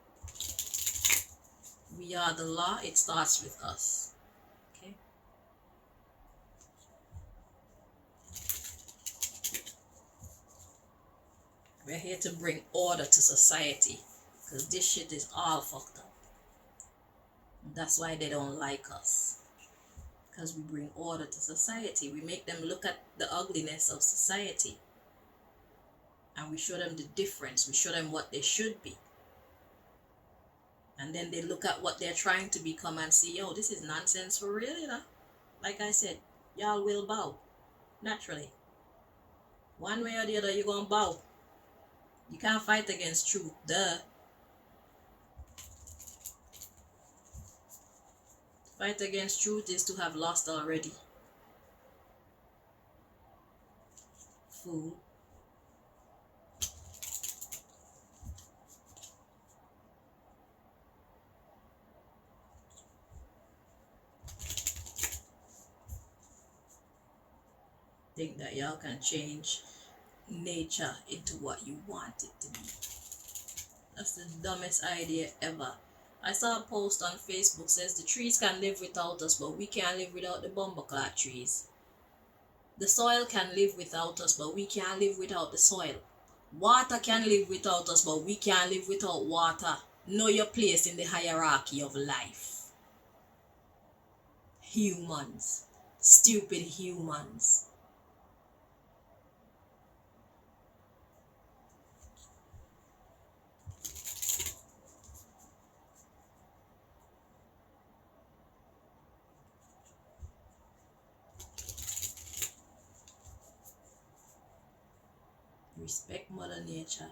We are the law. It starts with us. Okay? We're here to bring order to society. Because this shit is all fucked up. That's why they don't like us. Because we bring order to society. We make them look at the ugliness of society. And we show them the difference. We show them what they should be. And then they look at what they're trying to become and see, yo, this is nonsense for real, you know? Like I said, y'all will bow. Naturally. One way or the other, you're going to bow. You can't fight against truth. Duh. Fight against truth is to have lost already. Fool. Think that y'all can change nature into what you want it to be. That's the dumbest idea ever. I saw a post on Facebook says the trees can live without us, but we can't live without the bumbleclad trees. The soil can live without us, but we can't live without the soil. Water can live without us, but we can't live without water. Know your place in the hierarchy of life. Humans. Stupid humans. Respect Mother Nature.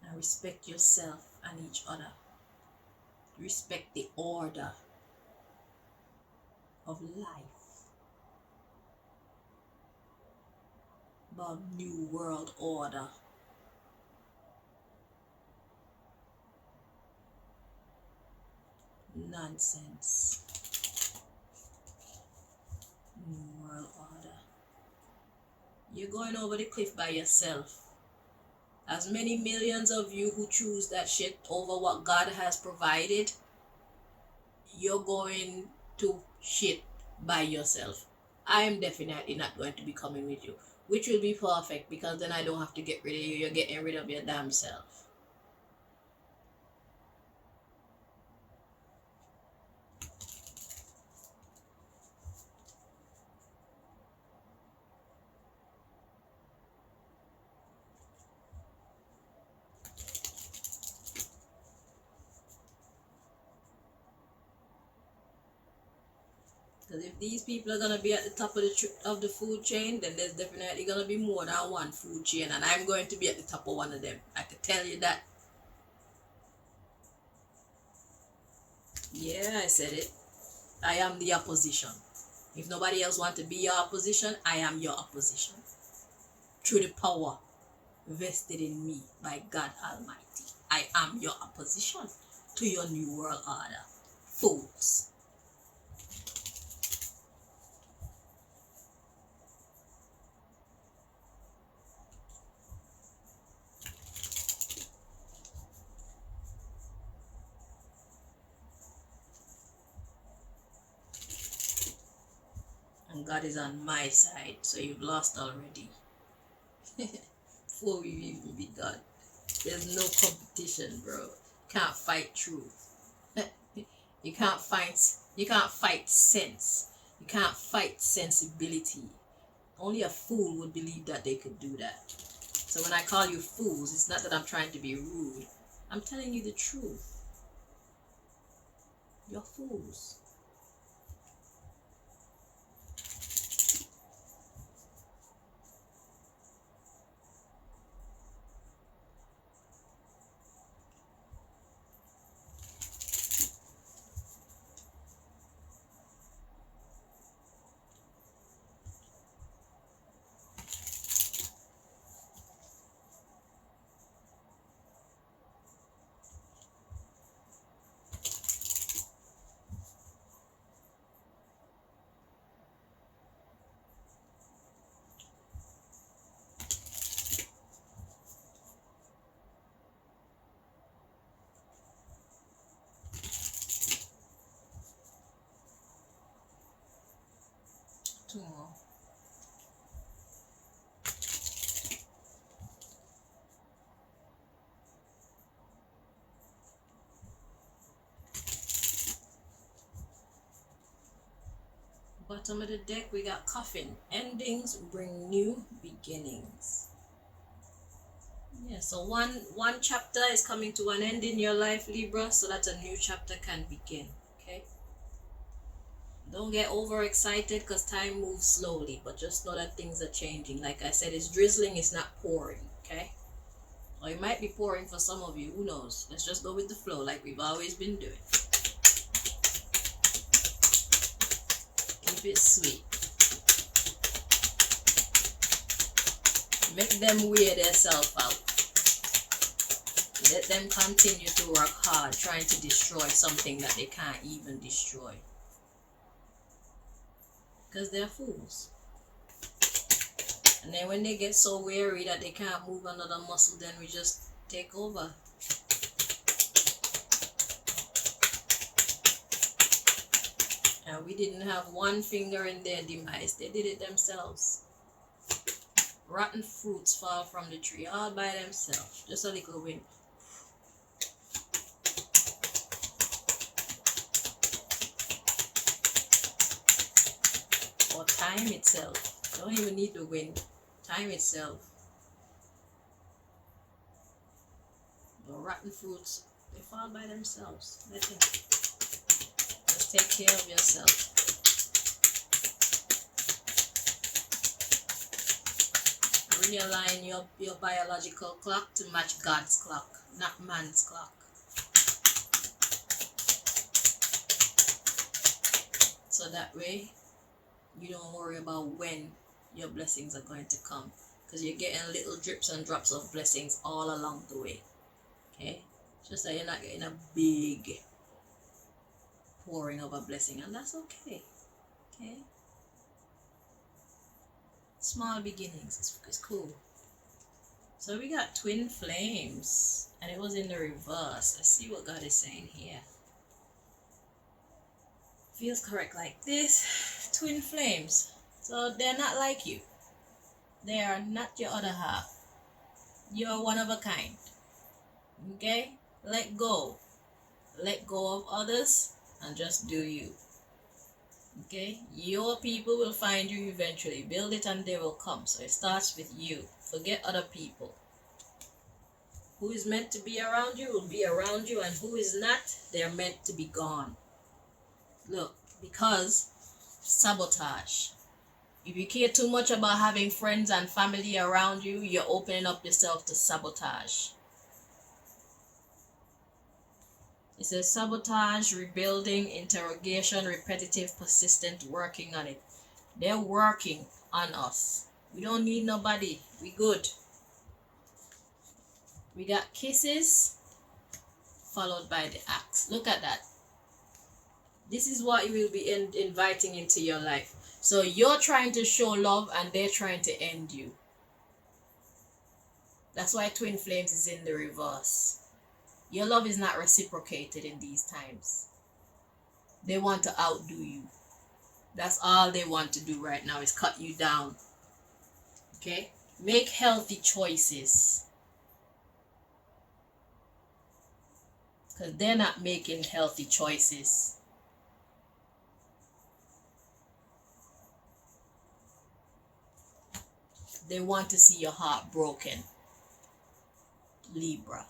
And respect yourself and each other. Respect the order of life. About New World Order. Nonsense. New World Order. You're going over the cliff by yourself. As many millions of you who choose that shit over what God has provided, you're going to shit by yourself. I am definitely not going to be coming with you, which will be perfect because then I don't have to get rid of you. You're getting rid of your damn self. Because if these people are gonna be at the top of the food chain, then there's definitely gonna be more than one food chain, and I'm going to be at the top of one of them. I can tell you that. Yeah, I said it. I am the opposition. If nobody else wants to be your opposition, I am your opposition. Through the power vested in me by God Almighty, I am your opposition to your New World Order. Fools. And God is on my side, so you've lost already. Before we even begun. There's no competition, bro. Can't fight truth. You can't fight sense. You can't fight sensibility. Only a fool would believe that they could do that. So when I call you fools, it's not that I'm trying to be rude. I'm telling you the truth. You're fools. Two more. Bottom of the deck, we got coffin. Endings bring new beginnings. Yeah, so one chapter is coming to an end in your life, Libra, so that a new chapter can begin. Okay? Don't get overexcited because time moves slowly, but just know that things are changing. Like I said, it's drizzling, it's not pouring. Okay? Or it might be pouring for some of you, who knows? Let's just go with the flow like we've always been doing. Keep it sweet. Make them wear themselves out. Let them continue to work hard trying to destroy something that they can't even destroy. Because they're fools. And then when they get so weary that they can't move another muscle, then we just take over. And we didn't have one finger in their demise. They did it themselves. Rotten fruits fall from the tree all by themselves. Just a little wind. Or time itself. Don't even need the wind. Time itself. The rotten fruits, they fall by themselves. Let them. Just take care of yourself. Realign your biological clock to match God's clock, not man's clock. So that way, you don't worry about when your blessings are going to come, because you're getting little drips and drops of blessings all along the way. Okay? Just that you're not getting a big pouring of a blessing, and that's okay. Okay? Small beginnings, it's cool. So we got twin flames, and it was in the reverse. Let's see what God is saying here. Feels correct like this. Twin flames. So they're not like you. They are not your other half. You're one of a kind. Okay? Let go. Let go of others and just do you. Okay? Your people will find you eventually. Build it and they will come. So it starts with you. Forget other people. Who is meant to be around you will be around you, and who is not, they're meant to be gone. Look, because sabotage. If you care too much about having friends and family around you, you're opening up yourself to sabotage. It says sabotage, rebuilding, interrogation, repetitive, persistent, working on it. They're working on us. We don't need nobody. We good. We got kisses followed by the axe. Look at that. This is what you will be inviting into your life. So you're trying to show love and they're trying to end you. That's why twin flames is in the reverse. Your love is not reciprocated in these times. They want to outdo you. That's all they want to do right now, is cut you down. Okay? Make healthy choices. Because they're not making healthy choices. They want to see your heart broken. Libra.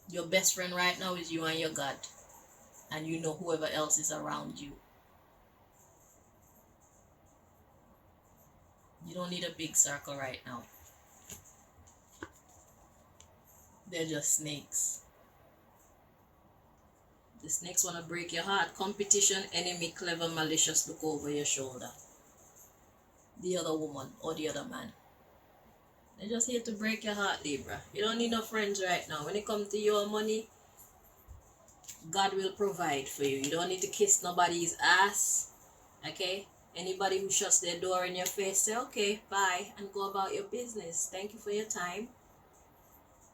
Your best friend right now is you and your God. And you know whoever else is around you. You don't need a big circle right now. They're just snakes. The snakes want to break your heart. Competition, enemy, clever, malicious, look over your shoulder. The other woman or the other man. They're just here to break your heart, Libra. You don't need no friends right now. When it comes to your money, God will provide for you. You don't need to kiss nobody's ass. Okay? Anybody who shuts their door in your face, say, okay, bye, and go about your business. Thank you for your time.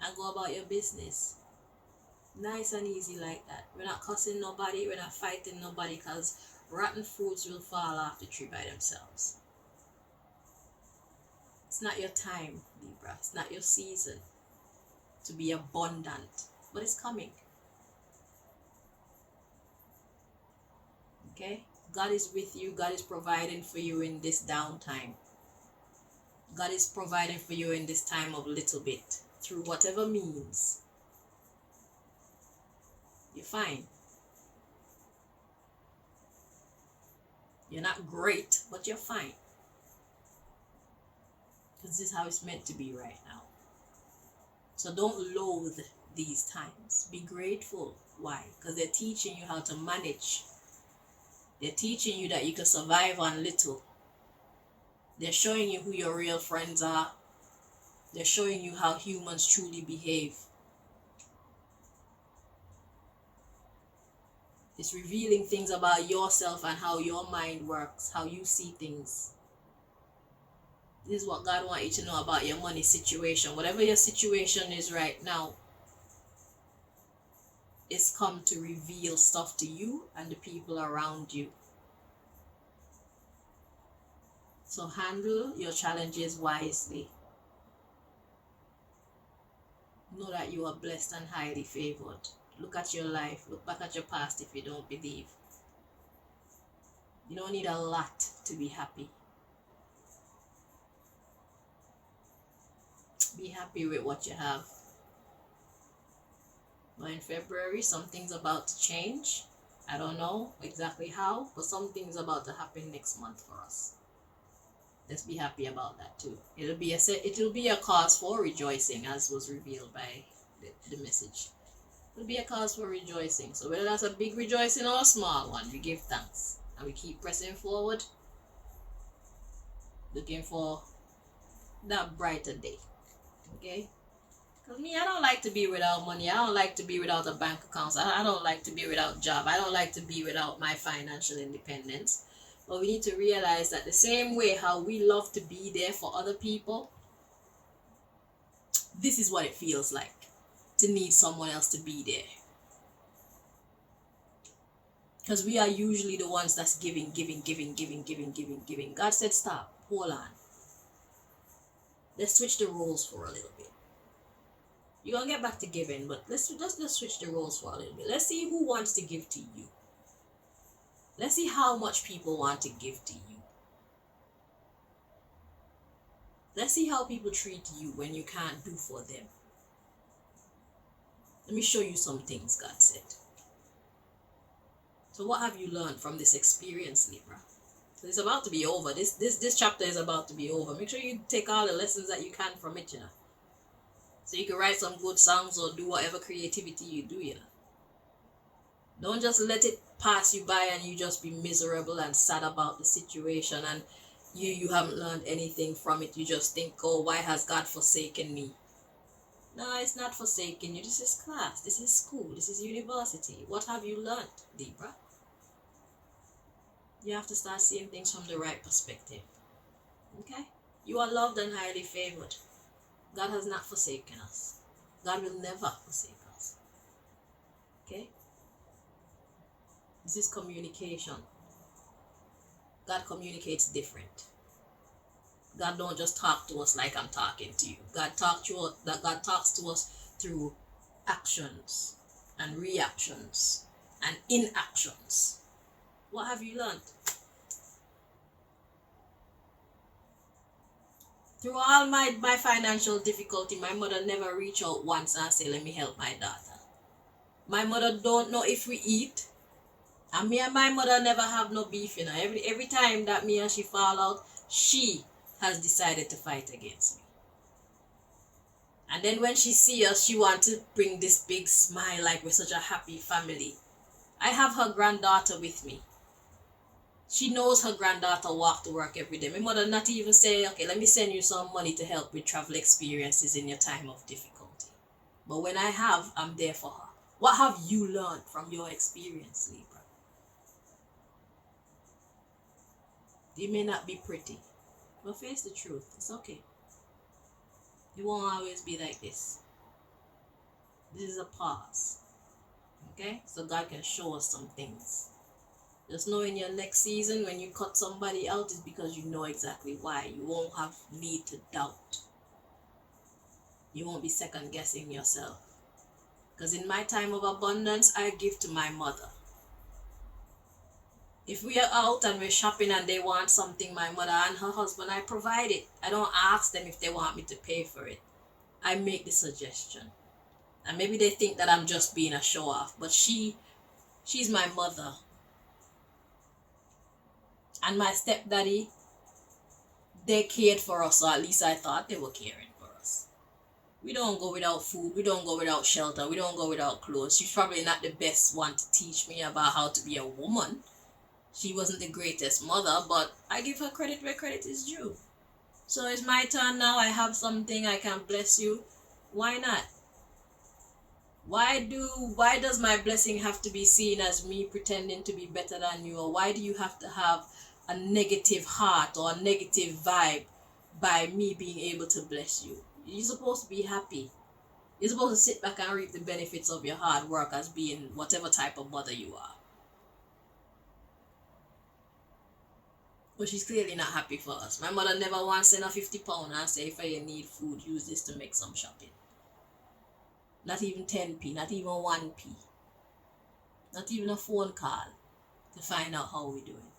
And go about your business. Nice and easy like that. We're not cussing nobody. We're not fighting nobody, because rotten fruits will fall off the tree by themselves. It's not your time, Libra. It's not your season to be abundant. But it's coming. Okay? God is with you. God is providing for you in this downtime. God is providing for you in this time of little bit. Through whatever means. You're fine. You're not great, but you're fine. Because this is how it's meant to be right now. So don't loathe these times. Be grateful. Why? Because they're teaching you how to manage. They're teaching you that you can survive on little. They're showing you who your real friends are. They're showing you how humans truly behave. It's revealing things about yourself and how your mind works, how you see things. This is what God wants you to know about your money situation. Whatever your situation is right now, it's come to reveal stuff to you and the people around you. So handle your challenges wisely. Know that you are blessed and highly favored. Look at your life. Look back at your past if you don't believe. You don't need a lot to be happy. Be happy with what you have. But in February, something's about to change. I don't know exactly how, but something's about to happen next month for us. Let's be happy about that too. It'll be a cause for rejoicing, as was revealed by the message. It'll be a cause for rejoicing. So whether that's a big rejoicing or a small one, we give thanks and we keep pressing forward, looking for that brighter day. Okay? Because me, I don't like to be without money. I don't like to be without a bank account. I don't like to be without job. I don't like to be without my financial independence. But we need to realize that the same way how we love to be there for other people, this is what it feels like to need someone else to be there. Because we are usually the ones that's giving. God said stop. Hold on. Let's switch the roles for a little bit. You're going to get back to giving, but let's switch the roles for a little bit. Let's see who wants to give to you. Let's see how much people want to give to you. Let's see how people treat you when you can't do for them. Let me show you some things God said. So what have you learned from this experience, Libra? So it's about to be over. This chapter is about to be over. Make sure you take all the lessons that you can from it, So you can write some good songs or do whatever creativity you do, Don't just let it pass you by and you just be miserable and sad about the situation and you haven't learned anything from it. You just think, oh, why has God forsaken me? No, it's not forsaken you. This is class. This is school. This is university. What have you learned, Libra? You have to start seeing things from the right perspective. Okay? You are loved and highly favored. God has not forsaken us. God will never forsake us. Okay? This is communication. God communicates different. God don't just talk to us like I'm talking to you. God talks to us through actions and reactions and inactions. What have you learned? Through all my financial difficulty, my mother never reached out once and say, let me help my daughter. My mother don't know if we eat. And me and my mother never have no beef, Every time that me and she fall out, she has decided to fight against me. And then when she see us, she want to bring this big smile like we're such a happy family. I have her granddaughter with me. She knows her granddaughter walk to work every day. My mother not even say, okay, let me send you some money to help with travel experiences in your time of difficulty. But when I have, I'm there for her. What have you learned from your experience, Libra? It may not be pretty, but face the truth. It's okay. It won't always be like this. This is a pause. Okay? So God can show us some things. Just know in your next season when you cut somebody out is because you know exactly why. You won't have need to doubt. You won't be second guessing yourself. Because in my time of abundance, I give to my mother. If we are out and we're shopping and they want something, my mother and her husband, I provide it. I don't ask them if they want me to pay for it. I make the suggestion. And maybe they think that I'm just being a show off, but she's my mother. And my stepdaddy, they cared for us, or at least I thought they were caring for us. We don't go without food, we don't go without shelter, we don't go without clothes. She's probably not the best one to teach me about how to be a woman. She wasn't the greatest mother, but I give her credit where credit is due. So it's my turn now. I have something I can bless you. Why not? Why does my blessing have to be seen as me pretending to be better than you? Or why do you have to have a negative heart or a negative vibe by me being able to bless you? You're supposed to be happy. You're supposed to sit back and reap the benefits of your hard work as being whatever type of mother you are. But she's clearly not happy for us. My mother never once sent a £50 and say, if you need food, use this to make some shopping. Not even 10p, not even 1p, not even a phone call to find out how we're doing.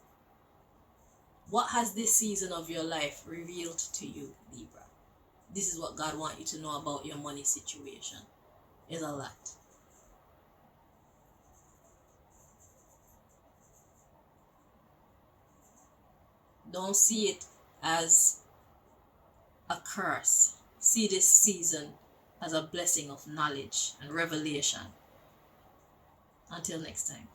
What has this season of your life revealed to you, Libra? This is what God wants you to know about your money situation. It's a lot. Don't see it as a curse. See this season as a blessing of knowledge and revelation. Until next time.